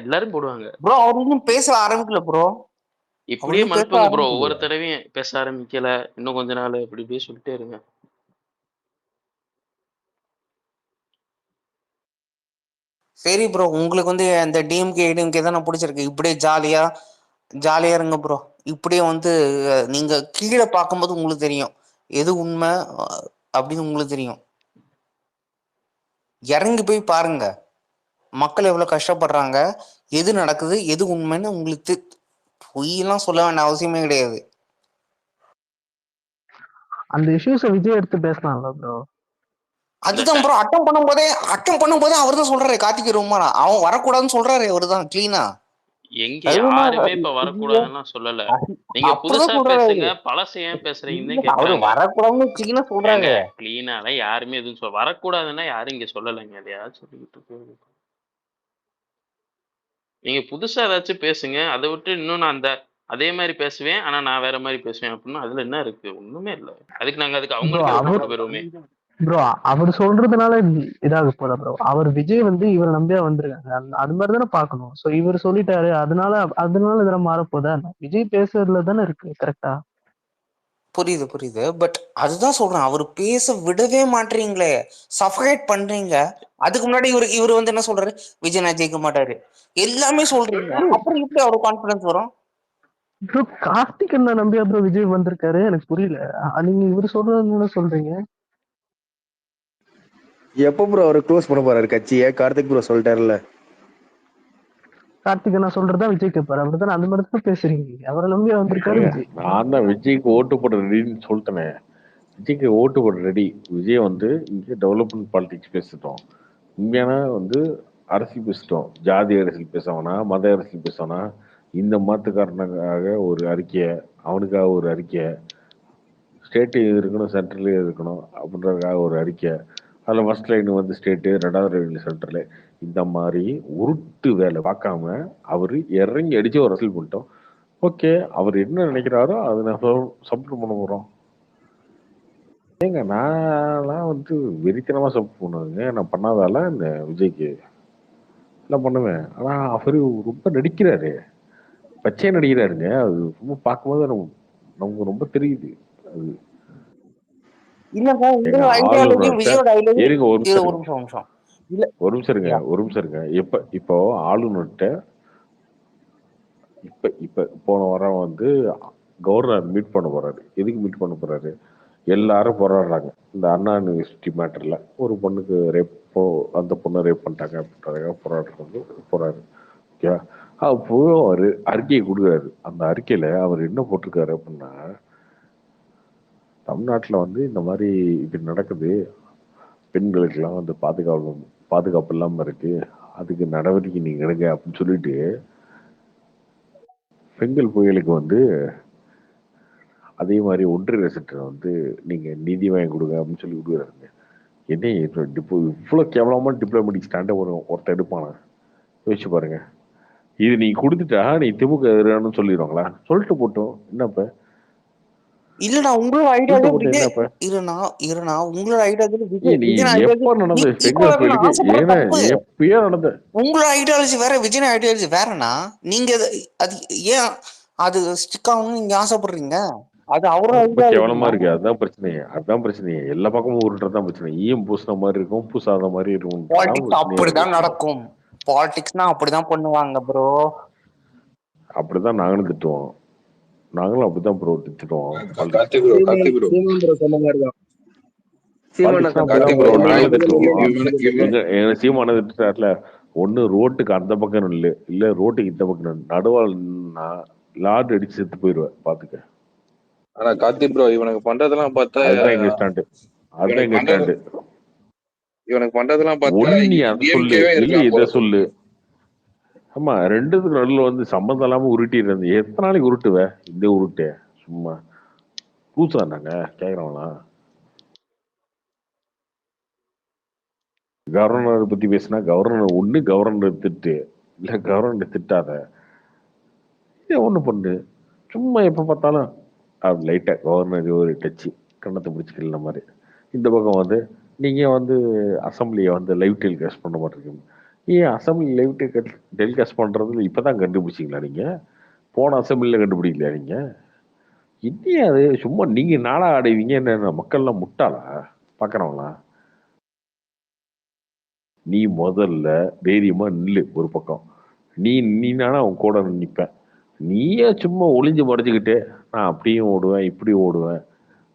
எல்லாரும் போடுவாங்க. ப்ரோ அவர் இன்னும் பேச ஆரம்பிக்கல ப்ரோ. அவர் இப்படியே இன்னும் பேச மழுப்புங்க ப்ரோ. ஒவ்வொரு ஆரம்பிக்கலையே. தடவையும் பேச ஆரம்பிக்கல, இன்னும் கொஞ்ச நாள் இப்படி இப்படியே சொல்லிட்டே இருங்க. சரி ப்ரோ உங்களுக்கு வந்து இந்த டிஎம்கே தானே பிடிச்சிருக்கு. இப்படியே ஜாலியா இருங்க ப்ரோ. இப்படியே வந்து நீங்க கீழே பார்க்கும்போது உங்களுக்கு தெரியும் எது உண்மை அப்படின்னு உங்களுக்கு தெரியும். இறங்கி போய் பாருங்க மக்கள் எவ்வளவு கஷ்டப்படுறாங்க, எது நடக்குது, எது உண்மைன்னு உங்களுக்கு பொய்யெல்லாம் சொல்ல வேண்டிய அவசியமே கிடையாது. அந்த இஷ்யூஸை விஜய் எடுத்து பேசலாம்ல ப்ரோ. அதுதான் ப்ரோ அட்டம் பண்ணும்போதே அவர் தான் சொல்றாரு கார்த்திக் ரூமானா அவன் வரக்கூடாதுன்னு சொல்றாரு. அவரு தான் கிளீனா எங்க யாருமே இப்ப வரக்கூடாதுன்னு சொல்லல. நீங்க அப்படிதான் புதுசா சொல்றாரு. பேசுங்க, பழச ஏன் பேசுறீங்கன்னு அவரு கேக்குறாங்க. வரக்கூடாதுன்னு கிளீனா ஏங்க சொல்றாரு. கிளீனாலாம் யாருமே எதுவும் வரக்கூடாதுன்னா யாரும் இங்க சொல்லலைங்க. எதையாவது சொல்லிக்கிட்டு இருக்கு. நீங்க புதுசா ஏதாச்சும் பேசுங்க. அதை விட்டு இன்னும் நான் அதே மாதிரி பேசுவேன், ஆனா நான் வேற மாதிரி பேசுவேன் அப்படின்னா அதுல என்ன இருக்கு? ஒண்ணுமே இல்ல. அதுக்கு நாங்க அவங்களுக்கே ஓட்டு போட்டு போயிருவோமே. ப்ரோ அவர் சொல்றதுனால இதாக போதா ப்ரோ. அவர் விஜய் வந்து இவரை நம்பியா வந்திருக்காங்க. அது மாதிரி தானே பாக்கணும். சோ இவர் சொல்லிட்டாரு அதனால இதெல்லாம் மாறப்போதா? விஜய் பேசுறதுல தானே இருக்கு. கரெக்டா புரியுது. பட் அதுதான் சொல்றேன், அவர் பேச விடவே மாட்டீங்களே, சஃபகேட் பண்றீங்க. அதுக்கு முன்னாடி இவர் வந்து என்ன சொல்றாரு, விஜய் நான் ஜெயிக்க மாட்டாரு எல்லாமே சொல்றீங்க. அப்புறம் எப்படி அவருக்கு கான்பிடன்ஸ் வரும்? ப்ரோ கார்த்திக் என்ன நம்பியா ப்ரோ விஜய் வந்திருக்காரு? எனக்கு புரியல. நீங்க இவர் சொல்றதுன்னு சொல்றீங்க. எப்போ ப்ரோ அவர் க்ளோஸ் பண்ண போறாரு கட்சியை? கார்த்திக் ப்ரோ சொல்லிட்டாருல்ல. கார்த்திக் என்ன சொல்றதா விஜய் கேட்பாரு. அப்படித்தானே அந்த மாதிரி தான் பேசுறீங்க. அவரை நம்பியா வந்திருக்காரு விஜய். நான் தான் விஜய்க்கு ஓட்டு போட ரெடின்னு சொல்லிட்டேனே. விஜய்க்கு ஓட்டு போட ரெடி. விஜய் வந்து இங்கே டெவலப்மெண்ட் பாலிடிக்ஸ் பேசிட்டோம், உண்மையான வந்து அரசியல் பேசிட்டோம். ஜாதி அரசியல் பேசவனா, மத அரசியல் பேசவனா, இந்த மாத்துக்காரனுக்காக ஒரு அறிக்கையை, அவனுக்காக ஒரு அறிக்கை, ஸ்டேட்டு எது இருக்கணும் சென்ட்ரலே இருக்கணும் அப்படின்றதுக்காக ஒரு அறிக்கை, அதில் ஃபர்ஸ்ட் லைன் வந்து ஸ்டேட்டு, ரெண்டாவது லைன் சென்ட்ரலு, இந்த மாதிரி உருட்டு வேலை பார்க்காம அவர் இறங்கி அடிச்சு ஒரு அரசியல் பண்ணிட்டோம். ஓகே, அவர் என்ன நினைக்கிறாரோ அதை நான் சப்போர்ட் பண்ண போகிறோம். ஏங்க நான்லாம் வந்து வெறித்தனமாக சப்போர்ட் பண்ணுவேங்க. நான் பண்ணாதால இந்த விஜய்க்கு எல்லாம் பண்ணுவேன். ஆனால் அவர் ரொம்ப நடிக்கிறாரு, பச்சையா நடிக்கிறாருங்க. அது ரொம்ப பார்க்கும்போது நமக்கு ரொம்ப தெரியுது. அது இல்லங்க உங்க எங்க ஐடியாலஜி ஆளுநர்கிட்ட விஜயோட ஐடியாலஜி. இருங்க ஒரு ஒரு நிமிஷம் நிமிஷம் இல்ல ஒரு நிமிஷம் இருங்க. இப்போ ஆளுநர்கிட்ட இப்ப போன வாரம் வந்து கவர்னர் மீட் பண்ண போறாரு. எதுக்கு மீட் பண்ண போறாரு? எல்லாரும் போராடுறாங்க இந்த அண்ணா யூனிவர்சிட்டி மேட்டர்ல. ஒரு பொண்ணுக்கு அந்த பொண்ணை ரேப் பண்ணிட்டாங்க அப்படின்றதுக்காக போராடுறது போறாரு. ஓகே, அப்போ அவரு அறிக்கையை கொடுக்குறாரு. அந்த அறிக்கையில அவர் என்ன போட்டிருக்காரு அப்படின்னா, தமிழ்நாட்டுல வந்து இந்த மாதிரி இப்படி நடக்குது, பெண்களுக்கெல்லாம் வந்து பாதுகாப்பு இல்லாம இருக்கு, அதுக்கு நடவடிக்கை நீங்க எடுங்க அப்படின்னு சொல்லிட்டு பெண்கள் புயலுக்கு வந்து அதே மாதிரி ஒன்றிய அரசு வந்து நீங்க நீதி வாங்கி கொடுங்க அப்படின்னு சொல்லி கொடுக்குறாருங்க. என்ன இவ்வளவு கேவலமா டிப்ளமேட்டிக் ஸ்டாண்டை ஒருத்தர் எடுப்பானா? யோசிச்சு பாருங்க. இது நீ கொடுத்துட்டா நீ திமுக எதிரானு சொல்லிடுவாங்களா? சொல்லிட்டு போட்டோம் என்னப்ப. இல்லடா உங்களோட ஐடியாலஜி விஜய் இருனா உங்களோட ஐடியாலஜி விஜய் எப்ப நடந்த பெண்கள் புயலுக்கு? ஏன்னா எப்பயோ நடந்த உங்களோட ஐடியாலஜி வேற, விஜய் ஐடியாலஜி வேறனா? நீங்க அது ஏன் அது ஸ்டிக் ஆகணும்னு நீங்க ஆசைப்படுறீங்க? அது அவரோட கேவலமா இருக்கு. அதுதான் பிரச்சனையே. எல்லா பக்கமும் உருட்டுறதுதான் பிரச்சனை. ஈயம் பூசின மாதிரி இருக்கும், பூசாத மாதிரி இருக்கும். பாலிடிக்ஸ் அப்படிதான் நடக்கும். பாலிடிக்ஸ்னா அப்படிதான் பண்ணுவாங்க ப்ரோ. அப்படிதான் நாங்களும் திட்டுவோம். நாங்களும் அப்படிதான் ப்ரோ திட்டுவோம். கார்த்திக் ப்ரோ சொன்ன மாதிரிதான். பாலிடிக்ஸ்னா கார்த்தி அப்படிதான் ப்ரோ ப்ரோ. நான் நாங்க திட்டுவோம். இவன் எங்க சீமான திட்டுறாருல, ஒண்ணு ரோட்டுக்கு அந்த பக்கம் இல்ல ரோட்டுக்கு இந்த பக்கம் நடுவால் லார்ட் அடிச்சு செத்து போயிருவேன் பாத்துக்க. ஆனா கார்த்தி ப்ரோ இவனுக்கு பண்றதெல்லாம் பார்த்தா அதுதான் எங்க ஸ்டாண்டு. அதுதான் எங்க ஸ்டாண்டு. இவனுக்கு பண்றதெல்லாம் பார்த்தா ஒண்ணு நீ அதை சொல்லு, டிஎம்கேவே இல்ல இருக்கலாம் இத போல. சொல்லு. ஆமா, ரெண்டுத்துக்கு நடுவில் வந்து சம்பந்தம் இல்லாம உருட்டிடுறது. எத்தனை நாளைக்கு உருட்டுவ? இந்த உருட்டு சும்மா கூச்சா நாங்க கேக்குறவங்களா? கவர்னர் பத்தி பேசினா கவர்னர் ஒண்ணு கவர்னர் திட்டு, இல்ல கவர்னர் திட்டாத. இதை ஒண்ணு பண்ணு. சும்மா எப்ப பார்த்தாலும் லைட்டா கவர்னர் ஒரு டச்சு கண்ணத்தை பிடிச்சிக்கல மாதிரி. இந்த பக்கம் வந்து நீங்க வந்து அசம்பிளியை வந்து லைவ் டெலிகாஸ்ட் பண்ண மாட்டேங்க. ஏன் அசம்பிளி லைவ் டெலிகாஸ்ட் பண்றதுல இப்பதான் கண்டுபிடிச்சிங்களா நீங்க? போன அசம்பிளில கண்டுபிடிக்கலையா நீங்க? இல்லையா அது சும்மா நீங்க நாடா ஆடுவீங்க. என்ன மக்கள்லாம் முட்டாளா பாக்குறவங்களா? நீ முதல்ல தைரியமா நில்லு ஒரு பக்கம். நீனானா அவன் கூட நிப்பேன். நீயே சும்மா ஒளிஞ்சு மறைச்சுக்கிட்டு நான் அப்படியும் ஓடுவேன் இப்படியும் ஓடுவேன்,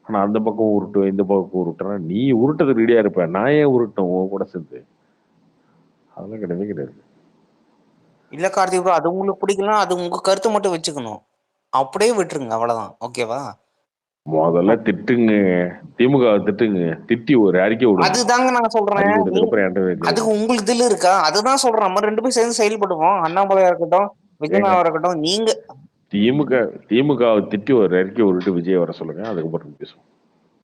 ஆனா அந்த பக்கம் உருட்டுவேன் இந்த பக்கம் உருட்டுறேன். நீ உருட்டது ரெடியா இருப்ப, நான் ஏன் உருட்டேன் உன் கூட சேர்ந்து? அதெல்லாம் கிடையவே கிடையாது. இல்ல கார்த்திக் ப்ரோ, அது உங்களுக்கு பிடிக்கலாம், அது உங்க கருத்து மட்டும் வச்சுக்கணும், அப்படியே விட்டுருங்க, அவ்வளவுதான். ஓகேவா? முதல்ல திட்டுங்க, திமுக திட்டுங்க, திட்டி ஒரு அறிக்கை விடுங்க. அதுதாங்க நான் சொல்றேன். அறிக்கை விட்டதுக்கு அப்புறம் அது என்கிட்ட உங்களுக்கு இதுல இருக்கா? அதுதான் சொல்றேன். நம்ம 2 பேரும் சேர்ந்து செயல்படுவோம். அண்ணாமலையா இருக்கட்டும், ஏங்க விஜயனாவா இருக்கட்டும். நீங்க திமுக திட்டி ஒரு அறிக்கை விட்டு விஜய் வர சொல்லுங்க, அதுக்கப்புறம் பேசுவோம்.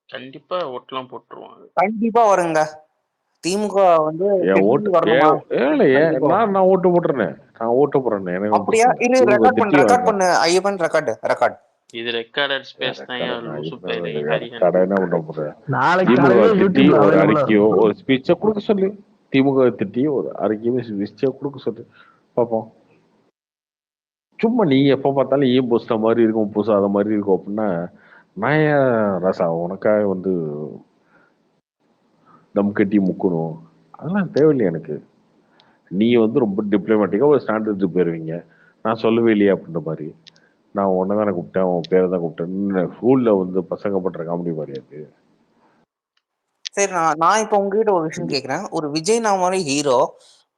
கண்டிப்பா ஓட்டெல்லாம் போட்டுருவாங்க. கண்டிப்பா வருங்க. திமுக வந்து என் ஓட்டு வரணுமா? நான் ஓட்டு போட்டுறேன். நான் ஓட்டு போடுறேன். எனக்கு அப்படியா? இரு, திமுக ரெக்கார்ட் திட்டி பண்ணு ஐயப்பன். ரெக்கார்ட். இது ரெக்கார்டட் ஸ்பேஸ் தான் லூசு பேரு கடை என்ன பண்ண போறேன்? நாளைக்கு திமுக காலையில திட்டி யூடியூப்ல ஒரு அவைலபிளா அறிக்கையோ இருக்கும். ஒரு ஸ்பீச்சோ கொடுக்க சொல்லு. திமுக திட்டி ஒரு அறிக்கையோ ஸ்பீச்சோ கொடுக்க சொல்லு பாப்போம். சும்மா நீ எப்ப பார்த்தாலும் ஏன் புதுசா மாதிரி இருக்கும், புதுசா அத மாதிரி இருக்கும் அப்படின்னா நான் ஏன் ரசா உனக்காக வந்து தம் கட்டி முக்கணும்? அதெல்லாம் தேவையில்லை எனக்கு. நீ வந்து ரொம்ப டிப்ளமேட்டிக்கா ஒரு ஸ்டாண்ட் எடுத்து போயிருவீங்க. நான் சொல்லவே இல்லையா அப்படின்ற மாதிரி. நான் உன்னை தானே கூப்பிட்டேன், உன் பேரை தான் கூப்பிட்டேன். ஸ்கூல்ல வந்து பசங்க பண்ற காமெடி மாதிரி அது. சரி, நான் இப்ப உங்ககிட்ட ஒரு விஷயம் கேக்குறேன். ஒரு விஜய் மாதிரி ஹீரோ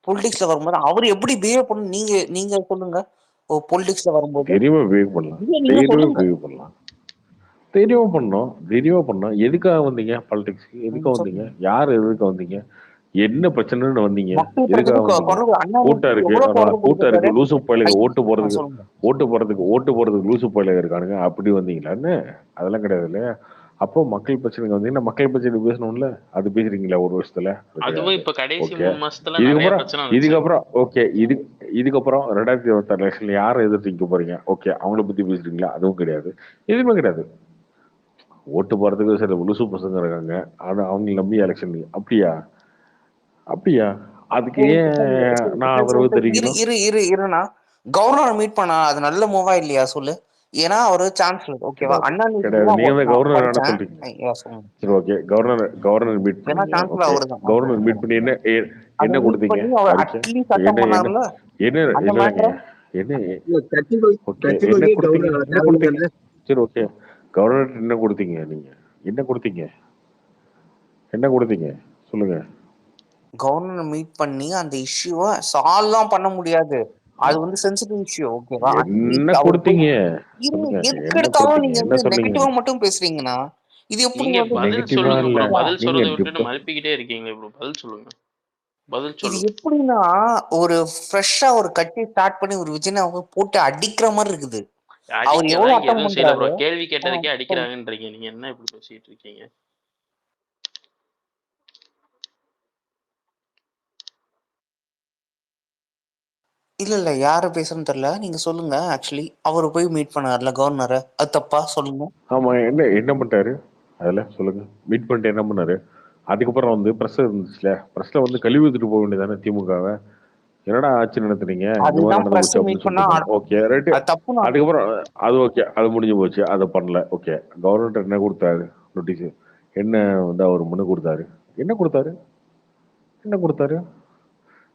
பொலிட்டிக்ஸ்ல வரும்போது அவர் எப்படி பிஹேவ் பண்ணணும் நீங்க சொல்லுங்க. பொலிட்டிக்ஸ்ல வரும்போது தெரியுமா பிஹேவ் பண்ணலாம், நீங்க தெரியுமா சொல்லுங்க. பிஹேவ் பண்ணலாம், தெரியுமா பண்ணோம். எதுக்காக வந்தீங்க பாலிடிக்ஸ்க்கு? எதுக்காக வந்தீங்க? யார் எதுக்கு வந்தீங்க? என்ன பிரச்சனைன்னு வந்தீங்க? மக்கள் எதுக்காக வந்தீங்க? கூட்டம் இருக்கு, கூட்டம் இருக்கு, லூசு பயிலுங்க ஓட்டு போறதுக்கு லூசு பயிலுங்க இருக்கானுங்க, அப்படி வந்தீங்களான்னு? அதெல்லாம் கிடையாது இல்லையா? அப்போ மக்கள் பிரச்சனைக்கு வந்தீங்கன்னா மக்கள் பிரச்சனை பேசணும்ல, அது பேசுறீங்களா ஒரு வருஷத்துல? அதுவும் இப்ப கடைசி ஓகே, 3 மாசத்துல நிறைய பிரச்சனை வந்துச்சு. இதுக்கப்புறம் ஓகே, இதுக்கப்புறம் 2026 எலெக்ஷன்ல யாரை எதிர்த்து நிக்க போறீங்க? ஓகே, அவங்கள பத்தி பேசுறீங்களா? அதுவும் கிடையாது, எதுவுமே கிடையாது. ஓட்டு போறதுக்கு சில லூசு பசங்க இருக்காங்க, ஆனா அவங்க நம்பி எலெக்ஷன். அப்படியா அதுக்கு ஏன் நான் ஆதரவு தெரிவிக்கணும்? இருண்ணா, கவர்னர் மீட் பண்ணா அது நல்ல மூவா இல்லையா சொல்லு? ஏன்னா ஒரு சான்சலர். ஓகேவா? அண்ணா கிடையாது. நீங்க வந்து கவர்னர் என்ன சொல்றீங்க? சரி ஓகே, கவர்னர் மீட் பண்ணீங்க. ஓகே, கவர்னர் மீட் பண்ணி என்ன கொடுத்தீங்க? சரி ஓகே, கவர்னர் என்ன கொடுத்தீங்க? நீங்க என்ன கொடுத்தீங்க சொல்லுங்க. கவர்னர் மீட் பண்ணி அந்த இஷ்யூவை சால்வ் பண்ண முடியாது, அது வந்து சென்சிட்டிவ் இஷ்யூ. ஓகேவா? என்ன கொடுத்தீங்க? எதுக்கு எடுத்தாலும் நீங்க வந்து நெகட்டிவா மட்டும் பேசுறீங்கன்னா இது எப்படி நீங்க வந்து பதில் சொல்லுங்க ப்ரோ. பதில் சொல்றதை விட்டுட்டு மறுப்பிக்கிட்டே இருக்கீங்களே ப்ரோ. பதில் சொல்லுங்க. இது எப்படின்னா ஒரு ஃப்ரெஷ்ஷா ஒரு கட்சி ஸ்டார்ட் பண்ணி ஒரு விஜயனாவை போட்டு அடிக்கிற மாதிரி இருக்குது. அவர் எவ்வளவு அட்டம் பண்றாரு. கேள்வி கேட்டதுக்கே அடிக்கிறாங்கன்றீங்க. நீங்க என்ன இப்படி பேசிட்டு இருக்கீங்க? இல்ல யார பேசுறேன்னு தெரியல, நீங்க சொல்லுங்க. ஆக்சுவலி அவரு போய் மீட் பண்ணார்ல கவர்னரை, அது தப்பா சொல்லுங்க. ஆமா, என்ன பண்ணிட்டாரு அதுல சொல்லுங்க. மீட் பண்ணிட்டு என்ன பண்ணாரு? அதுக்கப்புறம் வந்து பிரஸ் இருந்துச்சுல, பிரஸ்ல வந்து கழிவு ஊத்திட்டு போக வேண்டியதானே திமுகவை? என்னடா ஆட்சி நடத்துறீங்க, இந்த மாதிரி நடந்து போச்சு அப்படின்னு சொல்லிட்டு. ஓகே ரைட்டு, அதுக்கப்புறம் அது ஓகே, அது முடிஞ்சு போச்சு, அதை பண்ணல. ஓகே, கவர்னர் என்ன கொடுத்தாரு நோட்டீஸ்? என்ன வந்து அவர் முன்ன கொடுத்தாரு? என்ன கொடுத்தாரு?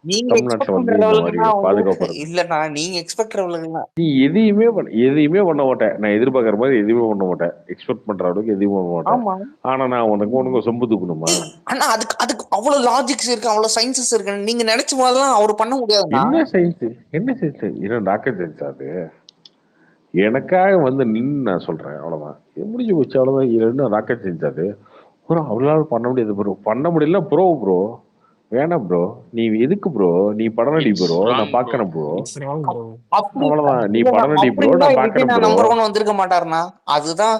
நீங்க தமிழ்நாட்டுல எக்ஸ்பெக்ட் வந்து பண்ற இந்த மாதிரி லெவலுக்குலாம் வந்து பாதுகாப்பு இருக்கு. இல்லண்ணா, நீங்க எக்ஸ்பெக்ட் லெவலுக்குலாம் நீ எதையுமே பண்ண மாட்டேன். நான் எதிர்பார்க்குற மாதிரி எதுவுமே பண்ண மாட்டேன். எக்ஸ்பெக்ட் பண்ற அளவுக்கு எதுவுமே பண்ண மாட்டேன். ஆமா. ஆனா நான் உனக்கு சொம்பு தூக்கணுமா? ஆனா அதுக்கு அதுக்கு அவ்வளவு லாஜிக்ஸ் இருக்கு, அவ்வளவு சயின்சஸ் இருக்கு. நீங்க நினைச்ச மாதிரிலாம் அவர் பண்ண முடியாதுண்ணா. என்ன சயின்ஸ்? என்ன சயின்ஸ்? என்ன டாக்டர் சயின்ஸ் அது? எனக்காக வந்து நின்னு நான் சொல்றேன், அவ்வளவுதான். இது முடிஞ்சு போச்சு, அவ்வளவுதான். இது என்ன ராக்கெட் சயின்ஸ் அது? ப்ரோ அவளால பண்ண முடியாது ப்ரோ. பண்ண முடியல ப்ரோ. வேணாம் ப்ரோ. நீ எதுக்கு ப்ரோ? நீ படம் நடி இட்ஸ் ப்ரோ, நான் ராங் ப்ரோ. பார்க்கறேன் ப்ரோ. It's wrong bro. அப்படி அவ்வளவுதான். நீ இல்லண்ணா, படம் நடி அப்படி ப்ரோ, இருந்தா நான் விஜய் பார்க்கறேன் நான் ப்ரோ. நம்பர் 1 வந்திருக்க மாட்டாருண்ணா. அதுதான்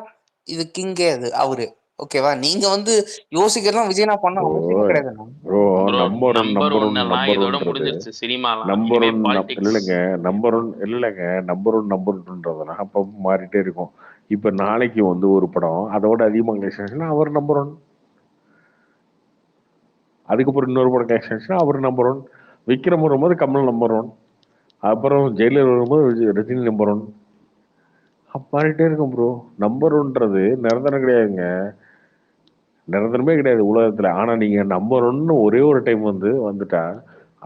இது கிங்கே அது அவரு. ஓகேவா? நீங்க வந்து யோசிக்கிறதுலாம் விஜய் நான் பண்ண ப்ரோ அவசியமே கிடையாதுண்ணா. Bro bro number one number number one ஒன்னெல்லாம் நம்பர் இதோட ஒன்றது முடிஞ்சிருச்சு சினிமாலாம். நம்பர் இனிமே ஒன் பாலிடிக்ஸ். இல்லைங்க. நம்பர் ஒன் இல்லைங்க. நம்பர் ஒன்றதுனா அப்போ மாறிட்டே இருக்கும். இப்ப நாளைக்கு வந்து ஒரு படம் அதோட அதிகமாக கலெக்ஷன் அவர் நம்பர் ஒன். அதுக்கப்புறம் இன்னொரு படம் கலெக்ஷன் அவர் நம்பர் ஒன். விக்ரம் வரும்போது கமல் நம்பர் ஒன். அப்புறம் ஜெயிலர் வரும்போது ரஜினி நம்பர் ஒன். மாறிட்டே இருக்கும் ப்ரோ. நம்பர் ஒன்றது நிரந்தரம் கிடையாதுங்க. நிரந்தரமே கிடையாது உலகத்துல. ஆனா நீங்க நம்பர் ஒன்னு ஒரே ஒரு டைம் வந்துட்டா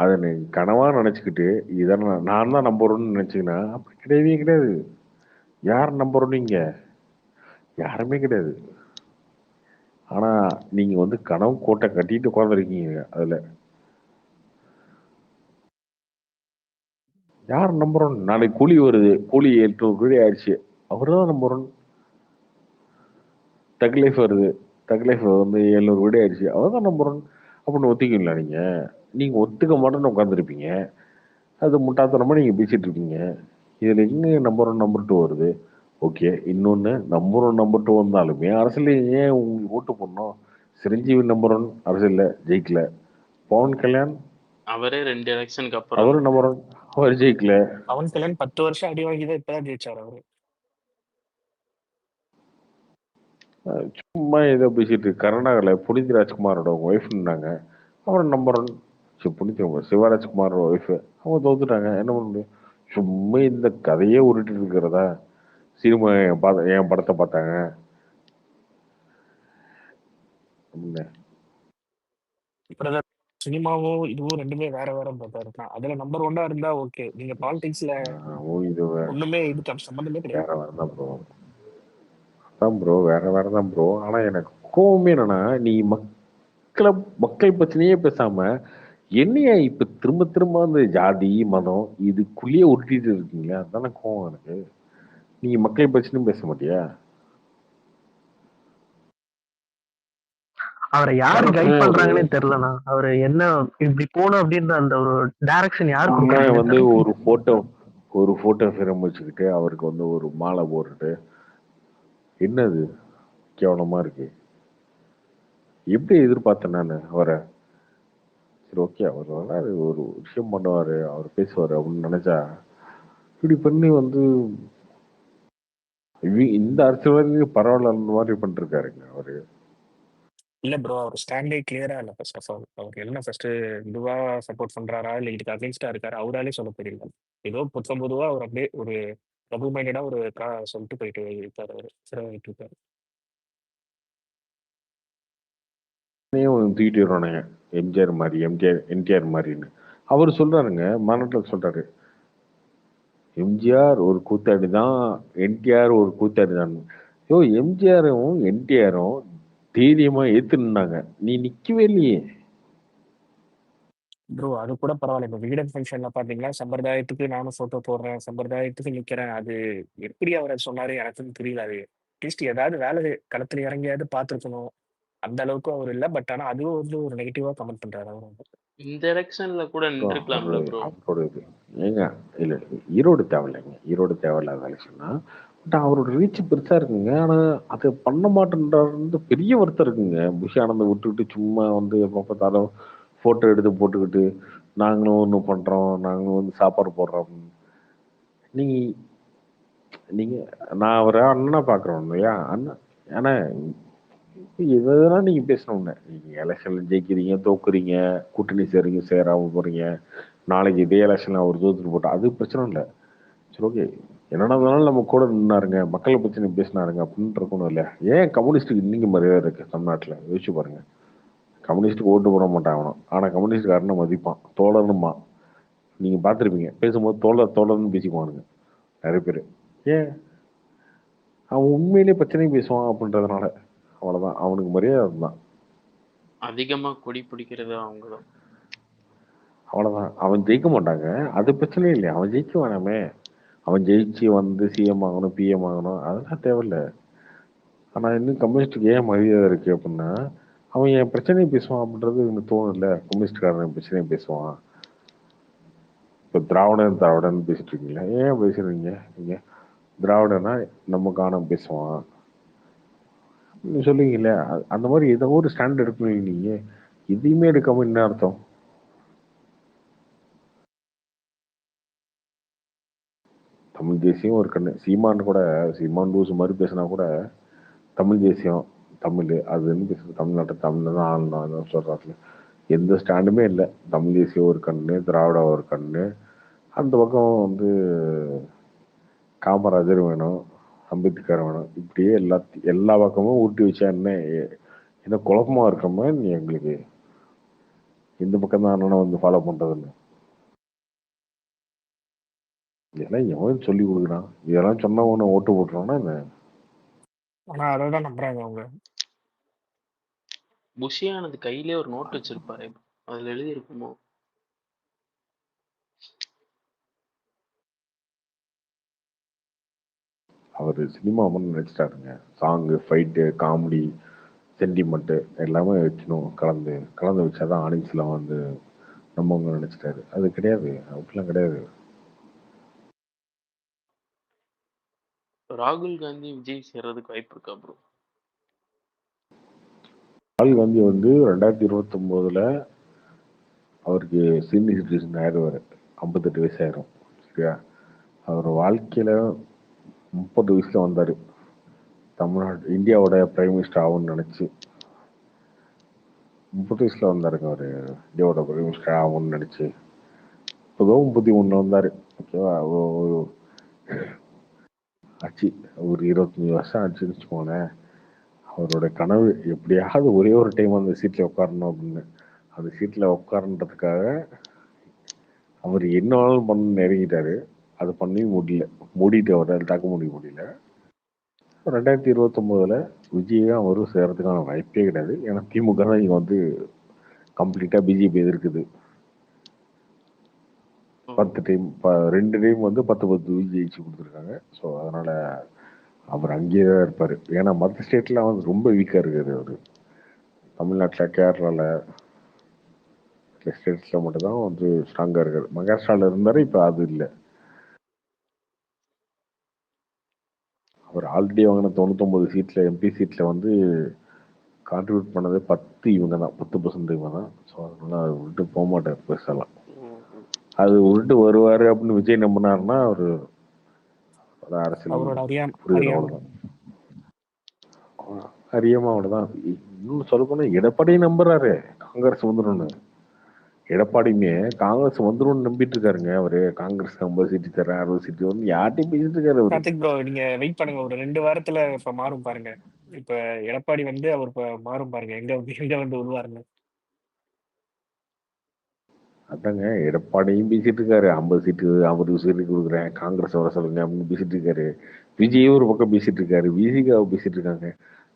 அதை நீ கனவா நினைச்சுக்கிட்டு இதான் நான் தான் நம்பர் ஒன்னு நினைச்சீங்கன்னா அப்படி கிடையவே கிடையாது. யார் நம்பர் ஒன்னு இங்க? யாருமே கிடையாது. ஆனா நீங்க வந்து கனவு கோட்டை கட்டிட்டு உட்காந்துருக்கீங்க. அதுல யார் நம்பர் ஒன்? நாளைக்கு கூலி வருது, கூலி 800 கோடி ஆயிடுச்சு, அவர்தான் நம்பர் ஒன். தக் லைஃப் வருது, தக் லைஃப் வந்து 700 கோடி ஆயிடுச்சு, அவர்தான் நம்பர் ஒன். அப்படின்னு ஒத்துக்கீங்களா நீங்க? நீங்க ஒத்துக்க மாட்டேன்னு உட்காந்துருப்பீங்க. அது முட்டாத்தனமா நீங்க பேசிட்டு இருக்கீங்க. இதுல எங்க நம்பர் ஒன் நம்பர் டூ வருது? ஓகே, இன்னொன்னு நம்பர் ஒன் நம்பர் டூ வந்தாலுமே அரசியல் ஏன் உங்களுக்கு ஓட்டு போடணும்? சிரஞ்சீவி நம்பர் ஒன் அரசியல்ல ஜெயிக்கல. பவன் கல்யாண் அவரே 2 எலெக்ஷனுக்கு அப்புறம் அவரு நம்பர் ஒன், அவர் ஜெயிக்கல. பவன் கல்யாண் 10 வருஷம் அடி வாங்கி தான் இப்பதான் ஜெயிச்சார் அவரு. சும்மா ஏதோ பேசிட்டு கர்நாடகாவில் புனித் ராஜ்குமாரோட ஒய்ஃப் இருந்தாங்க, அவர் நம்பர் ஒன். புனித் சிவராஜ்குமாரோட ஒய்ஃப் அவங்க தோத்துட்டாங்க, என்ன பண்ண முடியும்? சும்மா இந்த கதையே உருட்டிட்டு இருக்கிறதா? சினிமா என் படத்தை பார்த்தாங்க அப்படின்னு. பிரதர், சினிமாவும் இதுவும் ரெண்டுமே வேற வேற பிரதர் தான். அதுல நம்பர் 1 இருந்தா ஓகே. நீங்க பாலிடிக்ஸ்ல இது ஒண்ணுமே இதுக்கு சம்பந்தமே வேற கிடையாது. வேற தான் ப்ரோ. அதான் ப்ரோ, வேற வேற தான் ப்ரோ. ஆனா எனக்கு கோவமே என்னன்னா, நீ மக்கள் பிரச்சனையே பேசாம என்னையா இப்ப திரும்ப திரும்ப அந்த ஜாதி மதம் இதுக்குள்ளேயே உருட்டிட்டு இருக்கீங்களா? அதானே கோவம் எனக்கு. நீங்க மக்கள் பிரச்சனையும் பேச மாட்டியா? அவரை யாரு கைட் பண்றாங்கன்னே தெரியலண்ணா. அவரு என்ன இப்படி போகணும் அப்படின்ற அந்த ஒரு டைரக்ஷன் யாரு கொடுக்குறாங்கன்னு வந்து தெரியல. ஒரு போட்டோ ஃபிரம் வச்சுக்கிட்டு அவருக்கு வந்து ஒரு மாலை போட்டுட்டு என்னது கேவலமா இருக்கு. எப்படி எதிர்பார்த்தேன் நான் அவரை? சரி ஓகே, அவர் வராரு, ஒரு விஷயம் பண்ணுவாரு, அவர் பேசுவாரு அப்படின்னு நினைச்சா இப்படி பண்ணி வந்து இந்த அரசியல்வாதி பரவாயில்ல அந்த மாதிரி பண்ணிருக்காருங்க அவரு. இல்ல ப்ரோ, அவர் ஸ்டாண்டே கிளியரா இல்ல. ஃபர்ஸ்ட் ஆஃப் ஆல் அவர் என்ன ஃபர்ஸ்ட் இதுவா சப்போர்ட் பண்றாரா இல்ல இதுக்கு அகைன்ஸ்டா இருக்காரு அவராலே சொல்ல தெரியல. ஏதோ பொதுவா அவர் அப்படியே ஒரு டபுள் மைண்டடா ஒரு சொல்லிட்டு போயிட்டு இருக்காரு. அவரு சிறவாயிட்டு இருக்காரு. தூக்கிட்டு வருவானுங்க எம்ஜிஆர் மாதிரி, என்டிஆர் மாதிரின்னு அவர் சொல்றாருங்க. மாநாட்டில் சொல்றாரு, எம்ஜிஆர் ஒரு கூத்தாடி தான், என்டிஆர் ஒரு கூத்தாடி தான். யோ, எம்ஜிஆரும் என்டிஆரும் தைரியமா ஏத்துனாங்க, நீ நிக்கவே இல்லையே. ப்ரோ அது கூட பரவாயில்ல. இப்போ விகடன் ஃபங்க்ஷன்ல பாத்தீங்கன்னா சம்பிரதாயத்துக்கு நானும் போட்டோ போடுறேன், சம்பிரதாயத்துக்கு நிக்கிறேன். அது எப்படி அவர் சொன்னாரு எனக்குன்னு தெரியல. அது அட்லீஸ்ட் ஏதாவது வேலை களத்துல இறங்கியாவது பார்த்துருக்கணும். அந்த அளவுக்கு அவர் இல்ல. பட் ஆனா அதுவும் வந்து ஒரு நெகட்டிவா கமெண்ட் பண்றாரு அவர். இந்த எலெக்ஷன்ல கூட நின்றுக்கலாம்ல ப்ரோ. அவரோட இது ஏங்க இல்ல, ஈரோடு தேவையில்லைங்க. ஈரோடு தேவையில்லாத எலெக்ஷன்னா பட் அவரோட ரீச் பெருசா இருக்குங்க. ஆனா அதை பண்ண மாட்டேன்றது பெரிய வருத்தம் இருக்குங்க. புஷி ஆனந்த விட்டுக்கிட்டு சும்மா வந்து எப்போ பார்த்தாலும் போட்டோ எடுத்து போட்டுக்கிட்டு நாங்களும் ஒன்று பண்றோம், நாங்களும் வந்து சாப்பாடு போடுறோம். நீங்க நீங்க நான் அவரை அண்ணனா பாக்குறோம் இல்லையா? அண்ணன். ஆனா இதெல்லாம் நீங்க பேசணும்னு, நீங்க எலெக்ஷன்ல ஜெயிக்கிறீங்க, தோக்குறீங்க, கூட்டணி சேருங்க, சேராம போறீங்க, நாளைக்கு இதே எலெக்ஷன்ல அவர் தோத்துட்டு போட்டா அது பிரச்சனை இல்லை. சரி ஓகே, என்னென்ன வேணாலும் நம்ம கூட நின்னாருங்க, மக்களை பிரச்சனை பேசினாருங்க அப்படின்னு இருக்கணும் இல்லையா? ஏன் கம்யூனிஸ்டுக்கு இன்னைக்கு மரியாதை இருக்கு தமிழ்நாட்டில்? யோசிச்சு பாருங்க. கம்யூனிஸ்ட்டுக்கு ஓட்டு போட மாட்டான் அவனும். ஆனா கம்யூனிஸ்ட்காரனை மதிப்பான், தோழனுமா. நீங்க பார்த்துருப்பீங்க, பேசும்போது தோழர்னு பேசிக்குவானுங்க நிறைய பேர். ஏன்? அவன் உண்மையிலேயே பிரச்சனை பேசுவான் அப்படின்றதுனால. அவ்வளவுதான், அவனுக்கு மரியாதை தான். அதிகமா கொடி பிடிக்கிறது அவங்கதான். அவ்வளவுதான். அவன் ஜெயிக்க மாட்டாங்க, அது பிரச்சனை இல்லை. அவன் ஜெயிக்க வேணாமே. அவன் ஜெயிச்சு வந்து சிஎம் ஆகணும், பிஎம் ஆகணும், அதெல்லாம் தேவையில்ல. ஆனா இன்னும் கம்யூனிஸ்டுக்கு ஏன் மரியாதை இருக்கு அப்படின்னா, அவன் என் பிரச்சனையை பேசுவான் அப்படின்றது எனக்கு தோணும்ல. கம்யூனிஸ்ட்காரன் பிரச்சனையை பேசுவான். இப்போ திராவிடன் பேசிட்டு இருக்கீங்களா? ஏன் பேசுறீங்க நீங்க? திராவிடனா நம்ம காணம் பேசுவான் நீங்க சொல்லுவீங்கல்ல, அந்த மாதிரி ஏதோ ஒரு ஸ்டாண்ட் எடுக்கணும். நீங்க எதையுமே எடுக்காம என்ன அர்த்தம்? தமிழ் தேசியம் ஒரு கண்ணு. சீமான் கூட, சீமான் லூசு மாதிரி பேசினா கூட தமிழ் தேசியம், தமிழ் அதுன்னு பேசுறது, தமிழ்நாட்டை தமிழ்ல தான் ஆளணும் சொல்றாரு. எந்த ஸ்டாண்டுமே இல்லை. தமிழ் தேசியம் ஒரு கண்ணு, திராவிட ஒரு கண்ணு. அந்த பக்கம் வந்து காமராஜர் வேணும், அம்பேத்கர் வேணும். இப்படியே எல்லா பக்கமும் ஊட்டி வச்சா என்ன குழப்பமா இருக்கமா நீ எங்களுக்கு? இந்த பக்கம் தான் அண்ணனை வந்து ஃபாலோ பண்றதுன்னு இதெல்லாம் எவன் சொல்லி கொடுக்குறான்? இதெல்லாம் சொன்னா ஒன்று ஓட்டு போட்டுறான்னா என்ன? ஆனா அதை தான் நம்புறாங்க அவங்க. புஷியானது கையிலே ஒரு நோட் வச்சிருப்பாரு, அதுல எழுதி இருக்குமோ? அவர் சினிமா நினைச்சிட்டாருங்க. சாங்கு, ஃபைட்டு, காமெடி, சென்டிமெண்ட்டு எல்லாமே வச்சணும், கலந்து வச்சாதான் ஆடியன்ஸ்லாம் வந்து நம்மவங்க நினைச்சிட்டாரு. அது கிடையாது, அப்படிலாம் கிடையாது. ராகுல் காந்தி விஜய் சேர்றதுக்கு வாய்ப்பு இருக்கா ப்ரோ? ராகுல் காந்தி வந்து 2029 அவருக்கு சீனியர் சிட்டிசன் ஆயிடுவாரு. 58 வயசு ஆயிரும். சரியா? அவர் வாழ்க்கையில 30 வயசுல வந்தாரு தமிழ்நாடு இந்தியாவோட பிரைம் மினிஸ்டர் ஆகும்னு நினைச்சு. 30 வயசுல வந்தாருங்க அவரு இந்தியாவோட பிரைம் மினிஸ்டர் ஆகும்னு நினைச்சு. இப்போதான் 31 வந்தாரு. ஓகேவா? ஆச்சு ஒரு 25 வருஷம் ஆச்சுன்னு வச்சுக்கோங்களேன். அவரோட கனவு எப்படியாவது ஒரே ஒரு டைம் அந்த சீட்ல உட்காரணும் அப்படின்னு. அந்த சீட்ல உட்காரன்றதுக்காக அவர் என்ன வேணாலும் பண்ண நெருங்கிட்டாரு. அது பண்ணி முடியல, மூடிட்டு அவரால் தாக்க முடியல. 2029 விஜய் அவரும் சேர்றதுக்கான வாய்ப்பே கிடையாது. ஏன்னா திமுக தான் இங்க வந்து கம்ப்ளீட்டா பிஜேபி எதிர்க்குது. 2 டைம் வந்து 10 ஜெயிச்சு கொடுத்துருக்காங்க. ஸோ அதனால அவர் அங்கேயே தான் இருப்பாரு. ஏன்னா மற்ற ஸ்டேட்ல வந்து ரொம்ப வீக்கா இருக்காரு அவரு. தமிழ்நாட்டில், கேரளால ஸ்டேட்ஸ்ல மட்டும் தான் வந்து ஸ்ட்ராங்கா இருக்காரு. மகாராஷ்டிரால இருந்தாரு, இப்ப அது இல்லை. அவர் ஆல்ரெடி வாங்கின 99 சீட்ல, எம்பி சீட்ல வந்து கான்ட்ரிபியூட் பண்ணது 10 இவங்க தான், 10% இவங்க தான். ஸோ அதனால அவர் விட்டு போக மாட்டார் பெருசாலாம். அது விட்டு வருவாரு அப்படின்னு விஜய் நம்பினாருன்னா அவரு அரசியல் புரியுது. அவ்வளவுதான். அறியாம அவ்வளவுதான். இன்னும் சொல்ல போனா எடப்பாடி நம்புறாரு காங்கிரஸ் வந்துடும். எடப்பாடியுமே காங்கிரஸ் வந்துடும் நம்பிட்டு இருக்காருங்க அவரு. காங்கிரஸ் 50 சீட்டு தரேன், 60 சீட்டு வந்து யார்ட்டையும் பேசிட்டு இருக்காரு அவரு. கார்த்திக் ப்ரோ, நீங்க வெயிட் பண்ணுங்க, ஒரு 2 வாரத்துல இப்ப மாறும் பாருங்க. இப்ப எடப்பாடி வந்து அவர் இப்ப மாறும் பாருங்க, எங்க வந்து உருவாருன்னு. அதாங்க எடப்பாடியும் பேசிட்டு இருக்காரு, 50 சீட்டு 60 சீட்டு கொடுக்குறேன், காங்கிரஸ் வர சொல்லுங்க அப்படின்னு பேசிட்டு இருக்காரு. விஜயும் ஒரு பக்கம் பேசிட்டு இருக்காரு, விசிகாவை பேசிட்டு இருக்காங்க.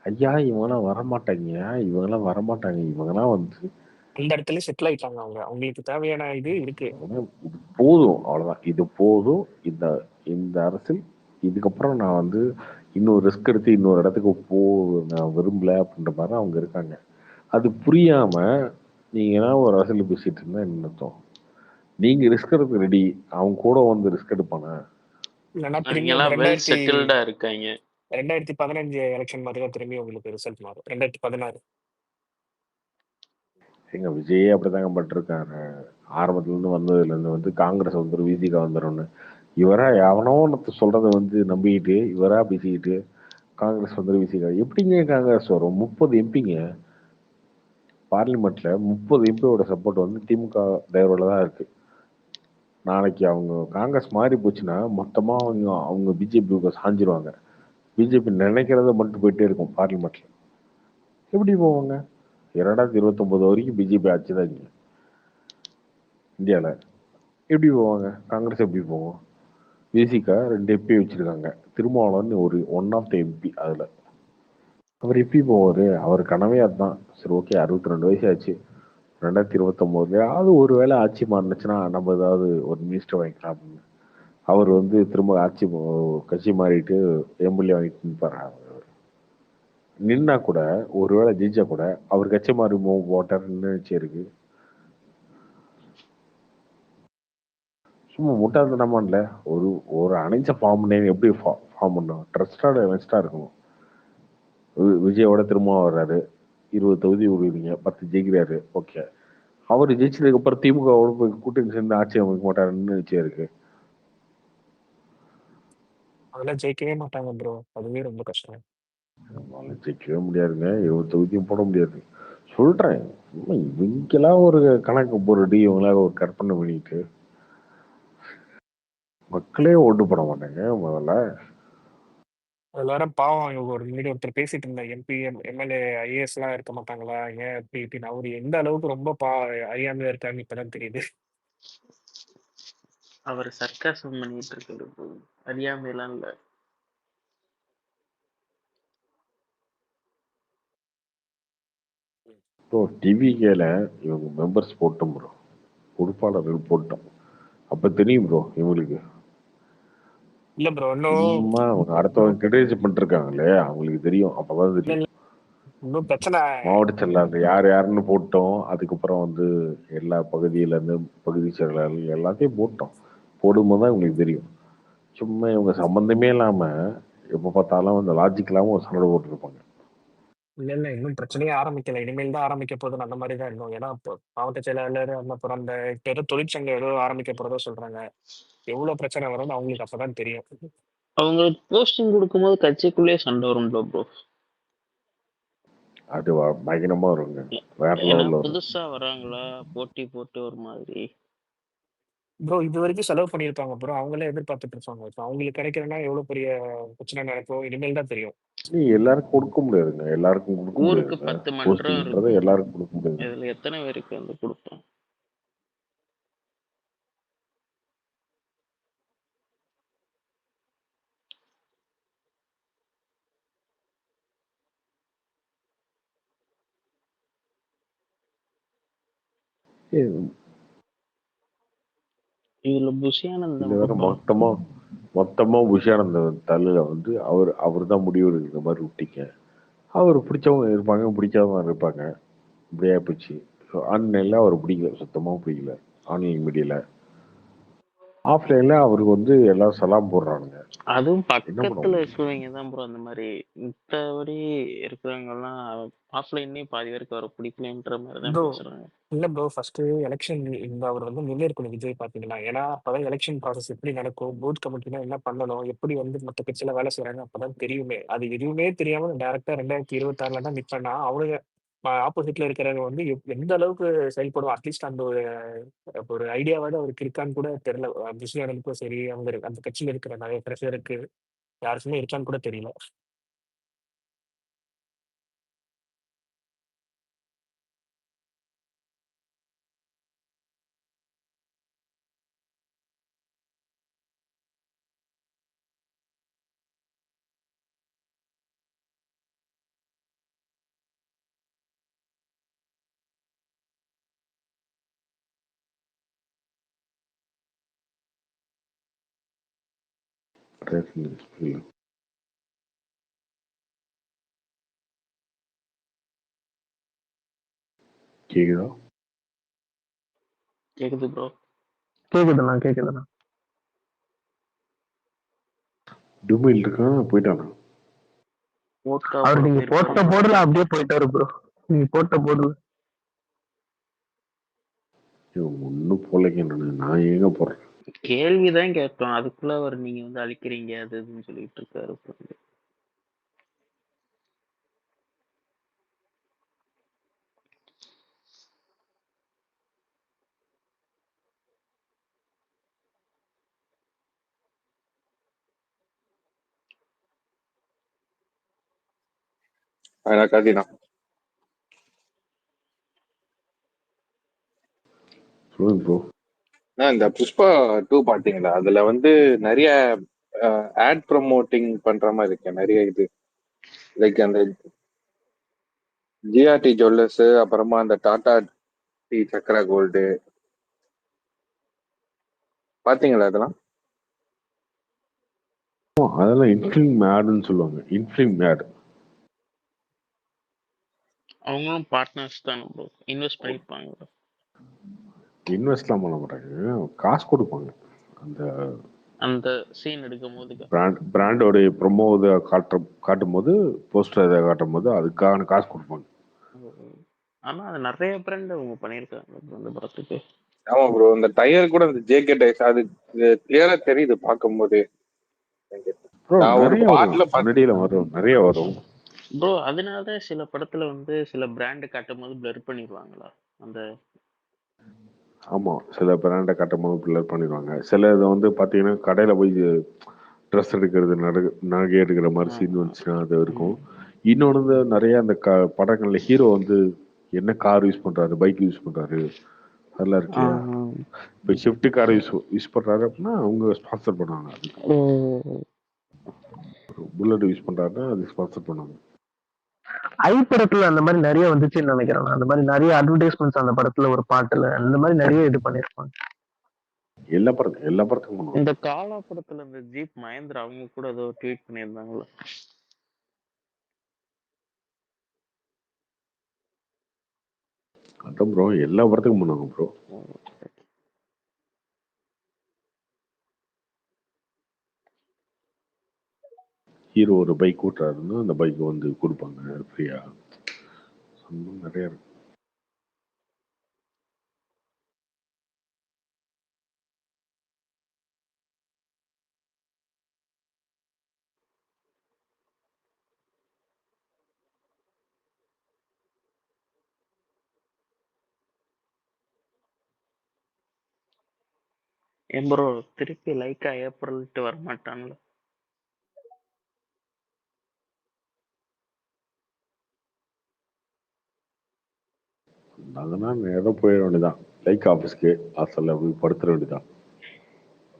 ஐயா இவங்கெல்லாம் வரமாட்டாங்க, இவங்கெல்லாம் வந்து அந்த இடத்துல செட்டில் ஆயிட்டாங்க. அவங்களுக்கு தேவையான இது இருக்கு. போதும், அவ்வளவுதான். இது போதும். இந்த அரசியல் இதுக்கப்புறம் நான் வந்து இன்னொரு ரிஸ்க் எடுத்து இன்னொரு இடத்துக்கு நான் விரும்பல அப்படின்ற மாதிரி அவங்க இருக்காங்க. அது புரியாம நீங்க ஒரு அரசியல் பேசிட்டு இருந்தா என்ன அர்த்தம்? நீங்க ரிஸ்க் எடுக்க ரெடி, அவங்க கூட வந்து ரிஸ்க் எடுப்பானா? 2015 எலெக்ஷன் மாதிரி தான் திரும்பி உங்களுக்கு ரிசல்ட் மாறும். 2016 எங்க விஜயே அப்படிதாங்க பட்டிருக்காரு. ஆரம்பத்துல இருந்து வந்ததுல இருந்து வந்து காங்கிரஸ் வந்துடும், விசிகா வந்துடும்னு. இவரா எவனோ சொல்றத வந்து நம்பிக்கிட்டு இவரா பேசிக்கிட்டு காங்கிரஸ் வந்துடும், விசிகா எப்படிங்க காங்கிரஸ் வரும்? 30 எம்பிங்க பார்லிமெண்ட்ல, 30 எம்பியோட சப்போர்ட் வந்து திமுக தயவுல தான் இருக்கு. நாளைக்கு அவங்க காங்கிரஸ் மாறி போச்சுன்னா மொத்தமா அவங்க பிஜேபி சாஞ்சிருவாங்க. பிஜேபி நினைக்கிறத மட்டும் போயிட்டே இருக்கும் பார்லிமெண்ட்ல. எப்படி போவாங்க? 2029 வரைக்கும் பிஜேபி ஆட்சி தான் இங்க இந்தியாவில். எப்படி போவாங்க? காங்கிரஸ் எப்படி போவோம்? விசிகா 2 எம்பி வச்சிருக்காங்க. திருமாவளவன் ஒரு ஒன் ஆஃப் த எம்பி. அதில் அவர் எப்படி போவார்? அவர் கனவே அதுதான். சரி, ஓகே, 62 வயசு ஆச்சு. 2029 ஒரு வேளை ஆட்சி மாறினுச்சுன்னா நம்ம ஏதாவது ஒரு மினிஸ்டர் வாங்கிக்கலாம் அப்படின்னு அவர் திரும்ப கட்சி மாறிட்டு எம்எல்ஏ வாங்கிட்டு நிற்பாரு. நின்னா கூட ஒருவேளை ஜெயிச்சா கூட அவர் கட்சி மாறி போட்டாருன்னு இருக்கு. சும்மா முட்டாள்தனமா இல்லை. ஒரு ஒரு அணைச்ச ஃபார்ம் நேம் எப்படி ஃபார்ம் பண்ணும்? ட்ரஸ்டாக வெஸ்டாக இருக்கணும். விஜயோட திரும்ப வர்றாரு, 20 தொகுதி விடுவீங்க, 10 ஜெயிக்கிறாரு, ஓகே. அவர் ஜெயிச்சதுக்கு அப்புறம் திமுகவோட போய் கூட்டணி சேர்ந்து ஆட்சி அமைக்க மாட்டாருன்னு இருக்கு. அதெல்லாம் ஜெயிக்கவே மாட்டாங்க ப்ரோ. அதுவே ரொம்ப கஷ்டம். ஜெயிக்கவே முடியாதுங்க. 20 தொகுதியும் போட முடியாது சொல்றேன். இவங்கெல்லாம் ஒரு கணக்கு போடுறது, இவங்களாம் ஒரு கற்பனை பண்ணிட்டு மக்களே ஓட்டு போட மாட்டாங்க முதல்ல. எல்லாரும் பாவம். இவங்க முன்னாடி ஒருத்தர் பேசிட்டு இருந்த எம்பி எம்எல்ஏ ஐஏஎஸ் எல்லாம் இருக்க மாட்டாங்களா, ஏன் அப்படி இப்படின்னு. அவரு எந்த அளவுக்கு ரொம்ப அறியாமையா இருக்கான்னு இப்பதான் தெரியுது. அவர் சர்க்காசம் பண்ணிட்டு இருக்காரு bro. அறியாமையெல்லாம் இல்ல. ப்ரோ, டிவிகேல இவங்க மெம்பர்ஸ் போட்டோம் ப்ரோ, பொறுப்பாளர்கள் போட்டோம். அப்ப தெரியும் ப்ரோ இவங்களுக்கு. இல்ல ப்ரோ, இன்னும் சும்மா அவங்க அடுத்தவங்க கிரிட்டிசைஸ் பண்ணிருக்காங்களே, அவங்களுக்கு தெரியும். அப்பதான் தெரியும். இன்னும் பிரச்சனை. மாவட்ட செயலாளர் யார் யாருன்னு போட்டோம். அதுக்கப்புறம் எல்லா பகுதியில இருந்து பகுதி செயலாளர்கள் எல்லாத்தையும் போட்டோம். போடும்போது தான் உங்களுக்கு தெரியும். சும்மா இவங்க சம்பந்தமே இல்லாம எப்ப பார்த்தாலும் லாஜிக் இல்லாம ஒரு சண்டை போட்டுருப்பாங்க. இல்ல இன்னும் பிரச்சனையே ஆரம்பிக்கல. இனிமேல் தான் ஆரம்பிக்க போகுதுன்னு அந்த மாதிரி தான் இன்னும். ஏன்னா இப்போ மாவட்ட செயலாளர் அப்புறம் அந்த ஏதோ தொழிற்சங்கம் ஏதோ ஆரம்பிக்க போறதோ சொல்றாங்க. எவ்வளவு பிரச்சனை வரும்னு அவங்களுக்கு அப்பதான் தெரியும். அவங்களுக்கு போஸ்டிங் கொடுக்கும்போது கட்சிக்குள்ளேயே சண்டை வரும் ப்ரோ. அது பயங்கரமா வருங்க. வேற ஏன்னா லெவல்ல வரும். புதுசா வராங்களா, போட்டி போட்டு ஒரு மாதிரி. ப்ரோ இது வரைக்கும் செலவு பண்ணியிருப்பாங்க ப்ரோ. அவங்களே எதிர்பார்த்துட்டு இருப்பாங்க. இப்போ அவங்களுக்கு கிடைக்கிறதுனா எவ்வளவு பெரிய பிரச்சனை நடக்கும் இனிமேல் தான் தெரியும். எல்லாருக்கும் கொடுக்க முடியாதுங்க. எல்லாருக்கும் கொடுக்க ஊருக்கு முடியாதுங்க. 10 மன்றம் போஸ்டிங்ன்றதை இருக்கும். எல்லாருக்கும் கொடுக்க முடியாது. இதுல எத்தனை பேருக்கு கொடுப்போம்? இதுல புஷியானந்தம் இதுல வேற மொத்தமா புஷியானந்தம் தலையில அவர் தான் முடிவு எடுக்கிற மாதிரி விட்டீங்க. அவர் பிடிச்சவங்க இருப்பாங்க, பிடிக்காதவங்க இருப்பாங்க. இப்படியே போச்சு. ஆன்லைன்ல அவர் பிடிக்கல, சுத்தமா பிடிக்கல. ஆன்லைன் மீடியால ஆஃப்லைன்ல அவருக்கு எல்லாம் சலாம் போடுறானுங்க. அதுவும் என்ன பண்ண பக்கத்துல முடியும்? இருக்கிறவங்க தான் ப்ரோ அந்த மாதிரி. மித்தபடி இருக்கிறவங்க எல்லாம் ஆஃப்லைன்லயும் பாதி பேருக்கு அவர் பிடிக்கலன்ற மாதிரி தான் ப்ரோ பேசுறாங்க. இல்ல ப்ரோ, ஃபர்ஸ்ட் எலெக்ஷன் இந்த அவர் முன்னேற்கணும் விஜய் பாத்தீங்கன்னா. ஏன்னா அப்பதான் எலெக்ஷன் ப்ராசஸ் எப்படி நடக்கும், பூத் கமிட்டினா என்ன பண்ணணும், எப்படி மத்த கட்சியில வேலை செய்யறாங்க அப்பதான் தெரியுமே. அது எதுவுமே தெரியாம டைரக்டா 2026 தான் நிப்பேன்னா அவனுங்க ஆப்போசிட்ல இருக்கிறவங்க எந்த அளவுக்கு செயல்படும். அட்லீஸ்ட் அந்த ஒரு ஒரு ஐடியாவாவது அவருக்கு இருக்கான்னு கூட தெரியல. விஜயானந்துக்கும் சரி, அவங்க அந்த கட்சியில இருக்கிற நிறைய பிரஷருக்கு யாருக்குமே இருக்கான்னு கூட தெரியல. கேக்குதா? கேக்குது ப்ரோ. கேக்குதுண்ணா. டுபைல் இருக்கான், போயிட்டானா? அவர் நீங்க போட்ட போர்டுல அப்படியே போயிட்டாரு ப்ரோ. நீங்க போட்ட போர்டுல ஒன்னும் போலைங்க. நான் ஏங்க போடுறேன்? கேள்விதான் கேட்டோம், அதுக்குள்ள அவர் நீங்க அழிக்கிறீங்க அது இதுன்னு சொல்லிட்டு இருக்காரு. கார்த்தினா சொல்லுங்க ப்ரோ. இந்த புஷ்பா 2 பாத்தீங்களா? அதுல வந்து நிறைய ஆட் ப்ரமோட்டிங் பண்ற மாதிரி இருக்கு. நிறைய இது லைக் அந்த ஜிஆர்டி ஜுவல்லர்ஸ், அப்புறமா அந்த டாடா டி சக்ரா கோல்டு பாத்தீங்களா அதெல்லாம்? அதெல்லாம் இன்ஃபிலிம் ஆடுன்னு சொல்லுவாங்க. இன்ஃபிலிம் ஆட். அவங்களும் பார்ட்னர்ஸ் தானே ப்ரோ, இன்வெஸ்ட் பண்ணியிருப்பாங்க bro. இன்வெஸ்ட்லாம் பண்ண மாட்டாங்க, காசு கொடுப்பாங்க. அந்த அந்த சீன் எடுக்கும் போது பிராண்டோடைய ப்ரொமோ இதை காட்டும் போது, போஸ்டர் இதை காட்டும் போது அதுக்கான காசு கொடுப்பாங்க. ஆனா அது நிறைய பிராண்ட் அவங்க பண்ணியிருக்காங்க bro அந்த படத்துக்கு. ஆமா ப்ரோ, இந்த டயர் கூட இந்த ஜேகே டயர்ஸ் அது கிளியரா தெரியுது பார்க்கும்போது. ப்ரோ நான் ஒரு நிறைய பாட்டுல வரும், முன்னாடியில வரும், நிறைய வரும். ப்ரோ அதனாலதான் சில படத்துல வந்து சில பிராண்ட் காட்டும் போது பிளர் பண்ணிடுவாங்களா அந்த. ஆமா, சில பிராண்டை காட்டும் போது பில்லர் பண்ணிடுவாங்க. சில இதை வந்து பார்த்தீங்கன்னா கடையில் போய் ட்ரெஸ் எடுக்கிறது, நகை எடுக்கிற மாதிரி சீன் வந்துச்சுன்னா அது இருக்கும். இன்னொன்று வந்து நிறைய அந்த படங்கள்ல ஹீரோ வந்து என்ன கார் யூஸ் பண்றாரு, பைக் யூஸ் பண்றாரு, அதெல்லாம் இருக்கு இல்லையா. இப்போ ஷிஃப்ட் கார் யூஸ் பண்றாரு அப்படின்னா அவங்க ஸ்பான்சர் பண்ணுவாங்க. அதுக்கு புல்லட் யூஸ் பண்றாருன்னா அது ஸ்பான்சர் பண்ணுவாங்க. ஐ படத்துல அந்த மாதிரி நிறைய வந்துச்சுன்னு நினைக்கிறேன். அந்த மாதிரி நிறைய அட்வர்டைஸ்மெண்ட்ஸ் அந்த படத்துல, ஒரு பாட்டுல அந்த மாதிரி நிறைய இது பண்ணிருப்பாங்க. எல்லா படத்துக்கும் பண்ணுவாங்க. இந்த காலா படத்துல இந்த ஜீப் மகேந்திரா அவங்க கூட ஏதோ ட்வீட் பண்ணியிருந்தாங்களா. அதான் ப்ரோ, எல்லா படத்துக்கும் பண்ணுவாங்க ப்ரோ. ஹீரோ ஒரு பைக் ஓட்டுறாருன்னா அந்த பைக் வந்து கொடுப்பாங்க ஃப்ரீயா. நிறைய இருக்கு. ப்ரோ திருப்பி லைக்கா ஏப்ரல்ட்டு வர மாட்டான்ல. அதெல்லாம் நேரம் போயிட வேண்டியதான், லைக் ஆஃபீஸ்க்கு ஹாஸ்டல்ல போய் படுத்துட வேண்டியதான்.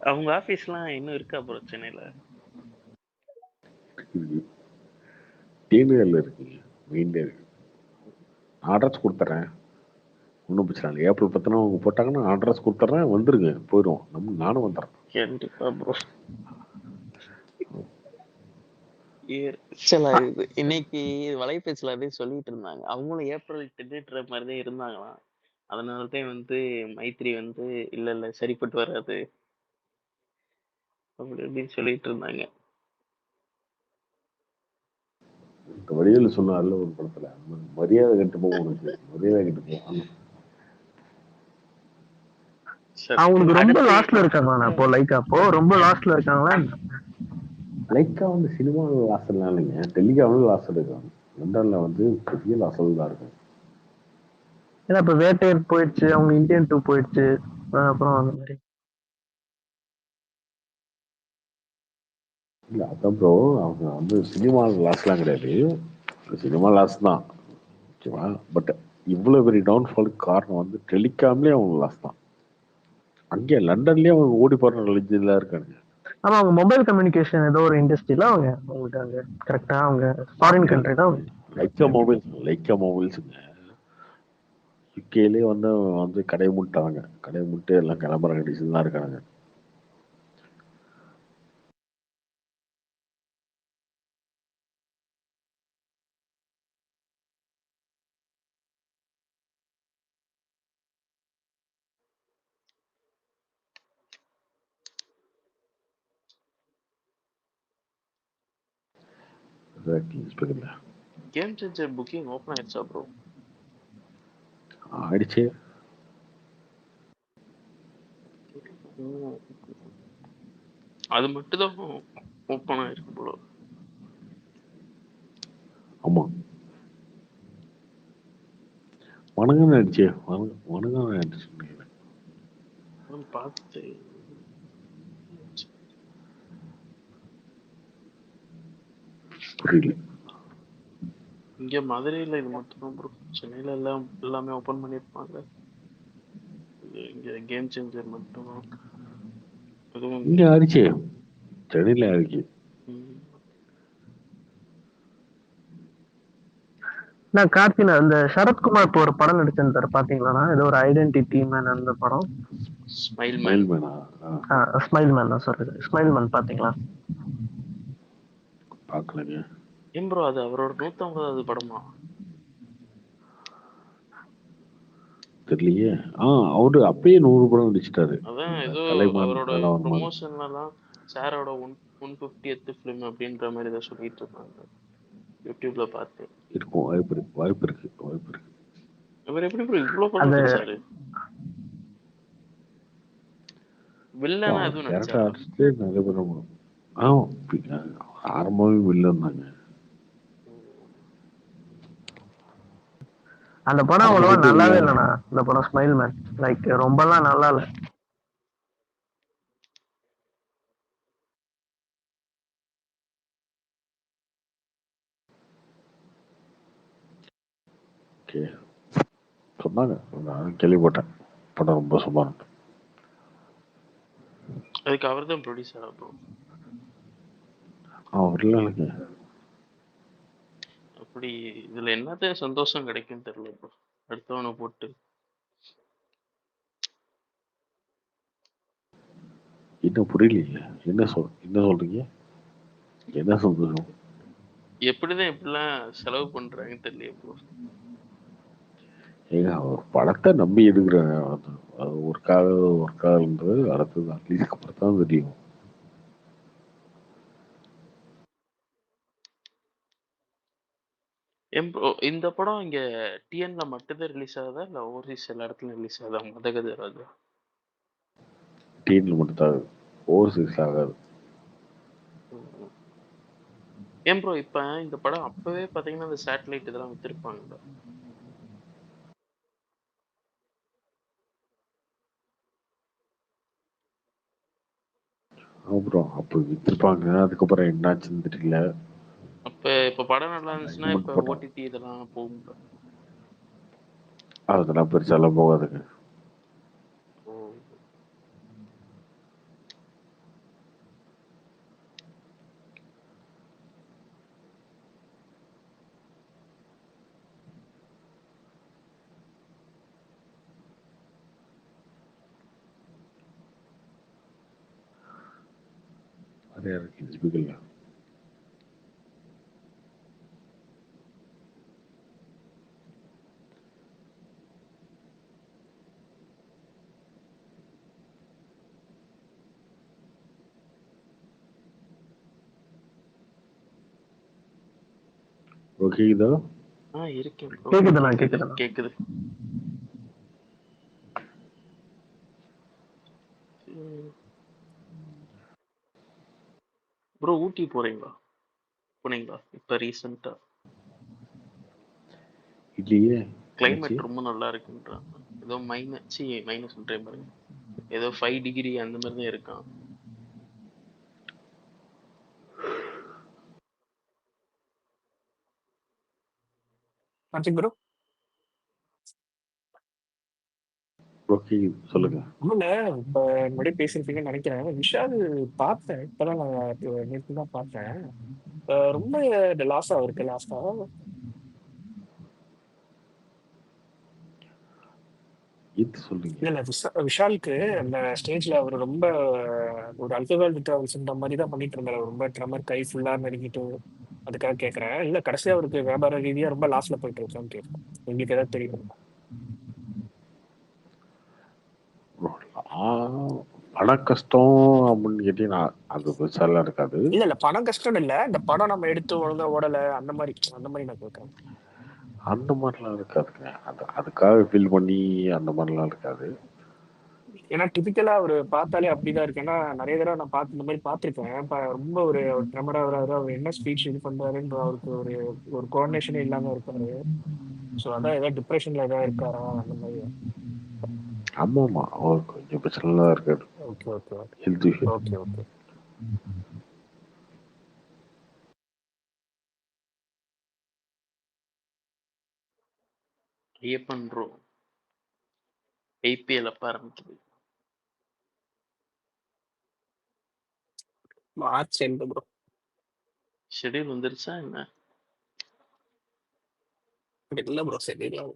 அவங்க ஆபீஸ்லாம் இன்னும் இருக்கா ப்ரோ சென்னையில? டிவிஎல் இருக்குங்க, மெயின்ல இருக்கு. அட்ரஸ் கொடுத்துட்றேன், ஒன்றும் பிரச்சனை இல்லை. ஏப்ரல் 10 அவங்க போட்டாங்கன்னா அட்ரஸ் கொடுத்துட்றேன், வந்துருங்க, போயிடுவோம். நானும் வந்துடுறேன். கண்டிப்பா ப்ரோ. இன்னைக்கு வலைபேச்சில் அதே சொல்லிட்டு இருந்தாங்க. அவங்களும் ஏப்ரல் திட்டுற மாதிரி தான் இருந்தாங்களாம். அதனாலதான் வந்து மைத்ரி வந்து இல்ல சரிப்பட்டு வராது அப்படி அப்படின்னு சொல்லிட்டு இருந்தாங்க. இந்த வழியில் சொன்னார்ல ஒரு படத்துல, மரியாதை கெட்டு போகும், உனக்கு மரியாதை கெட்டு போகும். அவங்களுக்கு ரொம்ப லாஸ்ட்ல இருக்காங்க அப்போ, லைக்கா அப்போ ரொம்ப லாஸ்ட்ல இருக்காங்களா? லைக்கா வந்து சினிமா லாஸ்ட்லாம் இல்லைங்க, டெலிகிராமில் லாஸ்ட் இருக்காங்க. லண்டன்ல வந்து பெரிய லாஸ்ட் தான் இருக்கும். ஏன்னா இப்ப வேட்டையர் போயிடுச்சு, அவங்க இந்தியன் 2 போயிடுச்சு, அப்புறம் அந்த மாதிரி. இல்லை அதான் ப்ரோ, அவங்க வந்து சினிமா லாஸ்ட்லாம் கிடையாது, சினிமா லாஸ்ட் தான் ஓகேவா. பட் இவ்வளோ பெரிய டவுன்ஃபாலுக்கு காரணம் வந்து டெலிகாம்லேயே அவங்க லாஸ்ட் தான். அங்கே லண்டன்லேயே அவங்க ஓடி போடுற ரிலிஜியெலாம் இருக்காங்க. ஆமா, அவங்க மொபைல் கம்யூனிகேஷன் ஏதோ ஒரு இண்டஸ்ட்ரியில அவங்க அவங்களுக்கு அங்க கரெக்டா அவங்க ஃபாரின் கண்ட்ரி தான். லைக்கா மொபைல்ஸுங்க யூகேலேயே வந்து கடையை மூட்டாங்க, கடையை மூட்டு எல்லாம் கிளம்புற கண்டிஷன் தான் இருக்காங்க. கேம் சேஞ்சர் புக்கிங் ஓபன் ஆயிடுச்சா ப்ரோ? ஆயிடுச்சு. அது மட்டும் தான் ஓப்பன் ஆயிருக்கு ப்ரோ. ஆமா, வணக்கம் ஆயிடுச்சு, வணக்கம் ஆயிடுச்சு. பார்த்து புரியல. இங்க மதுரையில இது மட்டும் தான் ப்ரோ, சென்னையில எல்லாமே ஓபன் பண்ணிருப்பாங்க. இங்க கேம் சேஞ்சர் மட்டும் அதுவும் இங்க ஆடிச்சு, சென்னையில ஆடிச்சு. ம். நான் கார்த்தினா இந்த சரத்குமார் இப்போ ஒரு படம் நடிச்சிருந்தாரு பாத்தீங்களா? ஏதோ ஒரு ஐடென்டிட்டி மேன் அந்த படம். Smile man. ஸ்மைல் மேனா? ஸ்மைல் மேன் தான் சாரி, ஸ்மைல் மேன் பாத்தீங்களா? பார்க்கலங்க. ஏன் ப்ரோ அது அவரோட 150வது படமா? தெரியலையே. அவரு அப்பயே 100 படம் நடிச்சிட்டாரு. அதான் ஏதோ தலைமான் அவரோட அதெல்லாம் வரும்போது. ப்ரொமோஷன்லலாம் சாரோட 150th ஃபிலிம் அப்படின்ற மாதிரி ஏதோ சொல்லிட்டு இருந்தாங்க. யூடியூப்ல பார்த்தேன். இருக்கும், வாய்ப்பு இருக்கு, வாய்ப்பு இருக்கு, வாய்ப்பு இருக்கு. இவர் எப்படி ப்ரோ இவ்வளோ படம் அது நடிச்சாரு? வில்லனா அவர் எதுவும் கேரக்டர் நடிச்சாரா? ஆர்டிஸ்டே நிறைய பேர். ஆரம்பமே வில்லன் தாங்க. அந்த படம் அவ்வளவா ஆரம்பத்துல நல்லாவே வில்லன். இல்லைண்ணா. இந்த படம் ஸ்மைல் மேன் லைக் ரொம்பலாம் நல்லா இல்ல. ஓகே, சொன்னாங்க, நான் கேள்விப்பட்டேன் படம் ரொம்ப சுமார். அதுக்கு அவர் தான் ப்ரொடியூசரா ப்ரோ? அவர்லாம் இல்லைங்க. அப்படி இதுல என்னத்த சந்தோஷம் கிடைக்கும் தெரியல ப்ரோ. அடுத்தவனை போட்டு இன்னும் புரியலையே. என்ன சொல்றீங்க? என்ன சந்தோஷம்? எப்படிதான் இப்படிலாம் செலவு பண்றாங்கன்னு தெரியல ப்ரோ. ஏங்க ஒரு படத்தை நம்பி எடுக்கிறாங்க. அது ஒர்க்காகன்றது அடுத்தது அட்லீஸ்ட் அப்புறம் தான் தெரியும். ஏன் ப்ரோ இந்த படம் இங்க டிஎன்ல மட்டும்தான் ரிலீஸ் ஆகுதா இல்ல ஓவர்சீஸ் எல்லா இடத்துலயும் ரிலீஸ் ஆகுதா? மதகதை ராஜா டீன்ல மட்டும் தான் ஓவர்சீஸ் ஆகாது. ஏன் ப்ரோ இப்ப இந்த படம் அப்பவே பாத்தீங்கன்னா அந்த சேட்டலைட் இதெல்லாம் வித்திருப்பாங்கல்ல. அப்புறம் அப்போ வித்திருப்பாங்க, அதுக்கப்புறம் என்னாச்சுன்னு தெரியல. அப்ப இப்ப படம் நல்லா இருந்துச்சுன்னா இது இப்ப மட்டும் போட்டோம், ஓடிடி இதெல்லாம் போகும்ல. அதெல்லாம் பெருசாலாம் போகாதுங்க. ஓ நிறையா இருக்கு ஹிஸ்பிக்கல்ல. ஓகே இதோ இருக்கேன் ப்ரோ. கேக்குதுண்ணா கேக்குது கேக்குதுண்ணா. கேக்குது. ப்ரோ ஊட்டி போனீங்களா இப்ப ரீசெண்டா? இல்லையே. கிளைமேட் ரொம்ப நல்லா இருக்குன்றாங்க. ஏதோ மைனஸ் சொல்றேன் பாருங்க, ஏதோ 5 டிகிரி அந்த மாதிரி தான் இருக்கான். கார்த்திக் ப்ரோ ஓகே சொல்லுங்க. ஒண்ணுல இப்ப முன்னாடி பேசியிருப்பீங்கன்னு நினைக்கிறேன். விஷால் பார்த்தேன், இப்பதான் நான் நேற்று தான் பார்த்தேன். ரொம்ப லாஸா இருக்கு லாஸ்டா. இது சொல்றீங்க. இல்ல இல்ல விஷாலுக்கு அந்த ஸ்டேஜ்ல அவர் ரொம்ப ஒரு அல்கஹால் வித்ராவல்ஸ்ன்ற மாதிரி தான் பண்ணிட்டு இருந்தாரு. ரொம்ப ட்ரமர் கை ஃபுல்லா நடுங்கிட்டு. அதுக்காக கேட்கறேன். இல்ல கடைசியா அவருக்கு வியாபார ரீதியா ரொம்ப லாஸ்ல போயிட்டு இருக்கான்னு கேட்கறேன். உங்களுக்கு ஏதாவது தெரியும்? பண கஷ்டம் அப்படின்னு கேட்டீங்கன்னா அது பெருசாலாம் இருக்காது. இல்ல இல்ல பணம் கஷ்டம் இல்ல, இந்த படம் நம்ம எடுத்து ஒழுங்கா ஓடல அந்த மாதிரி நான் கேட்கறேன். அந்த மாதிரிலாம் இருக்காதுங்க. அதுக்காக ஃபீல் பண்ணி அந்த மாதிரிலாம் இருக்காது. ஏன்னா டிபிக்கலா அவர் பார்த்தாலே அப்படிதான் இருக்கு. ஏன்னா நிறைய தடவை நான் பார்த்து இந்த மாதிரி பார்த்திருக்கேன். ரொம்ப ஒரு ட்ரமரா வராது, அவர் என்ன ஸ்பீச் இது பண்றாருன்ற அவருக்கு ஒரு ஒரு கோஆர்டினேஷனே இல்லாம இருப்பாரு. ஸோ அதான் ஏதாவது டிப்ரெஷன்ல ஏதாவது இருக்காரா அந்த மாதிரி. ஆமா ஆமா, அவருக்கு கொஞ்சம் பிரச்சனைலாம் இருக்காது. Okay okay health issue. Okay okay. Ayyappan bro IPL அப்ப ஆரம்பிக்குது. March end bro. ஷெட்யூல் வந்துருச்சா என்ன? இல்ல ப்ரோ, சரியில்லை.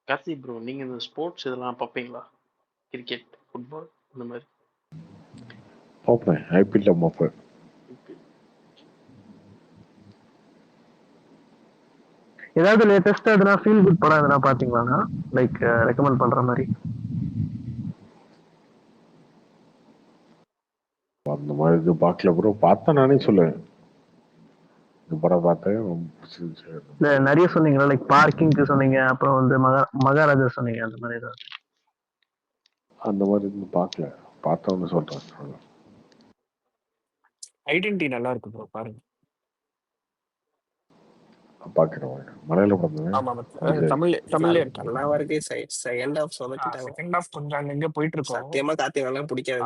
கார்த்தி ப்ரோ, நீங்க இந்த ஸ்போர்ட்ஸ் இதெல்லாம் பார்ப்பீங்களா? கிரிக்கெட், ஃபுட்பால் இந்த மாதிரி? பார்ப்பேன், ஐபிஎல்ல பார்ப்பேன். ஏதாவது லேட்டஸ்டா எதுனா ஃபீல் குட் படம் எதுனா பாத்தீங்களாண்ணா? லைக் ரெக்கமெண்ட் பண்ற மாதிரி. அந்த மாதிரி இது பார்க்கல ப்ரோ. பார்த்தேன், நானே சொல்லுவேன் இந்த படம் பார்த்தேன், ரொம்ப பிடிச்சிருந்துச்சு. இல்ல நிறைய சொன்னீங்களா, லைக் பார்க்கிங்க்கு சொன்னீங்க, அப்புறம் வந்து மகாராஜா சொன்னீங்க, அந்த மாதிரி ஏதாவது? அந்த மாதிரி இது பார்க்கல, பார்த்தவொன்னு சொல்றேன். ஐடென்டிட்டி நல்லா இருக்கு ப்ரோ, பாருங்க. பார்க்கிறேன். மலையாள படம் ஆமா, தமிழ்ல இருக்கு. நல்லா இருக்கு. செகண்ட் ஹாஃப் சொதப்பிட்டாங்க. செகண்ட் ஹாஃப் கொஞ்சம் அங்கங்க போயிட்டு இருக்கும். சத்தியமா கார்த்திக் நல்லா பிடிக்காது.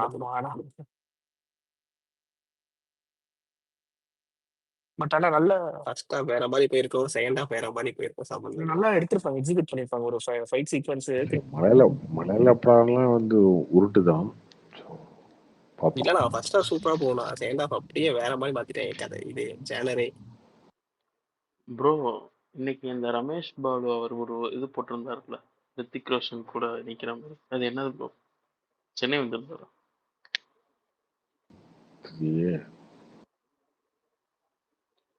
பட் ஆனா நல்ல ஃபர்ஸ்ட் ஹாஃப் வேற மாதிரி போயிருக்கும், செகண்ட் ஹாஃப் வேற மாதிரி போயிருக்கும். சம்பந்தம் நல்லா எடுத்திருப்பாங்க, எக்ஸிக்யூட் பண்ணிருப்பாங்க. ஒரு ஃபைட் சீக்வன்ஸ் மலையாள படம்லாம் வந்து உருட்டு தான். இல்ல, நான் ஃபர்ஸ்ட் ஹாஃப் சூப்பரா போகணும், செகண்ட் ஹாஃப் அப்படியே வேற மாதிரி மாத்திட்டேன் கதை. இது ஜேனரே ப்ரோ. இன்னைக்கு இந்த ரமேஷ் பாலு அவர் ஒரு இது போட்டிருந்தாருல, ரித்திக் ரோஷன் கூட நிக்கிற மாதிரி. அது என்னது ப்ரோ? சென்னை வந்திருந்தாரு.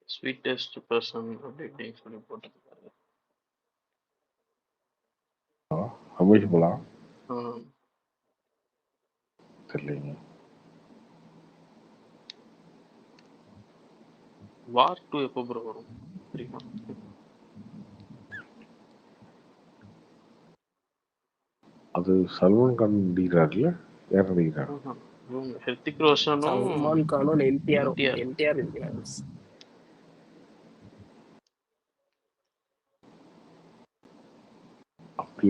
ஸ்வீட்டஸ்ட் பர்சன் அப்படி இப்படின்னு சொல்லி போட்டிருந்தாரு. ரமேஷ் பாலா ஆ, தெரியலைங்க. வார் 2 எப்போ ப்ரோ வரும் தெரியுமா? அது சல்மான் கான் நடிக்கிறாருல்ல, யார் நடிக்கிறாரு? இவங்க ஹிருத்திக் ரோஷனும் சல்மான் கானும் என்டிஆர் இருக்கிறாரு.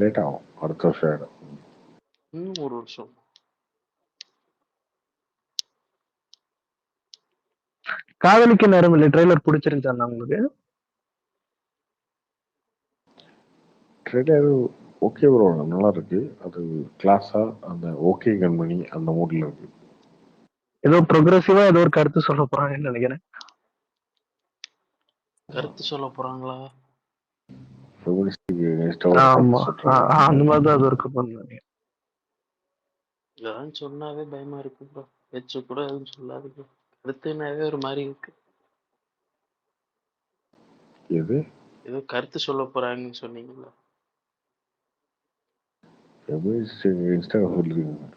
லேட் ஆகும், அடுத்த வருஷம் ஆயிடும். இன்னும் ஒரு வருஷம். காதலிக்க நேரம் இல்லை ட்ரெய்லர் பிடிச்சிருந்துச்சா உங்களுக்கு? ட்ரெய்லர் ஓகே ப்ரோ, நல்லா இருக்கு. அது கிளாஸா அந்த ஓகே கண்மணி அந்த மூட்ல இருக்கு. ஏதோ ப்ரோக்ரசிவா ஏதோ ஒரு கருத்து சொல்ல போறாங்கன்னு நினைக்கிறேன். கருத்து சொல்ல போறாங்களா? ஆமா, அந்த மாதிரி தான் அது இருக்கு பண்ணுங்க. இதெல்லாம் சொன்னாவே பயமா இருக்கு ப்ரோ. வச்சு கூட எதுவும் சொல்லாது ப்ரோ. கருத்துனாவே ஒரு மாதிரி இருக்கு. எது ஏதோ கருத்து சொல்ல போறாங்கன்னு சொன்னீங்களா? இன்ஸ்டாகிராம் சொல்லிருக்கீங்க.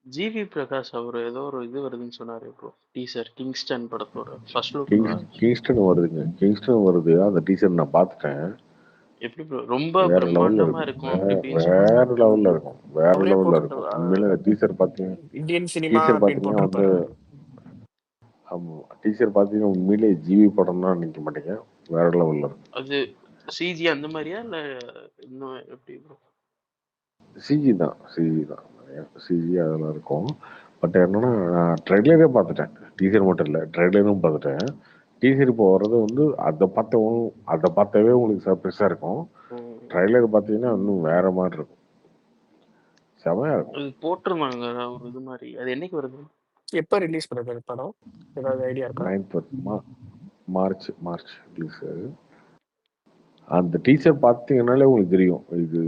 ஜிவி பிரகாஷ் அவர் ஏதோ ஒரு இது வருதுன்னு சொன்னாரு ப்ரோ, டீசர் கிங்ஸ்டன் படத்தோட ஃபர்ஸ்ட் லுக். கிங்ஸ்டன் வருதுங்க, கிங்ஸ்டன் வருது. அந்த டீசர் நான் பார்த்துட்டேன். எப்படி ப்ரோ? ரொம்ப பிரம்மாண்டமா இருக்கும். வேற லெவல்ல இருக்கும், வேற லெவல்ல இருக்கும். உண்மையில டீசர் பாத்தீங்க, இந்தியன் சினிமா டீசர் பாத்தீங்கன்னா வந்து ஆமா, டீசர் பாத்தீங்கன்னா உண்மையிலே ஜிவி படம் தான் நினைக்க மாட்டீங்க, வேற லெவல்ல இருக்கும். அது சிஜி அந்த மாதிரியா இல்ல இன்னும் எப்படி ப்ரோ? சிஜி தான், சிஜி அதெல்லாம் இருக்கும். பட் என்னன்னா நான் ட்ரெய்லரே பார்த்துட்டேன், டீசர் மட்டும் இல்லை ட்ரெய்லரும் பார்த்துட்டேன். டீசர் இப்போ வர்றது வந்து அதை பார்த்தாவே உங்களுக்கு சர்ப்ரைஸா இருக்கும். ட்ரெய்லர் பார்த்தீங்கன்னா இன்னும் வேற மாதிரி இருக்கும், செமையா இருக்கும். அது போட்டுருந்தாங்க ஒரு இது மாதிரி. அது என்னைக்கு வருது? எப்போ ரிலீஸ் பண்ணுறது படம்? ஏதாவது ஐடியா இருக்கா? 9th March release. அந்த டீசர் பார்த்தீங்கன்னாலே உங்களுக்கு தெரியும், இது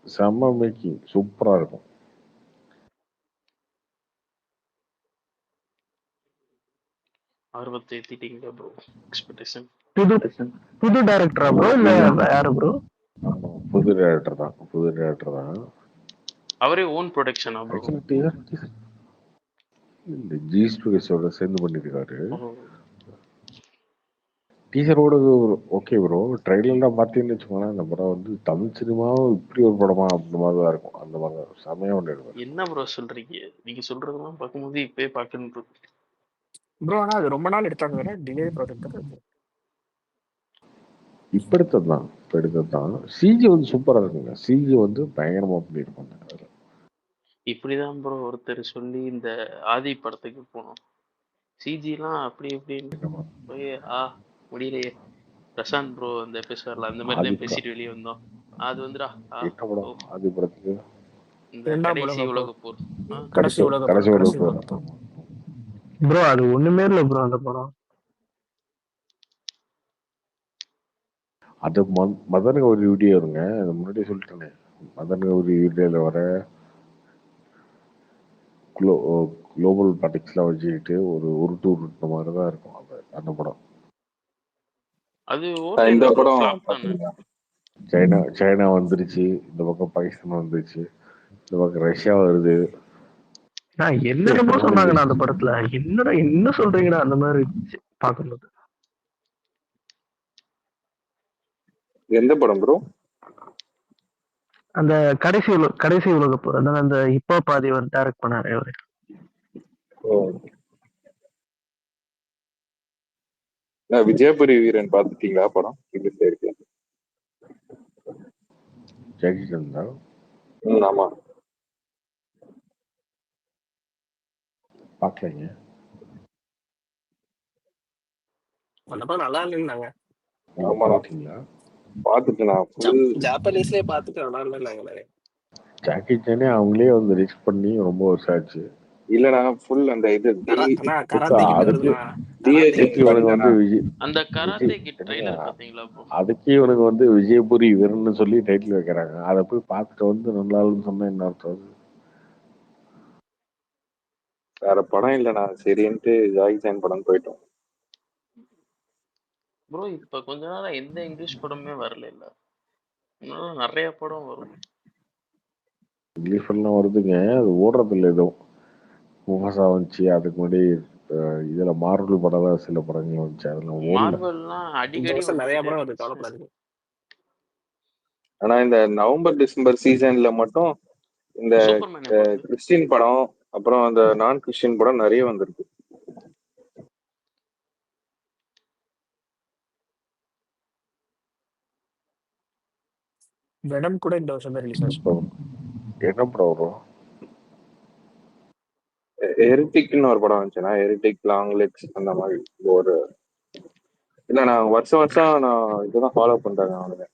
செம்ம மேக்கிங், சூப்பரா இருக்கும். ஆர்வத்தை ஏத்திட்டீங்க ப்ரோ. எக்ஸ்பெக்டேஷன். புது டைரக்டரா ப்ரோ இல்ல யாரு ப்ரோ? ஆமா, புது டைரக்டர் தான். அவரே ஓன் ப்ரொடக்ஷனா ப்ரோ? இந்த ஜி ஸ்டுடியோஸோட சேர்ந்து பண்ணியிருக்காரு. ஓ டீசரோட ஓகே ப்ரோ. ட்ரைலர்லாம் பார்த்தீங்கன்னு வச்சுக்கோங்களேன், அந்த படம் வந்து தமிழ் சினிமாவும் இப்படி ஒரு படமா அப்படின்ற மாதிரி தான் இருக்கும். அந்த மாதிரி செமையாக ஒன்று எடுப்பார். என்ன ப்ரோ சொல்றீங்க? நீங்க சொல்றதெல்லாம் பார்க்கும்போது இப்பயே பார்க்கணும் bro. ப்ரோ ஆனா அது ரொம்ப நாள் எடுத்தாங்க வேற டிலே ப்ராஜெக்ட் தான். இப்போ எடுத்தது தான், இப்போ எடுத்தது தான். சிஜி வந்து சூப்பராக இருக்குங்க. சிஜி வந்து பயங்கரமாக பண்ணியிருப்பாங்க. இப்படிதான் ப்ரோ ஒருத்தர் சொல்லி இந்த ஆதி படத்துக்கு போனோம். சிஜிலாம் அப்படி இப்படின்னு போய் முடியலையே. பிரசாந்த் ப்ரோ அந்த எபிசோட்ல அந்த மாதிரி தான் பேசிட்டு வெளியே வந்தோம். அது வந்துடா என்ன படம் ஆதி படத்துக்கு? இந்த கடைசி உலக போர். கடைசி உலக போர் ப்ரோ. அது ஒண்ணுமே இல்ல ப்ரோ அந்த படம். அது மதன் கௌரி வீடியோ இருங்க, அது முன்னாடியே சொல்லிட்டேனே. மதன் கௌரி வீடியோல வர குளோபல் பாலிடிக்ஸ்லாம் வச்சுக்கிட்டு ஒரு டூர் இந்த மாதிரி தான் இருக்கும் அது அந்த படம். அது இந்த படம் சைனா வந்துருச்சு, இந்த பக்கம் பாகிஸ்தான் வந்துருச்சு, இந்த பக்கம் ரஷ்யா வருது. என்னென்னமோ சொன்னாங்கண்ணா அந்த படத்துல. என்னடா என்ன சொல்றீங்கடா அந்த மாதிரி பாக்கும்போது. எந்த படம் ப்ரோ? அந்த கடைசி உலக போர். அதான் அந்த இப்போ பாதி டைரக்ட் பண்ணாரு அவரு. விஜயபுரி வீரன் பாத்துட்டீங்களா படம்? இருக்கு இருக்கு. ஜாக்கி சான் தான். ஆமா பார்க்கலைங்க. அந்த படம் நல்லா இல்லைன்னாங்க. ஆமா பார்த்தீங்களா? பார்த்துட்டேன். ஜாப்பனீஸ்லயே பார்த்துட்டு நல்லா இல்லைன்னாங்க. ஜாக்கி சானே அவங்களே வந்து ரிஸ்க் பண்ணி ரொம்ப வருஷம் ஆச்சு. இல்லனா ஃபுல் அந்த இது அந்த கராத்தே கிட் ட்ரைலர் பாத்தீங்களா ப்ரோ? அதுக்கே இவனுக்கு வந்து விஜயபுரி வீரன்னு சொல்லி டைட்டில் வைக்கிறாங்க. அதை போய் பார்த்துட்டு வந்து நல்லா இல்லைன்னு சொன்னா என்ன அர்த்தம்? வேற படம் இல்லைண்ணா சரின்ட்டு ஜாக்கி சான் படம் போயிட்டோம். ப்ரோ இப்ப கொஞ்ச நாளா எந்த இங்கிலீஷ் படமே வரல இல்ல. நிறைய படம் வரும். இங்கிலீஷ் எல்லாம் வருதுங்க, அது ஓடுறது இல்லை. ஏதோ முஃபாசா வந்துச்சு, அதுக்கு முன்னாடி இதுல மார்வல் படம் சில படங்கள் வந்துச்சு, அதெல்லாம் மார்வல்லாம் அடிக்கடி நிறைய படம் வருது, கவலைப்படாதீங்க. ஆனா இந்த நவம்பர் டிசம்பர் சீசன்ல மட்டும் இந்த கிறிஸ்டின் படம் அப்புறம் அந்த நான் கிறிஸ்டின் படம் நிறைய வந்திருக்கு. வெனம் கூட இந்த வருஷம் தான் ரிலீஸ் ஆச்சு. என்ன படம் வரும்? ஹெரிட்டிக்னு ஒரு படம் வந்துச்சுன்னா ஹெரிட்டிக் லாங் லெக்ஸ் அந்த மாதிரி ஒரு இல்ல நான் வருஷம் நான் இதுதான் ஃபாலோ பண்றேன். அவனுங்க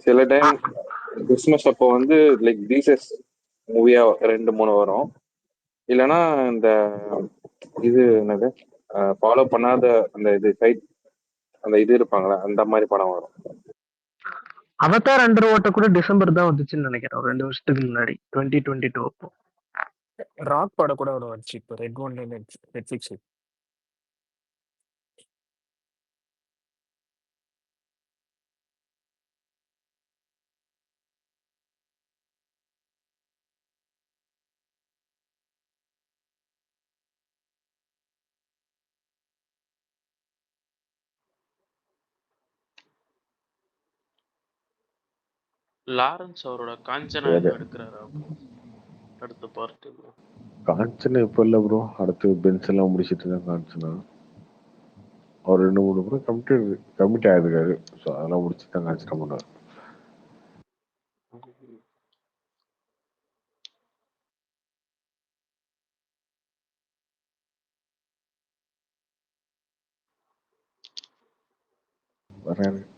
சில டைம் கிறிஸ்மஸ் அப்போ வந்து லைக் ஜீசஸ் மூவியா 2-3 வரும். இல்லைன்னா இந்த இது என்னது ஃபாலோ பண்ணாத அந்த இது சைட் அந்த இது இருப்பாங்களா அந்த மாதிரி படம் வரும். அவதார் அண்டர் வாட்டர் கூட டிசம்பர் தான் வந்துச்சுன்னு நினைக்கிறேன், 2 வருஷத்துக்கு முன்னாடி 2022 அப்போ. ராக் படம் கூட வந்துச்சு இப்போ ரெட் ஒன்ல நெட்ஃபிளிக்ஸ். லாரன்ஸ் அவரோட காஞ்சனா எடுக்கிறாரா அடுத்த பார்ட்? காஞ்சனா இப்ப இல்ல ப்ரோ, அடுத்து பென்ஸ் எல்லாம் முடிச்சிட்டு தான் காஞ்சனா. அவர் 2-3 படம் கமிட் ஆயிருக்காரு. ஸோ அதெல்லாம் முடிச்சு தான் காஞ்சனா பண்ணார்.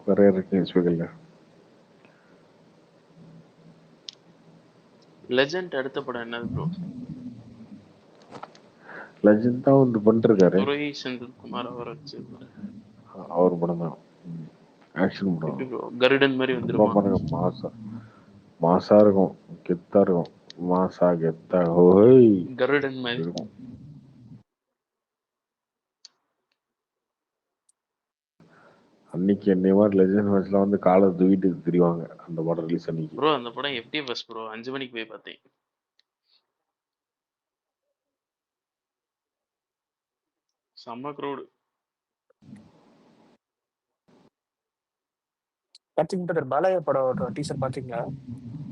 வேற இருக்கு ஸ்பெஷல்ல. லெஜெண்ட் அடுத்த படம் என்னது ப்ரோ? லெஜெண்ட் தான் வந்து பண்ணிருக்காரு துரை செந்தில்குமார் அவர் வச்சு. அவர் படம் தான், ஆக்ஷன் படம். கருடன் மாதிரி வந்துருமா? மாசா இருக்கும், கெத்தா இருக்கும். மாசா கெத்தா ஹோய் கருடன் மாதிரி இருக்கும். அன்னைக்கு என்னை மாதிரி லெஜெண்ட் மேட்ச்லாம் வந்து காலை வீட்டுக்கு தெரிவாங்க அந்த படம் ரிலீஸ் அன்னைக்கு. ப்ரோ அந்த படம் FTFS ப்ரோ 5 மணிக்கு போய் பார்த்தேன். செம்ம க்ரௌடு. கார்த்திக் பிரதர் பாலையா படம் டீசர் பாத்தீங்களா?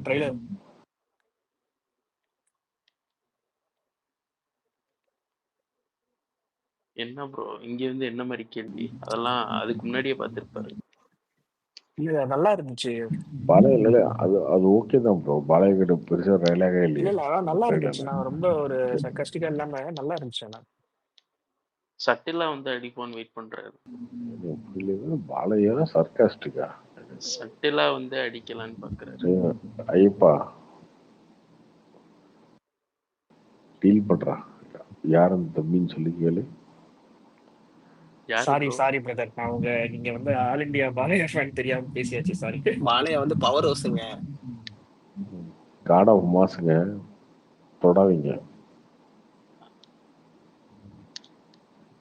ட்ரைலர் என்ன ப்ரோ இங்க வந்து என்ன மாதிரி கேள்வி? அதெல்லாம் அதுக்கு முன்னாடியே பார்த்திருப்பாரு. இல்ல நல்லா இருந்துச்சு. பாலையா இல்ல அது அது ஓகே தான் ப்ரோ. பாலையா கிட்ட பெருசா டைலாகே இல்ல இல்லையே இல்ல அதான் நல்லா இருந்துச்சு. ட்ரைலர்ல. நான் ரொம்ப ஒரு சர்க்காஸ்டிக்கா இல்லாம நல்லா இருந்துச்சு. ஆனா சட்டிலா வந்து அடிப்போன்னு வெயிட் பண்றாரு. புரியல பாலையா சர்க்காஸ்டிக்கா? சட்டிலா வந்து அடிக்கலான்னு பாக்குறாரு. ஐயப்பா டீல் பண்றா. யார் அந்த தம்பின்னு சொல்லி கேளு. யாரு சாரி ப்ரோ? Sorry brother. நான் நீங்க வந்து ஆல் இந்தியா பாலையா ஃபேன் தெரியாம பேசியாச்சு. சாரி. பாலையா வந்து பவர் ஹவுஸுங்க. காட் ஆஃப் மாஸுங்க, தொடாதீங்க.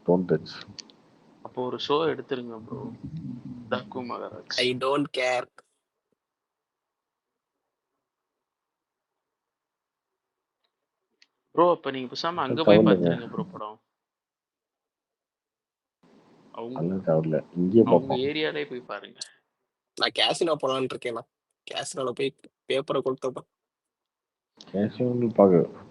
Don't touch. அப்போ ஒரு ஷோ எடுத்துருங்க bro. Daaku Maharaj. I don't care. Bro அப்ப நீங்க பேசாம அங்க போய் தவறுங்க, பாத்துருங்க ப்ரோ படம். அவங்க அதெல்லாம் தவறல, இங்கேயே அவங்க பார்ப்போம். ஏரியாலே போய் பாருங்க. நான் கேசினோ போலான்னு இருக்கேன். கேசினோல போய் பேப்பரை கொடுத்தப்ப கேஷுவல் பார்க்க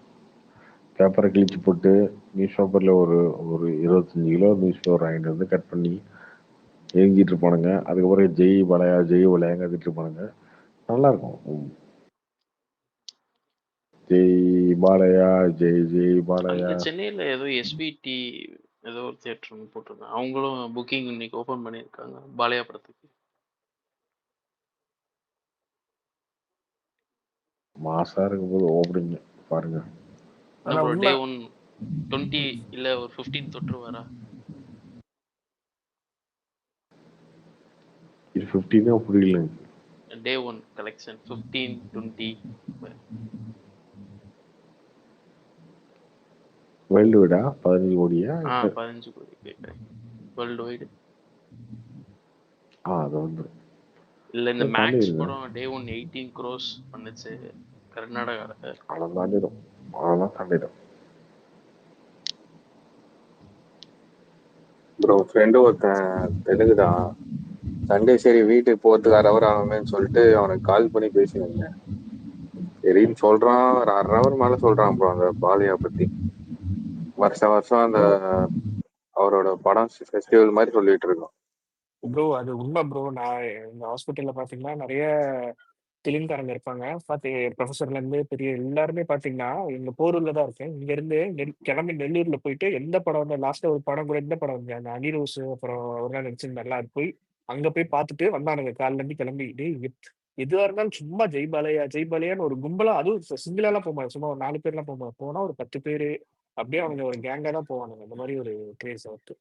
பேப்பரை கிழிச்சு போட்டு நியூஸ் பேப்பரில் ஒரு ஒரு 25 கிலோ நியூஸ் பேப்பர் வாங்கிட்டு வந்து கட் பண்ணி எழுதிட்டு இருப்பானுங்க. அதுக்கப்புறம் ஜெய் பாலையா கத்திட்டு இருப்பானுங்க. நல்லா இருக்கும். ஜெய் பாலையா, ஜெய் பாலையா. அங்க சென்னையில ஏதோ எஸ்விடி ஏதோ ஒரு தியேட்டர் போட்டிருக்காங்க. அவங்களும் புக்கிங் இன்னைக்கு ஓபன் பண்ணியிருக்காங்க பாலையா படத்துக்கு. மாசா இருக்கும்போது ஓப்பனிங்க பாருங்க. என்ன ப்ரோ டே 1 20 இல்ல ஒரு 15 தொட்டுருவாரா? இது 15 புரியல. டே 1 கலெக்ஷன் 15 20 வேர்ல்டு வைடா 15 கோடியா? 15 கோடி கேட்குறேன் வேர்ல்டு வைடு. அது வந்து இல்ல இந்த மேக்ஸ் படம் டே 1 18 crores பண்ணுச்சு கர்நாடகால. அதெல்லாம் தாண்டிடும். ப்ரோ ஃப்ரெண்டு ஒருத்தன் தெலுங்குதான். சண்டே சரி வீட்டுக்கு போறதுக்கு 1/2 hour ஆகுமேன்னு சொல்லிட்டு அவனுக்கு கால் பண்ணி பேசினேங்க. சரின்னு சொல்றான், ஒரு 1/2 hour மேல சொல்றான் ப்ரோ அந்த பாலியா பத்தி. வருஷம் அந்த அவரோட படம் ஃபெஸ்டிவல் மாதிரி சொல்லிட்டு இருக்கோம். ப்ரோ அது உண்மை ப்ரோ. நான் இந்த ஹாஸ்பிட்டல்ல பாத்தீங்கன்னா நிறைய தெலுங்குக்காரங்க இருப்பாங்க. ப்ரொஃபஸர்ல இருந்து பெரிய எல்லாருமே பாத்தீங்கன்னா எங்க போரூர்ல தான் இருக்கேன். இங்க இருந்து கிளம்பி நெல்லூர்ல போயிட்டு எந்த படம் வந்து லாஸ்டா ஒரு படம் கூட எந்த படம் வந்து அந்த அனிரோஸ் அப்புறம் ஒரு நாள் நடிச்சிருந்தால அது போய் அங்க போய் பார்த்துட்டு வந்தானுங்க. காலைல இருந்து கிளம்பி டேய் எதுவா இருந்தாலும் சும்மா ஜெய்பாலையான்னு ஒரு கும்பலா, அதுவும் சிங்கிளாலாம் போமாது, சும்மா ஒரு 4 பேர்லாம் போமாது, போனா ஒரு 10 பேரு அப்படியே அவங்க ஒரு கேங்கா தான் போவானுங்க. அந்த மாதிரி ஒரு கிரேஸ் அவருக்கு.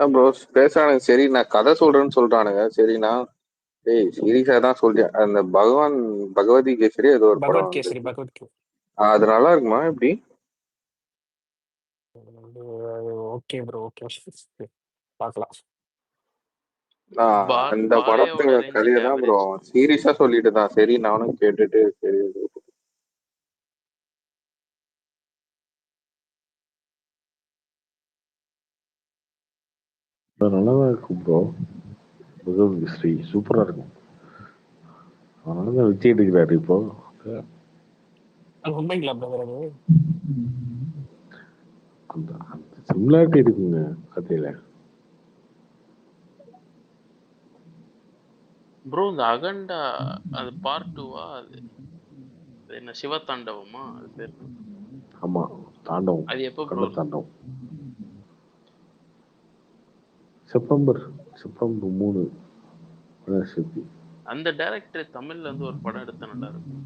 ப்ரோ பேசுறானுங்க. சரி நான் கதை சொல்றேன்னு சொல்றானுங்க. சரிண்ணா ஏய் சீரியஸா தான் சொல்றேன். அந்த பகவதி கேசரி ஏதோ ஒரு படம் பகவத் கேசரி வந்து அது நல்லா இருக்குமா எப்படி? ஓகே ப்ரோ, ஓகே பார்க்கலாம். அந்த படத்தோட கதையை தான் ப்ரோ சீரியஸா சொல்லிட்டு தான். சரி நானும் கேட்டுட்டு சரி நல்லாதான் இருக்கும் ப்ரோ. பகவத் ஸ்ரீ சூப்பரா இருக்கும். அதனால தான் விஜய் எடுக்கிறாரு இப்போ. அது உண்மைங்களா பிரதர்? அது அந்த சிமிலாரிட்டி இருக்குங்க கதையில. ப்ரோ இந்த அகண்டா அது பார்ட் 2வா? அது என்ன சிவதாண்டவமா அது பேர்? ஆமா தாண்டவம். அது எப்போ ப்ரோ? கண்ட தாண்டவம் செப்டம்பர் 3 அந்த டைரக்டர் தமிழ்ல இருந்து ஒரு படம் எடுத்தா நல்லா இருக்கும்.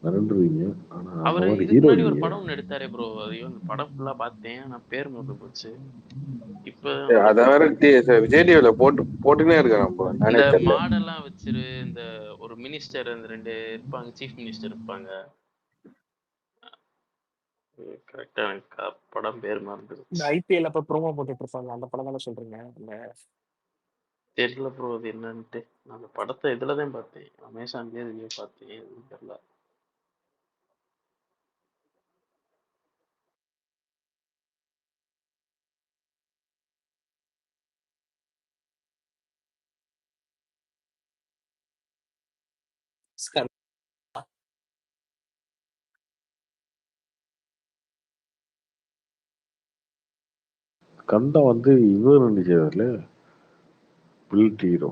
மறந்துருவீங்க. ஆனா அவரு அவர் இதுக்கு ஹீரோ முன்னாடி ஒரு இல்லையே. படம் ஒன்று எடுத்தாரே ப்ரோ. ஐயோ அந்த படம் ஃபுல்லா பார்த்தேன், நான் பேர் மறந்து போச்சு. இப்ப அத வேற விஜய் டிவில போட்டுனே இருக்கான். இந்த மாடெல்லாம் வச்சிரு, இந்த ஒரு மினிஸ்டர் அந்த 2 இருப்பாங்க, சீஃப் மினிஸ்டர் இருப்பாங்க. கரெக்டா எனக்கு படம் பேர் மறந்து இந்த ஐபிஎல் அப்ப ப்ரோமோ போட்டுட்டு இருப்பாங்க, அந்த படம் தானே சொல்றீங்க? தெரியல ப்ரோ அது என்னன்ட்டு. நான் அந்த படத்தை இதுலதான் பார்த்தேன், அமேசான்லயே இதுலயே பார்த்தேன், எதுவும் தெரியல. கந்தா வந்து இவர் நடிச்சதுல பில்ட் ஹீரோ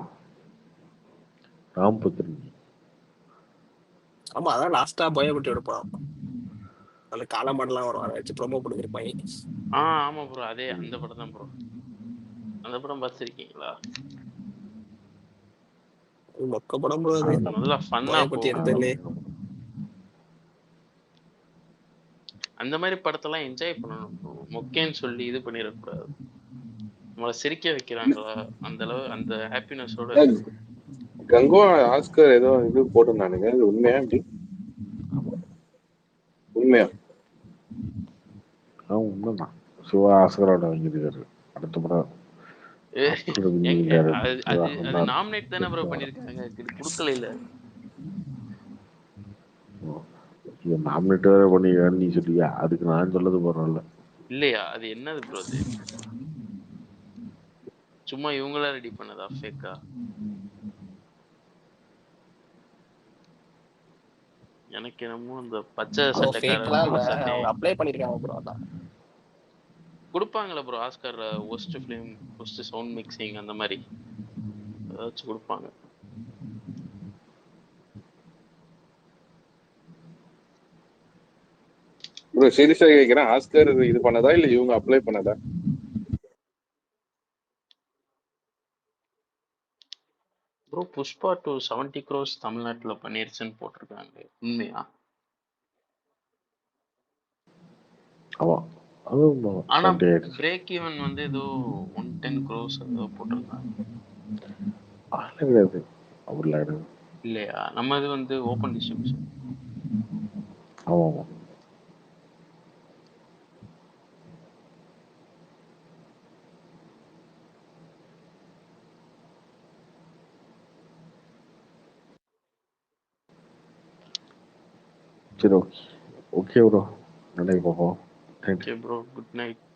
ராம்புத்திரன். ஆமா, அதான் லாஸ்டா போயபட்டியோட படம். அந்த காலமாடலாம் வரும், அதை வச்சு ப்ரொமோ பண்ணிருப்பாங்க. ஆமா ப்ரோ, அதே அந்த படம் தான் ப்ரோ. அந்த படம் பார்த்துருக்கீங்களா? மொக்க படம் ப்ரோ அது. நல்லா ஃபன்னா போயபட்டி போகும். எடுத்ததுலே அந்த மாதிரி படத்தெல்லாம் என்ஜாய் பண்ணணும் ப்ரோ. மொக்கேன்னு சொல்லி இது பண்ணிடக்கூடாது. நம்மளை சிரிக்க வைக்கிறாங்களா, அந்த அளவு அந்த ஹாப்பினஸோட கங்குவா ஆஸ்கர் ஏதோ இது போட்டிருந்தானுங்க, இது உண்மையா அப்படி? உண்மையா? உண்மைதான். சிவா ஆஸ்கரோட வாங்கியிருக்காரு. அடுத்த படம் ஆஸ்கர் வாங்கியிருக்காரு. அது நாமினேட் தானே ப்ரோ பண்ணிருக்காங்க, கொடுக்கல இல்ல. நாமினேட் வேற பண்ணிருக்காரு நீ சொல்லியா? அதுக்கு நான் சொல்லது பரவாயில்ல. இல்லையா? அது என்னது ப்ரோ? அது சும்மா இவங்களா ரெடி பண்ணதா, ஃபேக்கா? எனக்கு என்னமோ அந்த பச்சை சட்டைக்காரன் அப்ளை பண்ணிருக்காங்க ப்ரோ. அதான் கொடுப்பாங்களா bro Oscar worst film, worst sound mixing, அந்த மாதிரி ஏதாச்சும் கொடுப்பாங்க. ப்ரோ சீரியஸா கேட்கிறேன், ஆஸ்கர் இது பண்ணதா இல்ல இவங்க அப்ளை பண்ணதா? ப்ரோ புஷ்பா 2 70 crores தமிழ்நாட்டுல பண்ணிருச்சுன்னு போட்டிருக்காங்க, உண்மையா? ஆனா பிரேக் ஈவன் வந்து ஏதோ 110 crores ஏதோ போட்டிருக்காங்க. இல்லையா? நம்ம இது வந்து ஓபன் டிஸ்ட்ரிபியூஷன். ஆமா. சரி, ஓகே ப்ரோ. நாளைக்கு பார்ப்போம். Okay bro, good night.